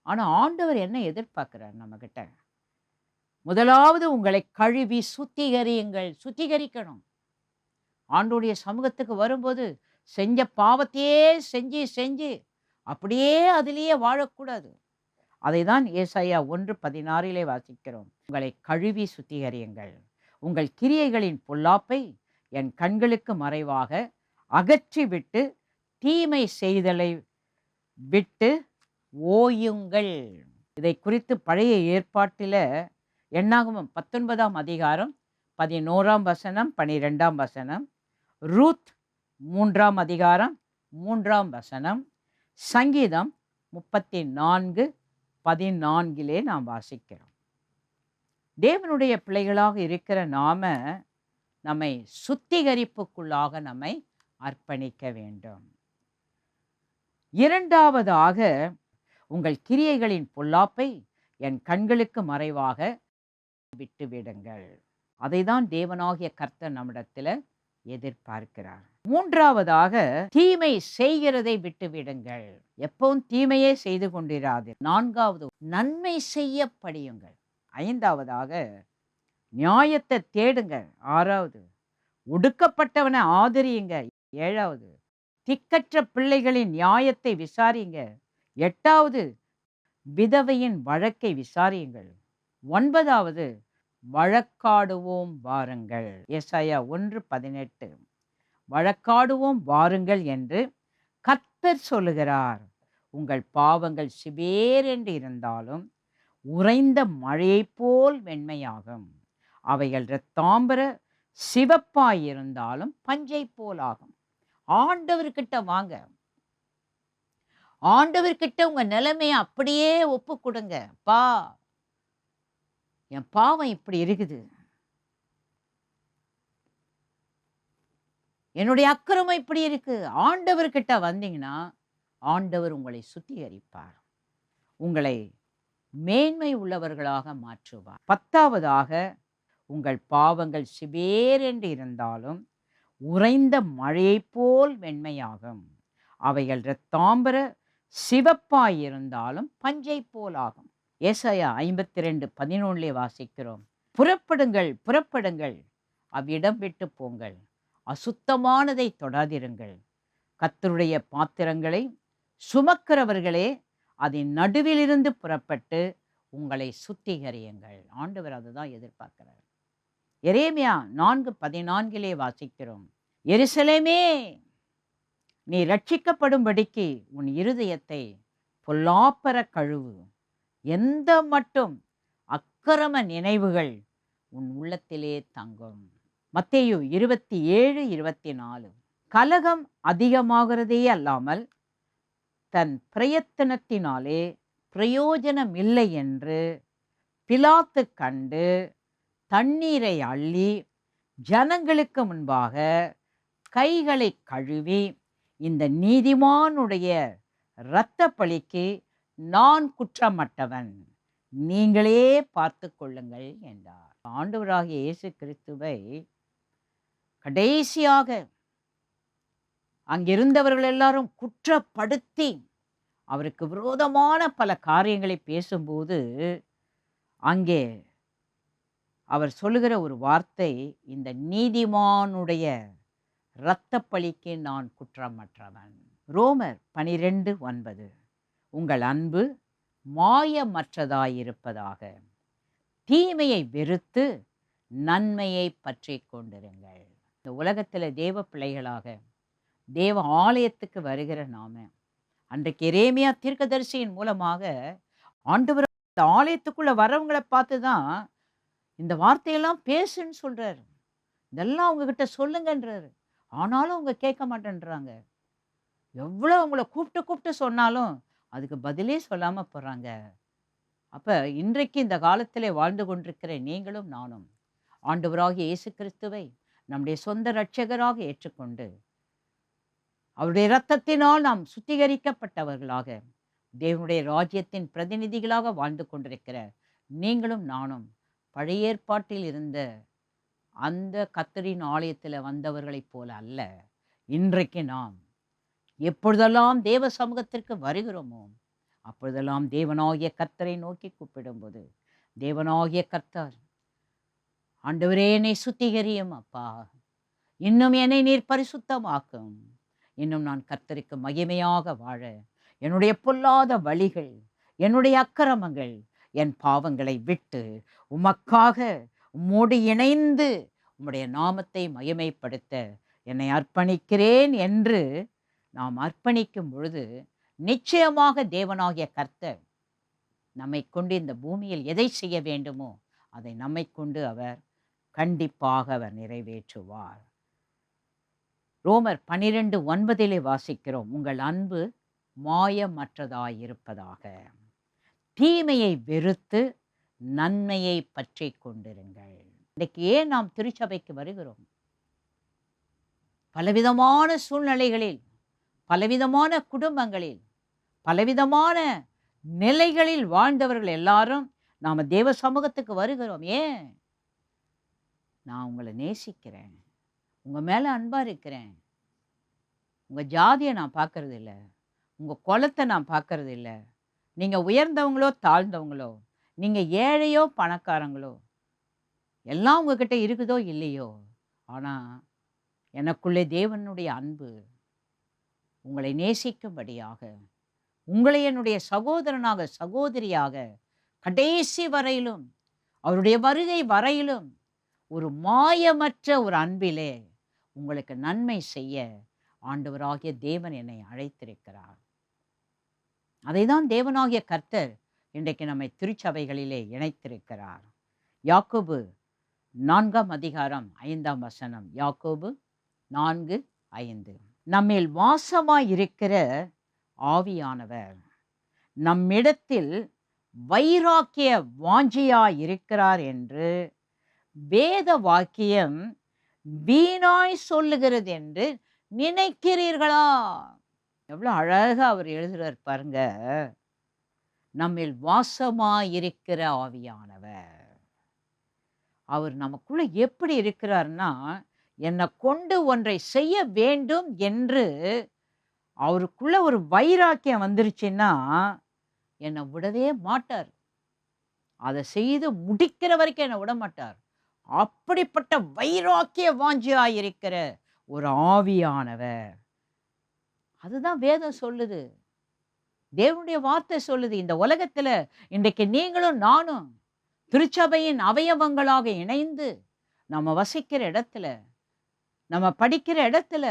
ஆனால் ஆண்டவர் என்ன எதிர்பார்க்கிறார் நம்மக்கிட்ட? முதலாவது உங்களை கழுவி சுத்திகரியுங்கள். சுத்திகரிக்கணும். ஆண்டவருடைய சமூகத்துக்கு வரும்போது செஞ்ச பாவத்தையே செஞ்சு செஞ்சு அப்படியே அதிலேயே வாழக்கூடாது. அதை தான் ஏசாயா 1:16 வாசிக்கிறோம். உங்களை கழுவி சுத்திகரியுங்கள், உங்கள் கிரியைகளின் பொல்லாப்பை என் கண்களுக்கு மறைவாக அகற்றிவிட்டு தீமை செய்தலை விட்டு ஓயுங்கள். இதை குறித்து பழைய ஏற்பாட்டில் என்னாகமம் 19:11-12, ரூத் 3:3, சங்கீதம் 34:14 நாம் வாசிக்கிறோம். தேவனுடைய பிள்ளைகளாக இருக்கிற நாம நம்மை சுத்திகரிப்புக்குள்ளாக நம்மை அர்ப்பணிக்க வேண்டும். இரண்டாவதாக உங்கள் கிரியைகளின் பொல்லாப்பை என் கண்களுக்கு மறைவாக விட்டுவிடுங்கள். அதை தான் தேவனாகிய கர்த்தர் நம்மிடத்தில் எதிர்பார்க்கிறார். மூன்றாவதாக தீமை செய்கிறதை விட்டுவிடுங்கள். எப்பவும் தீமையே செய்து கொண்டிராது. நான்காவது நன்மை செய்ய படியுங்கள். 5வதாக நியாயத்தை தேடுங்க. 6வது ஒடுக்கப்பட்டவனை ஆதரியுங்க. 7வது திக்கற்ற பிள்ளைகளின் நியாயத்தை விசாரிங்க. 8வது விதவையின் வழக்கை விசாரியுங்கள். 9வது வழக்காடுவோம் வாருங்கள். ஏசாயா 1:18 வழக்காடுவோம் வாருங்கள் என்று கர்த்தர் சொல்லுகிறார். உங்கள் பாவங்கள் சிவேரென்று இருந்தாலும் உறைந்த மழையைப் போல் வெண்மையாகும். அவைகள் இரத்தாம்பர சிவப்பாயிருந்தாலும் பஞ்சை போலாகும். ஆண்டவர்கிட்ட வாங்க. ஆண்டவர்கிட்ட உங்க நிலைமையை அப்படியே ஒப்பு கொடுங்க. பா, என் பாவம் இப்படி இருக்குது, என்னுடைய அக்கிரமம் இப்படி இருக்கு. ஆண்டவர்கிட்ட வந்தீங்கன்னா ஆண்டவர் உங்களை சுத்திகரிப்பார், உங்களை மேன்மை உள்ளவர்களாக மாற்றுவார். 10வதாக உங்கள் பாவங்கள் சிவேரென்று இருந்தாலும் உறைந்த மழையைப் போல் வெண்மையாகும். அவைகள் இரத்தாம்பர சிவப்பாயிருந்தாலும் பஞ்சை போலாகும். ஏசாயா 52:11 வாசிக்கிறோம். புறப்படுங்கள், புறப்படுங்கள், அவ்விடம் விட்டு போங்கள், அசுத்தமானதை தொடாதிருங்கள். கர்த்தருடைய பாத்திரங்களை சுமக்கிறவர்களே, அதன் நடுவிலிருந்து புறப்பட்டு உங்களை சுத்திகரியுங்கள். ஆண்டவர் அதுதான் எதிர்பார்க்கிறார். எரேமியா 4:14 வாசிக்கிறோம். எருசலேமே, நீ ரட்சிக்கப்படும்படிக்கு உன் இருதயத்தை பொல்லாப்பர கழுவு, எந்த மட்டும் அக்கிரம நினைவுகள் உன் உள்ளத்திலே தங்கும். மத்தேயு 27:24 கலகம் அதிகமாகிறதே அல்லாமல் தன் பிரயத்தனத்தினாலே பிரயோஜனமில்லை என்று பிலாத்து கண்டு தண்ணீரை அள்ளி ஜனங்களுக்கு முன்பாக கைகளை கழுவி, இந்த நீதிமானுடைய இரத்த பழிக்கு நான் குற்றமற்றவன், நீங்களே பார்த்து கொள்ளுங்கள் என்றார். ஆண்டவராகிய இயேசு கிறிஸ்துவை கடைசியாக அங்கிருந்தவர்கள் எல்லாரும் குற்றப்படுத்தி அவருக்கு விரோதமான பல காரியங்களை பேசும்போது அங்கே அவர் சொல்லுகிற ஒரு வார்த்தை, இந்த நீதிமானுடைய இரத்தப்பழிக்கு நான் குற்றமற்றவன். ரோமர் 12:9 உங்கள் அன்பு மாயமற்றதாயிருப்பதாக, தீமையை வெறுத்து நன்மையை பற்றி கொண்டிருங்கள். இந்த உலகத்தில் தேவ பிள்ளைகளாக தேவ ஆலயத்துக்கு வருகிற நாம, அன்றைக்கு எரேமியா தீர்க்கதரிசியின் மூலமாக ஆண்டவர் இந்த ஆலயத்துக்குள்ள வரவங்களை பார்த்து தான் இந்த வார்த்தையெல்லாம் பேசுன்னு சொல்றாரு, இதெல்லாம் அவங்ககிட்ட சொல்லுங்கன்றாரு. ஆனாலும் அவங்க கேட்க மாட்டேன்றாங்க. எவ்வளோ அவங்கள கூப்பிட்டு கூப்பிட்டு சொன்னாலும் அதுக்கு பதிலே சொல்லாமல் போகிறாங்க. அப்போ இன்றைக்கு இந்த காலத்திலே வாழ்ந்து கொண்டிருக்கிற நீங்களும் நானும் ஆண்டவராகிய இயேசு கிறிஸ்துவை நம்முடைய சொந்த இரட்சகராக ஏற்றுக்கொண்டு அவருடைய இரத்தத்தினால் நாம் சுத்திகரிக்கப்பட்டவர்களாக தேவனுடைய ராஜ்யத்தின் பிரதிநிதிகளாக வாழ்ந்து கொண்டிருக்கிற நீங்களும் நானும் பழைய ஏற்பாட்டில் இருந்த அந்த கர்த்தரின் ஆலயத்தில் வந்தவர்களைப் போல அல்ல. இன்றைக்கு நாம் எப்பொழுதெல்லாம் தேவ சமூகத்திற்கு வருகிறோமோ அப்பொழுதெல்லாம் தேவனாகிய கர்த்தரை நோக்கி கூப்பிடும்போது தேவனாகிய கர்த்தர், ஆண்டவரே என்னை சுத்திகரியும் அப்பா, இன்னும் என்னை நீர் பரிசுத்தமாக்கும், இன்னும் நான் கர்த்தருக்கு மகிமையாக வாழ என்னுடைய பொல்லாத வழிகள், என்னுடைய அக்கிரமங்கள், என் பாவங்களை விட்டு உமக்காக உம்மோடு இணைந்து உம்முடைய நாமத்தை மகிமைப்படுத்த என்னை அர்ப்பணிக்கிறேன் என்று நாம் அர்ப்பணிக்கும் பொழுது நிச்சயமாக தேவனாகிய கர்த்தர் நம்மை கொண்டு இந்த பூமியில் எதை செய்ய வேண்டுமோ அதை நம்மை கொண்டு அவர் கண்டிப்பாக அவர் நிறைவேற்றுவார். ரோமர் 12:9 வாசிக்கிறோம். உங்கள் அன்பு மாயமற்றதாயிருப்பதாக, தீமையை வெறுத்து நன்மையை பற்றி கொண்டிருங்கள். இன்றைக்கு ஏன் நாம் திருச்சபைக்கு வருகிறோம்? பலவிதமான சூழ்நிலைகளில், பலவிதமான குடும்பங்களில், பலவிதமான நிலைகளில் வாழ்ந்தவர்கள் எல்லாரும் நாம் தேவ சமூகத்துக்கு வருகிறோம். ஏன்? நான் உங்களை நேசிக்கிறேன், உங்கள் மேலே அன்பாக இருக்கிறேன், உங்கள் ஜாதியை நான் பார்க்கறது இல்லை, உங்கள் குலத்தை நான் பார்க்கறது இல்லை, நீங்கள் உயர்ந்தவங்களோ தாழ்ந்தவங்களோ நீங்கள் ஏழையோ பணக்காரங்களோ எல்லாம் உங்ககிட்ட இருக்குதோ இல்லையோ, ஆனால் எனக்குள்ளே தேவனுடைய அன்பு உங்களை நேசிக்கும்படியாக, உங்களை என்னுடைய சகோதரனாக சகோதரியாக கடைசி வரையிலும், அவருடைய வருகை வரையிலும் ஒரு மாயமற்ற ஒரு அன்பிலே உங்களுக்கு நன்மை செய்ய ஆண்டவராகிய தேவன் என்னை அழைத்திருக்கிறார். அதை தான் தேவனாகிய கர்த்தர் இன்றைக்கு நம்மை திருச்சபைகளிலே இணைத்திருக்கிறார். யாக்கோபு 4ஆம் அதிகாரம் 5ஆம் வசனம். யாக்கோபு 4:5. நம்மில் வாசமாய் இருக்கிற ஆவியானவர் நம்மிடத்தில் வைராக்கிய வாஞ்சியாய் இருக்கிறார் என்று வேத வாக்கியம் வீணாய் சொல்லுகிறது என்று நினைக்கிறீர்களா? எவ்வளோ அழகா அவர் எழுதுறார் பாருங்க. நம்மில் வாசமாயிருக்கிற ஆவியானவர், அவர் நமக்குள்ள எப்படி இருக்கிறார்னா, என்னை கொண்டு ஒன்றை செய்ய வேண்டும் என்று அவருக்குள்ள ஒரு வைராக்கியம் வந்துருச்சுன்னா என்னை விடவே மாட்டார். அதை செய்து முடிக்கிற வரைக்கும் என்னை விட மாட்டார். அப்படிப்பட்ட வைராக்கிய வாஞ்சியாயிருக்கிற ஒரு ஆவியானவர். அதுதான் வேதம் சொல்லுது, தேவனுடைய வார்த்தை சொல்லுது. இந்த உலகத்துல இன்றைக்கு நீங்களும் நானும் திருச்சபையின் அவயவங்களாக இணைந்து நம்ம வசிக்கிற இடத்துல, நம்ம படிக்கிற இடத்துல,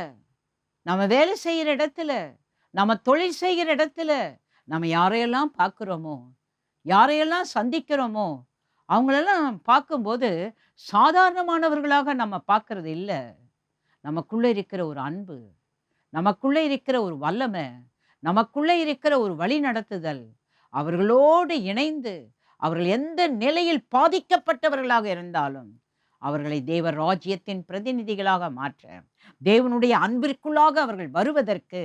நம்ம வேலை செய்கிற இடத்துல, நம்ம தொழில் செய்கிற இடத்துல, நம்ம யாரையெல்லாம் பார்க்குறோமோ, யாரையெல்லாம் சந்திக்கிறோமோ, அவங்களெல்லாம் பார்க்கும்போது சாதாரணமானவர்களாக நம்ம பார்க்கறது இல்லை. நமக்குள்ளே இருக்கிற ஒரு அன்பு, நமக்குள்ளே இருக்கிற ஒரு வல்லமை, நமக்குள்ளே இருக்கிற ஒரு வழி நடத்துதல், அவர்களோடு இணைந்து அவர்கள் எந்த நிலையில் பாதிக்கப்பட்டவர்களாக இருந்தாலும் அவர்களை தேவ ராஜ்யத்தின் பிரதிநிதிகளாக மாற்ற, தேவனுடைய அன்பிற்குள்ளாக அவர்கள் வருவதற்கு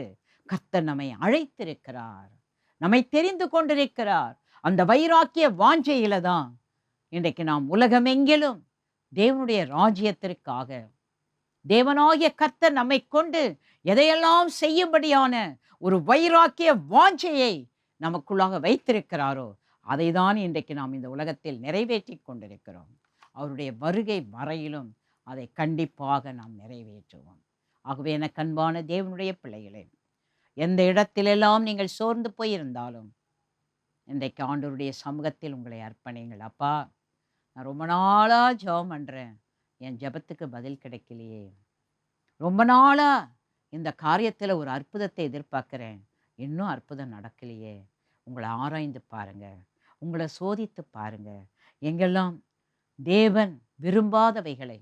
கர்த்தர் நம்மை அழைத்திருக்கிறார், நம்மை தெரிந்து கொண்டிருக்கிறார். அந்த வைராக்கிய வாஞ்சையில தான் இன்றைக்கு நாம் உலகமெங்கிலும் தேவனுடைய ராஜ்யத்திற்காக, தேவனாகிய கர்த்தர் நம்மை கொண்டு எதையெல்லாம் செய்யும்படியான ஒரு வைராக்கிய வாஞ்சையை நமக்குள்ளாக வைத்திருக்கிறாரோ அதை தான் இன்றைக்கு நாம் இந்த உலகத்தில் நிறைவேற்றி கொண்டிருக்கிறோம். அவருடைய வருகை வரையிலும் அதை கண்டிப்பாக நாம் நிறைவேற்றுவோம். ஆகவே எனக்கு அன்பான தேவனுடைய பிள்ளைகளே, எந்த இடத்திலெல்லாம் நீங்கள் சோர்ந்து போயிருந்தாலும் இன்றைக்கு ஆண்டவருடைய சமூகத்தில் உங்களை அர்ப்பணிங்கள். அப்பா, நான் ரொம்ப நாளாக ஜெபம் பண்ணுறேன், என் ஜெபத்துக்கு பதில் கிடைக்கலையே. ரொம்ப நாளாக இந்த காரியத்தில் ஒரு அற்புதத்தை எதிர்பார்க்குறேன், இன்னும் அற்புதம் நடக்கலையே. உங்களை ஆராய்ந்து பாருங்கள், உங்களை சோதித்து பாருங்கள். எங்கெல்லாம் தேவன் விரும்பாதவைகளை,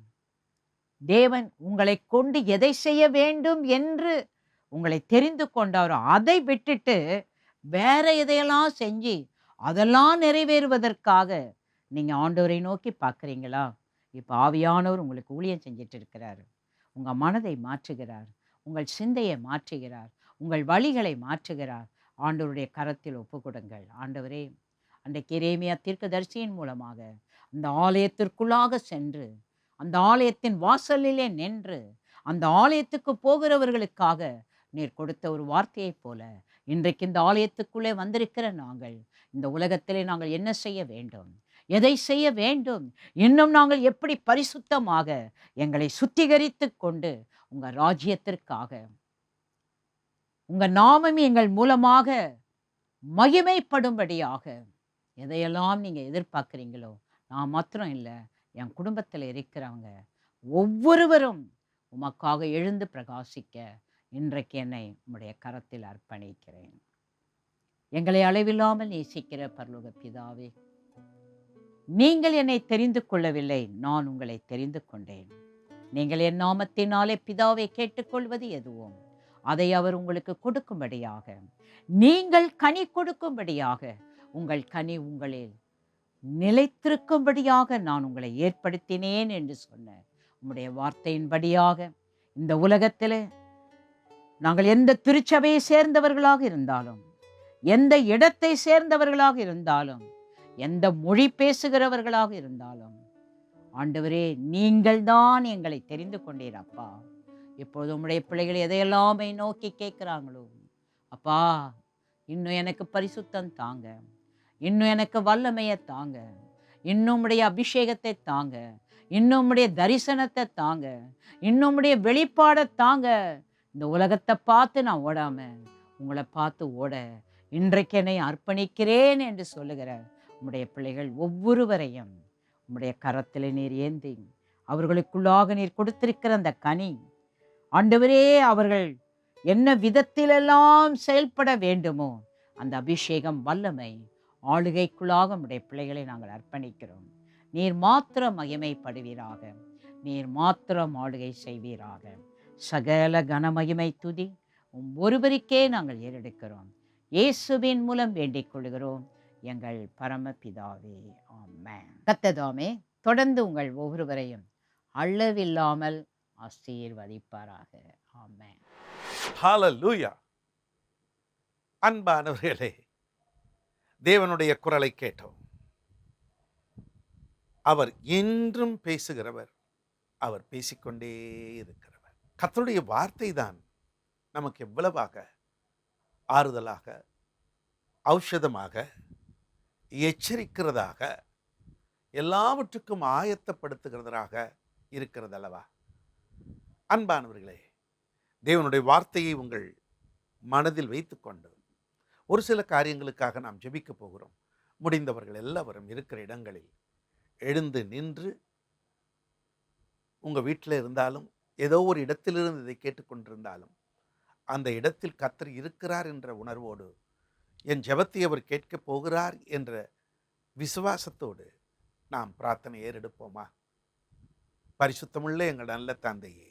தேவன் உங்களை கொண்டு எதை செய்ய வேண்டும் என்று உங்களை தெரிந்து கொண்டாரோ அதை விட்டுட்டு வேற எதையெல்லாம் செஞ்சு அதெல்லாம் நிறைவேறுவதற்காக நீங்கள் ஆண்டவரை நோக்கி பார்க்குறீங்களா? இப்போ ஆவியானவர் உங்களுக்கு ஊழியம் செஞ்சிட்டு இருக்கிறார். உங்கள் மனதை மாற்றுகிறார், உங்கள் சிந்தையை மாற்றுகிறார், உங்கள் வழிகளை மாற்றுகிறார். ஆண்டவருடைய கரத்தில் ஒப்பு கொடுங்கள். ஆண்டவரே, அன்றைக்கு எரேமியா தீர்க்கதரிசியின் மூலமாக அந்த ஆலயத்திற்குள்ளாக சென்று, அந்த ஆலயத்தின் வாசலிலே நின்று, அந்த ஆலயத்துக்கு போகிறவர்களுக்காக நீர் கொடுத்த ஒரு வார்த்தையைப் போல இன்றைக்கு இந்த ஆலயத்துக்குள்ளே வந்திருக்கிற நாங்கள் இந்த உலகத்திலே நாங்கள் என்ன செய்ய வேண்டும், எதை செய்ய வேண்டும், இன்னும் நாங்கள் எப்படி பரிசுத்தமாக எங்களை சுத்திகரித்து கொண்டு உங்கள் ராஜ்யத்திற்காக, உங்கள் நாமம் எங்கள் மூலமாக மகிமைப்படும்படியாக எதையெல்லாம் நீங்கள் எதிர்பார்க்குறீங்களோ, நான் மாத்திரம் இல்லை, என் குடும்பத்தில் இருக்கிறவங்க ஒவ்வொருவரும் உமக்காக எழுந்து பிரகாசிக்க இன்றைக்கு என்னை உம்முடைய கரத்தில் அர்ப்பணிக்கிறேன். எங்களை அளவில்லாமல் நேசிக்கிற பரலோக பிதாவே, நீங்கள் என்னை தெரிந்து கொள்ளவில்லை, நான் உங்களை தெரிந்து கொண்டேன். நீங்கள் என் நாமத்தினாலே பிதாவை கேட்டுக்கொள்வது எதுவும் அதை அவர் உங்களுக்கு கொடுக்கும்படியாக, நீங்கள் கனி கொடுக்கும்படியாக, உங்கள் கனி உங்களில் நிலைத்திருக்கும்படியாக நான் உங்களை ஏற்படுத்தினேன் என்று சொன்ன உம்முடைய வார்த்தையின்படியாக இந்த உலகத்தில் நாங்கள் எந்த திருச்சபையை சேர்ந்தவர்களாக இருந்தாலும், எந்த இடத்தை சேர்ந்தவர்களாக இருந்தாலும், எந்த மொழி பேசுகிறவர்களாக இருந்தாலும், ஆண்டவரே, நீங்கள் தான் எங்களை தெரிந்து கொண்டீர் அப்பா. இப்பொழுது உம்முடைய பிள்ளைகள் எதையெல்லாமே நோக்கி கேட்குறாங்களோ, அப்பா, இன்னும் எனக்கு பரிசுத்தம் தாங்க, இன்னும் எனக்கு வல்லமையை தாங்க, இன்னும் உம்முடைய அபிஷேகத்தை தாங்க, இன்னும் உம்முடைய தரிசனத்தை தாங்க, இன்னும் உம்முடைய வெளிப்பாடை தாங்க. இந்த உலகத்தை பார்த்து நான் ஓடாம உங்களை பார்த்து ஓட இன்றைக்கு என்னை அர்ப்பணிக்கிறேன் என்று சொல்லுகிற உம்முடைய பிள்ளைகள் ஒவ்வொருவரையும் உம்முடைய கரத்தில் நீர் ஏந்தி அவர்களுக்குள்ளாக நீர் கொடுத்திருக்கிற அந்த கனி, ஆண்டவரே, அவர்கள் என்ன விதத்திலெல்லாம் செயல்பட வேண்டுமோ அந்த அபிஷேகம், வல்லமை, ஆளுகைக்குள்ளாக உம்முடைய பிள்ளைகளை நாங்கள் அர்ப்பணிக்கிறோம். நீர் மாத்திரம் மகிமைப்படுவீராக, நீர் மாத்திரம் ஆளுகை செய்வீராக. சகல கனமகிமை துதி ஒருவருக்கே நாங்கள் ஏறெடுக்கிறோம். இயேசுவின் மூலம் வேண்டிக் கொள்கிறோம் எங்கள் பரமபிதாவே, ஆமென். கர்த்தர் தொடர்ந்து உங்கள் ஒவ்வொருவரையும் அளவில்லாமல் ஆசீர்வதிப்பாராக, ஆமென். ஹalleluya. அன்பானவர்களே, தேவனுடைய குரலை கேட்டோம். அவர் என்றும் பேசுகிறவர், அவர் பேசிக்கொண்டே இருக்கிறவர். கர்த்தருடைய வார்த்தை தான் நமக்கு எவ்வளவாக ஆறுதலாக, ஔஷதமாக, எச்சரிக்கிறதாக, எல்லாவற்றுக்கும் ஆயத்தப்படுத்துகிறதாக இருக்கிறது அல்லவா? அன்பானவர்களே, தேவனுடைய வார்த்தையை உங்கள் மனதில் வைத்துக்கொண்டு ஒரு சில காரியங்களுக்காக நாம் ஜெபிக்க போகிறோம். முடிந்தவர்கள் எல்லாவரும் இருக்கிற இடங்களில் எழுந்து நின்று, உங்கள் வீட்டில் இருந்தாலும் ஏதோ ஒரு இடத்திலிருந்து இதை கேட்டுக்கொண்டிருந்தாலும் அந்த இடத்தில் கர்த்தர் இருக்கிறார் என்ற உணர்வோடு, என் ஜெபத்தை அவர் கேட்கப் போகிறார் என்ற விசுவாசத்தோடு நாம் பிரார்த்தனை ஏறெடுப்போமா? பரிசுத்தமுள்ள எங்கள் நல்ல தந்தையே,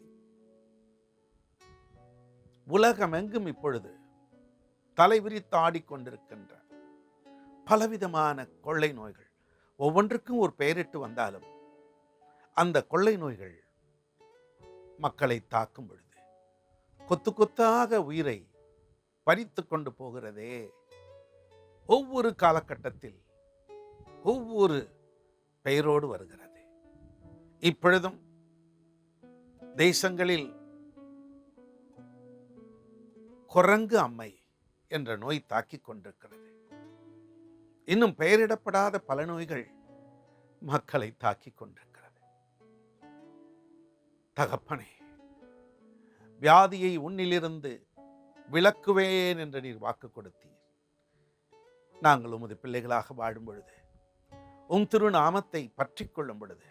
உலகமெங்கும் இப்பொழுது தலைவிரித்து ஆடிக்கொண்டிருக்கின்ற பலவிதமான கொள்ளை நோய்கள், ஒவ்வொன்றுக்கும் ஒரு பெயரிட்டு வந்தாலும் அந்த கொள்ளை நோய்கள் மக்களை தாக்கும் பொழுது கொத்து கொத்தாக உயிரை பறித்து கொண்டு போகிறதே. ஒவ்வொரு காலகட்டத்தில் ஒவ்வொரு பெயரோடு வருகிறது. இப்பொழுதும் தேசங்களில் குரங்கு அம்மை என்ற நோய் தாக்கிக் கொண்டிருக்கிறது. இன்னும் பெயரிடப்படாத பல நோய்கள் மக்களை தாக்கிக் கொண்டிருக்கிறது. தகப்பனே, வியாதியை உன்னிலிருந்து விலக்குவேன் என்று நீர் வாக்கு கொடுத்தீர். நாங்கள் உமது பிள்ளைகளாக வாழும் பொழுது, உம் திரு நாமத்தை பற்றி கொள்ளும் பொழுது,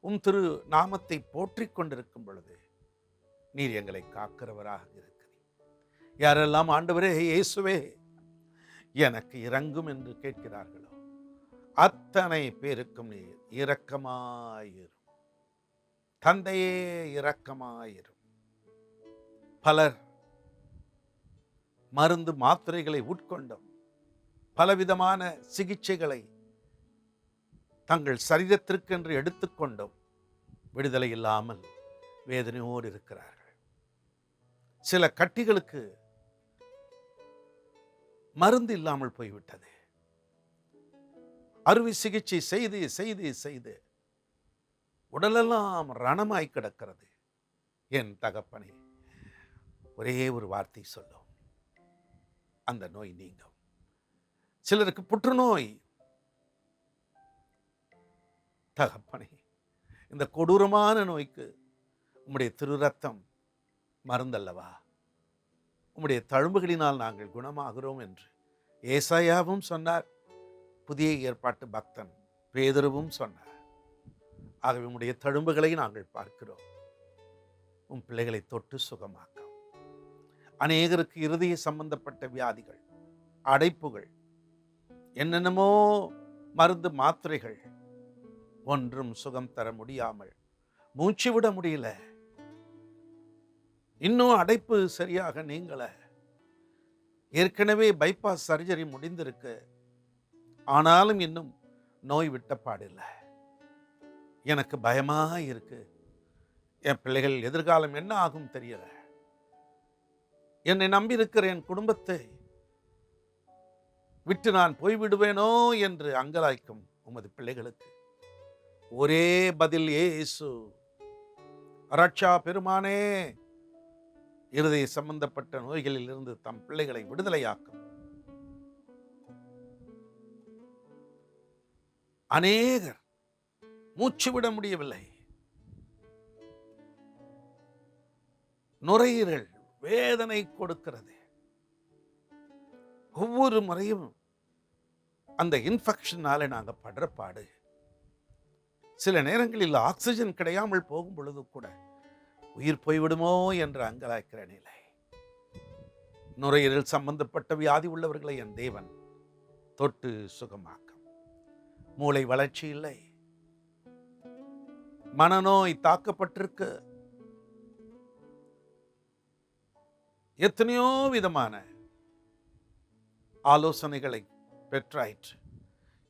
உம் திரு நாமத்தை போற்றிக் கொண்டிருக்கும் பொழுது நீர் எங்களை காக்கிறவராக இருக்கிறீர். யாரெல்லாம் ஆண்டவரே இயேசுவே எனக்கு இரங்கும் என்று கேட்கிறார்களோ அத்தனை பேருக்கும் நீர் இரக்கமாயிரும். தந்தையே இரக்கமாயிரும். பலர் மருந்து மாத்திரைகளை உட்கொண்டும் பலவிதமான சிகிச்சைகளை தங்கள் சரீரத்திற்கென்று எடுத்துக்கொண்டும் விடுதலை இல்லாமல் வேதனையோடு இருக்கிறார்கள். சில கட்டிகளுக்கு மருந்து இல்லாமல் போய்விட்டது. அறுவை சிகிச்சை செய்து செய்து செய்து உடலெல்லாம் ரணமாய் கிடக்கிறது. என் தகப்பனே, ஒரே ஒரு வார்த்தை சொல்லும், அந்த நோய் நீங்கும். சிலருக்கு புற்றுநோய். தகப்பனே, இந்த கொடூரமான நோய்க்கு உம்முடைய திரு ரத்தம் மருந்தல்லவா? உம்முடைய தழும்புகளினால் நாங்கள் குணமாகிறோம் என்று ஏசாயாவும் சொன்னார், புதிய ஏற்பாட்டு பக்தன் பேதுருவும் சொன்னார். ஆகவே உம்முடைய தழும்புகளை நாங்கள் பார்க்கிறோம். உம் பிள்ளைகளை தொட்டு சுகமாக்கும். அநேகருக்கு இருதய சம்பந்தப்பட்ட வியாதிகள், அடைப்புகள், என்னென்னமோ மருந்து மாத்திரைகள், ஒன்றும் சுகம் தர முடியாமல் மூச்சு விட முடியல. இன்னும் அடைப்பு சரியாக நீங்கள. ஏற்கனவே பைபாஸ் சர்ஜரி முடிந்திருக்கு, ஆனாலும் இன்னும் நோய் விட்ட பாடில்லை. எனக்கு பயமா இருக்கு. என் பிள்ளைகள் எதிர்காலம் என்ன ஆகும் தெரியல. என்னை நம்பி இருக்கிற என் குடும்பத்தை விட்டு நான் போய்விடுவேனோ என்று அங்கலாய்க்கும் உமது பிள்ளைகளுக்கு ஒரே பதில், இயேசு ரட்சா பெருமானே, இருதய சம்பந்தப்பட்ட நோய்களில் இருந்து தம் பிள்ளைகளை விடுதலையாக்கும். அநேகர் மூச்சு விட முடியவில்லை. நுரையீரல் வேதனை கொடுக்கிறது. ஒவ்வொரு முறையும் அந்த இன்ஃபெக்ஷனால நாங்க படுற பாடு. சில நேரங்களில் ஆக்சிஜன் கிடையாமல் போகும் பொழுது கூட உயிர் போய்விடுமோ என்று அங்கலாய்க்கிற நிலை. நுரையீரல் சம்பந்தப்பட்ட வியாதி உள்ளவர்களை என் தேவன் தொட்டு சுகமாக்கும். மூளை வளர்ச்சி இல்லை, மனநோய் தாக்கப்பட்டிருக்கு, எத்தனையோ விதமான ஆலோசனைகளை பெற்றாயிற்று.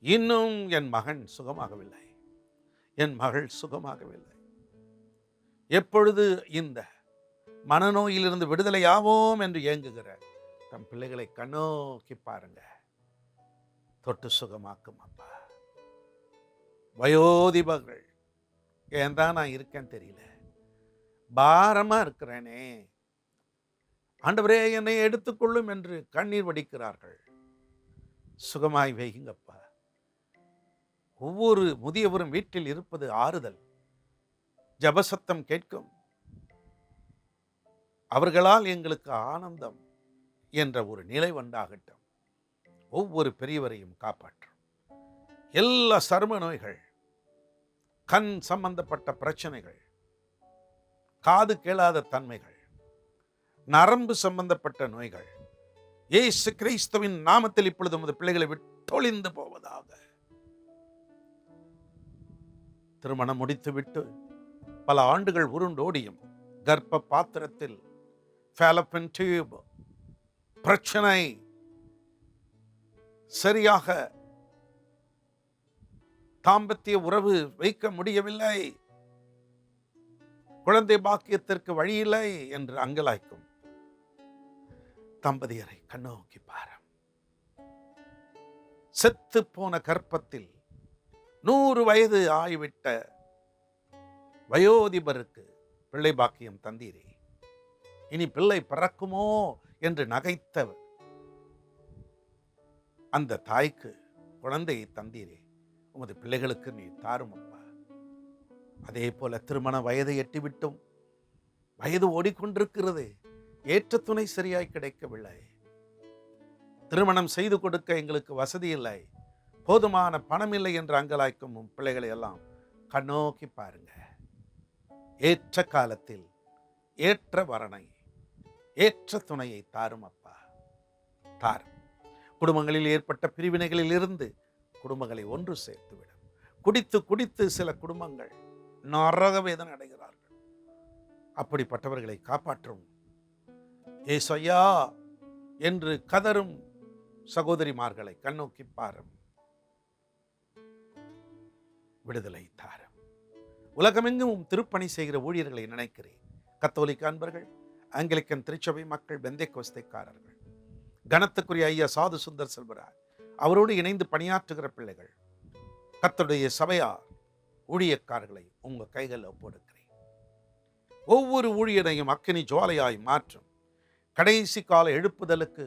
இன்னும் என் மகன் சுகமாகவில்லை, என் மகள் சுகமாகவில்லை. எப்பொழுது இந்த மனநோயிலிருந்து விடுதலையாவோம் என்று ஏங்குகிற தம் பிள்ளைகளை கண்ணோக்கி பாருங்க. தொட்டு சுகமாக்கும் அப்பா. வயோதிபர்கள், ஏன் தான் நான் இருக்கேன் தெரியல, பாரமா இருக்கிறேனே, ஆண்டவரே என்னை எடுத்துக்கொள்ளும் என்று கண்ணீர் வடிக்கிறார்கள். சுகமாய் வைங்கப்பா. ஒவ்வொரு முதியவரும் வீட்டில் இருப்பது ஆறுதல். ஜபசத்தம் கேட்கும், அவர்களால் எங்களுக்கு ஆனந்தம் என்ற ஒரு நிலை உண்டாகட்டும். ஒவ்வொரு பெரியவரையும் காப்பாற்றும். எல்லா சர்ம நோய்கள், கண் சம்பந்தப்பட்ட பிரச்சனைகள், காது கேளாத தன்மைகள், நரம்பு சம்பந்தப்பட்ட நோய்கள் இயேசு கிறிஸ்துவின் நாமத்தில் இப்பொழுது உமது பிள்ளைகளை விட்டொழிந்து போவதாக. திருமணம் முடித்துவிட்டு பல ஆண்டுகள் உருண்டோடியும் கர்ப்ப பாத்திரத்தில் fallopian tube பிரச்சனை, சரியாக தாம்பத்திய உறவு வைக்க முடியவில்லை, குழந்தை பாக்கியத்திற்கு வழியில்லை என்று அங்கலாய்க்கும் தம்பதியரை கண்ணோக்கி பாரு. செத்து போன கர்ப்பத்தில் 100 வயது ஆகிவிட்ட வயோதிபருக்கு பிள்ளை பாக்கியம் தந்தீரே, இனி பிள்ளை பிறக்குமோ என்று நகைத்த அந்த தாய்க்கு குழந்தையை தந்தீரே, உமது பிள்ளைகளுக்கு நீ தாரும் அப்பா. அதே போல திருமண வயதை எட்டிவிட்டும் வயது ஓடிக்கொண்டிருக்கிறது, ஏற்ற துணை சரியாய் கிடைக்கவில்லை, திருமணம் செய்து கொடுக்க எங்களுக்கு வசதி இல்லை, போதுமான பணம் இல்லை என்று அங்கலாய்க்கும் பிள்ளைகளை எல்லாம் கண்ணோக்கி பாருங்க. ஏற்ற காலத்தில் ஏற்ற வரனை, ஏற்ற துணையை தாரும் அப்பா, தாரும். குடும்பங்களில் ஏற்பட்ட பிரிவினைகளில் இருந்து குடும்பங்களை ஒன்று சேர்த்துவிடும். குடித்து குடித்து சில குடும்பங்கள் நரக வேதனை அடைகிறார்கள். அப்படிப்பட்டவர்களை காப்பாற்றும் ஏசையா என்று கதரும் சகோதரிமார்களை கண்ணோக்கி பாரும். விடுதலை தாரும். உலகமெங்கும் திருப்பணி செய்கிற ஊழியர்களை நினைக்கிறேன். கத்தோலிக்க அன்பர்கள், ஆங்கிலிக்கன் திருச்சபை மக்கள், பெந்தேகோஸ்தேக்காரர்கள், கனத்துக்குரிய ஐயா சாது சுந்தர் செல்வராஜ் அவரோடு இணைந்து பணியாற்றுகிற பிள்ளைகள், கர்த்தருடைய சபையார், ஊழியக்காரர்களை உங்க கைகளில் ஒப்படைக்கிறேன். ஒவ்வொரு ஊழியரையும் அக்கினி ஜுவாலையாய் மாற்றும். கடைசி கால எழுப்புதலுக்கு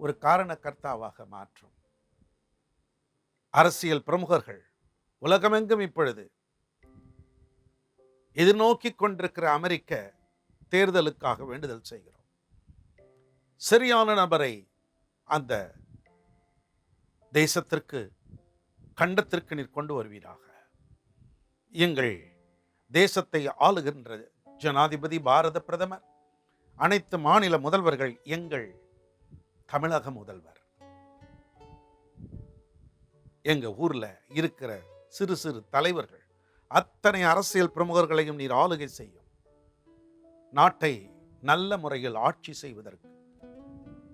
ஒரு காரணக்கர்த்தாவாக மாற்றும். அரசியல் பிரமுகர்கள் உலகமெங்கும் இப்பொழுது எதிர்நோக்கி கொண்டிருக்கிற அமெரிக்க தேர்தலுக்காக வேண்டுதல் செய்கிறோம். சரியான நபரை அந்த தேசத்திற்கு, கண்டத்திற்கு நீர் கொண்டு வருவீராக. எங்கள் தேசத்தை ஆளுகின்ற ஜனாதிபதி, பாரத பிரதமர், அனைத்து மாநில முதல்வர்கள், எங்கள் தமிழக முதல்வர், எங்க ஊர்ல இருக்கிற சிறு சிறு தலைவர்கள், அத்தனை அரசியல் பிரமுகர்களையும் நீர் ஆளுகை செய்யும். நாட்டை நல்ல முறையில் ஆட்சி செய்வதற்கு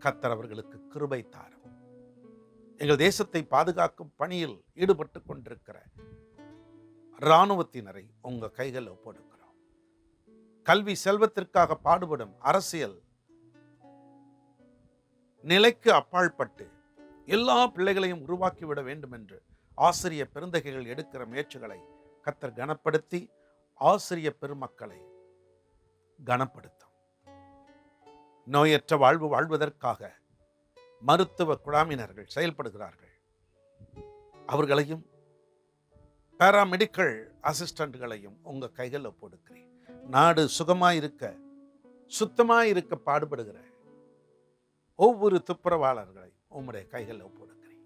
கர்த்தர் அவர்களுக்கு கிருபை தாரும். எங்கள் தேசத்தை பாதுகாக்கும் பணியில் ஈடுபட்டு கொண்டிருக்கிற இராணுவத்தினரை உங்க கைகள் ஒப்படைக்கிறோம். கல்வி செல்வத்திற்காக பாடுபடும் அரசியல் நிலைக்கு அப்பாற்பட்டு எல்லா பிள்ளைகளையும் உருவாக்கிவிட வேண்டும் என்று ஆசிரிய பெருந்தகைகள் எடுக்கிற முயற்சிகளை கர்த்தர் கனப்படுத்தி ஆசிரிய பெருமக்களை கனப்படுத்தும். நோயற்ற வாழ்வு வாழ்வதற்காக மருத்துவ குழாமினர்கள் செயல்படுகிறார்கள். அவர்களையும் பேராமெடிக்கல் அசிஸ்டண்ட்களையும் உங்கள் கைகளில் ஒப்புடுக்கிறேன். நாடு சுகமாக இருக்க, சுத்தமாக இருக்க பாடுபடுகிற ஒவ்வொரு துப்புரவாளர்களையும் உம்முடைய கைகளில் ஒப்புடுக்கிறேன்.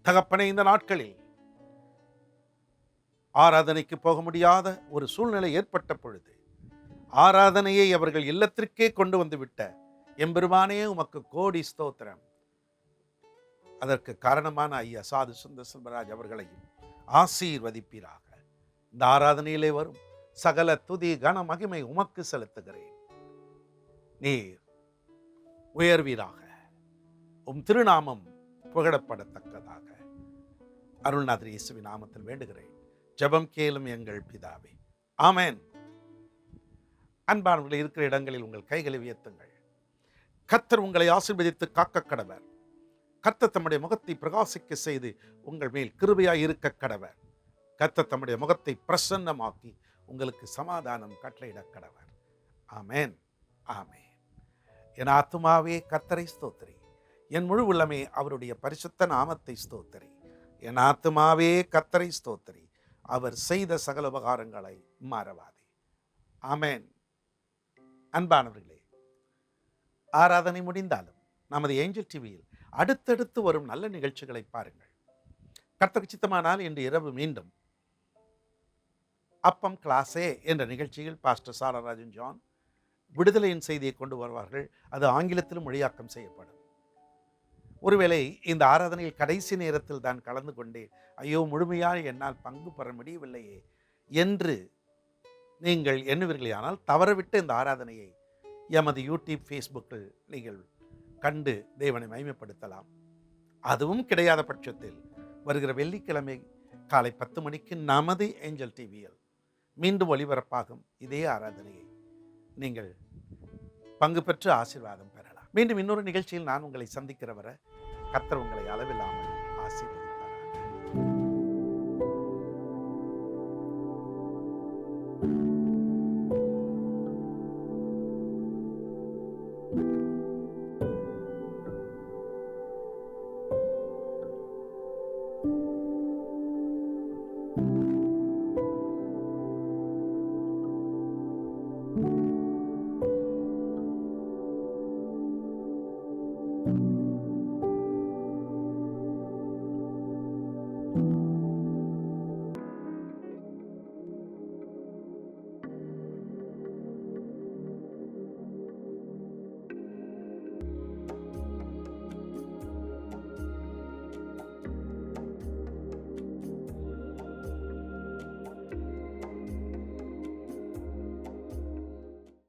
தகப்பனே, இந்த நாட்களில் ஆராதனைக்கு போக முடியாத ஒரு சூழ்நிலை ஏற்பட்ட பொழுது ஆராதனையை அவர்கள் இல்லத்திற்கே கொண்டு வந்து விட்ட எம்பெருமானே, உமக்கு கோடி ஸ்தோத்திரம். அதற்கு காரணமான ஐயா சாது சுந்தர் செல்வராஜ் அவர்களையும் ஆசீர்வதிப்பீராக. இந்த ஆராதனையிலே வரும் சகல துதி கன மகிமை உமக்கு செலுத்துகிறேன். நீர் உயர்வீராக. உம் திருநாமம் புகழப்படத்தக்கதாக. அருள்நாதர் இயேசுவின் நாமத்தில் வேண்டுகிறேன். ஜெபம் கேளும் எங்கள் பிதாவே, ஆமென். அன்பானவர்களே, இருக்கிற இடங்களில் உங்கள் கைகளை உயர்த்துங்கள். கர்த்தர் உங்களை ஆசீர்வதித்து காக்க கடவர். கர்த்தர் தம்முடைய முகத்தை பிரகாசிக்க செய்து உங்கள் மேல் கிருபையாய் இருக்க கடவர். கர்த்தர் தம்முடைய முகத்தை பிரசன்னமாக்கி உங்களுக்கு சமாதானம் கட்டளையிட கடவர். ஆமென், ஆமென். என் ஆத்துமாவே கர்த்தரை ஸ்தோத்திரி, என் முழு உள்ளமே அவருடைய பரிசுத்த நாமத்தை ஸ்தோத்திரி. என் ஆத்துமாவே கர்த்தரை ஸ்தோத்திரி, அவர் செய்த சகல உபகாரங்களை மறவாதே. ஆமென். அன்பானவர்களே, ஆராதனை முடிந்தாலும் நமது ஏஞ்சல் டிவியில் அடுத்தடுத்து வரும் நல்ல நிகழ்ச்சிகளை பாருங்கள். கர்த்தருக்கு சித்தமானால் இன்று இரவு மீண்டும் அப்பம் கிளாஸே என்ற நிகழ்ச்சியில் பாஸ்டர் சாரராஜன் ஜான் விடுதலையின் செய்தியை கொண்டு வருவார்கள். அது ஆங்கிலத்திலும் மொழியாக்கம் செய்யப்படும். ஒருவேளை இந்த ஆராதனையில் கடைசி நேரத்தில் தான் கலந்து கொண்டேன், ஐயோ முழுமையாக என்னால் பங்கு பெற முடியவில்லையே என்று நீங்கள் எண்ணுவீர்களானால் தவறவிட்டு இந்த ஆராதனையை எமது யூடியூப், ஃபேஸ்புக்கில் நீங்கள் கண்டு தேவனை மகிமைப்படுத்தலாம். அதுவும் கிடையாத பட்சத்தில் வருகிற வெள்ளிக்கிழமை காலை 10 மணிக்கு நமது ஏஞ்சல் டிவியில் மீண்டும் ஒளிபரப்பாகும் இதே ஆராதனையை நீங்கள் பங்கு பெற்று ஆசீர்வாதம் பெறலாம். மீண்டும் இன்னொரு நிகழ்ச்சியில் நான் உங்களை சந்திக்கிற வரை கர்த்தர் உங்களை அளவில்லாமல்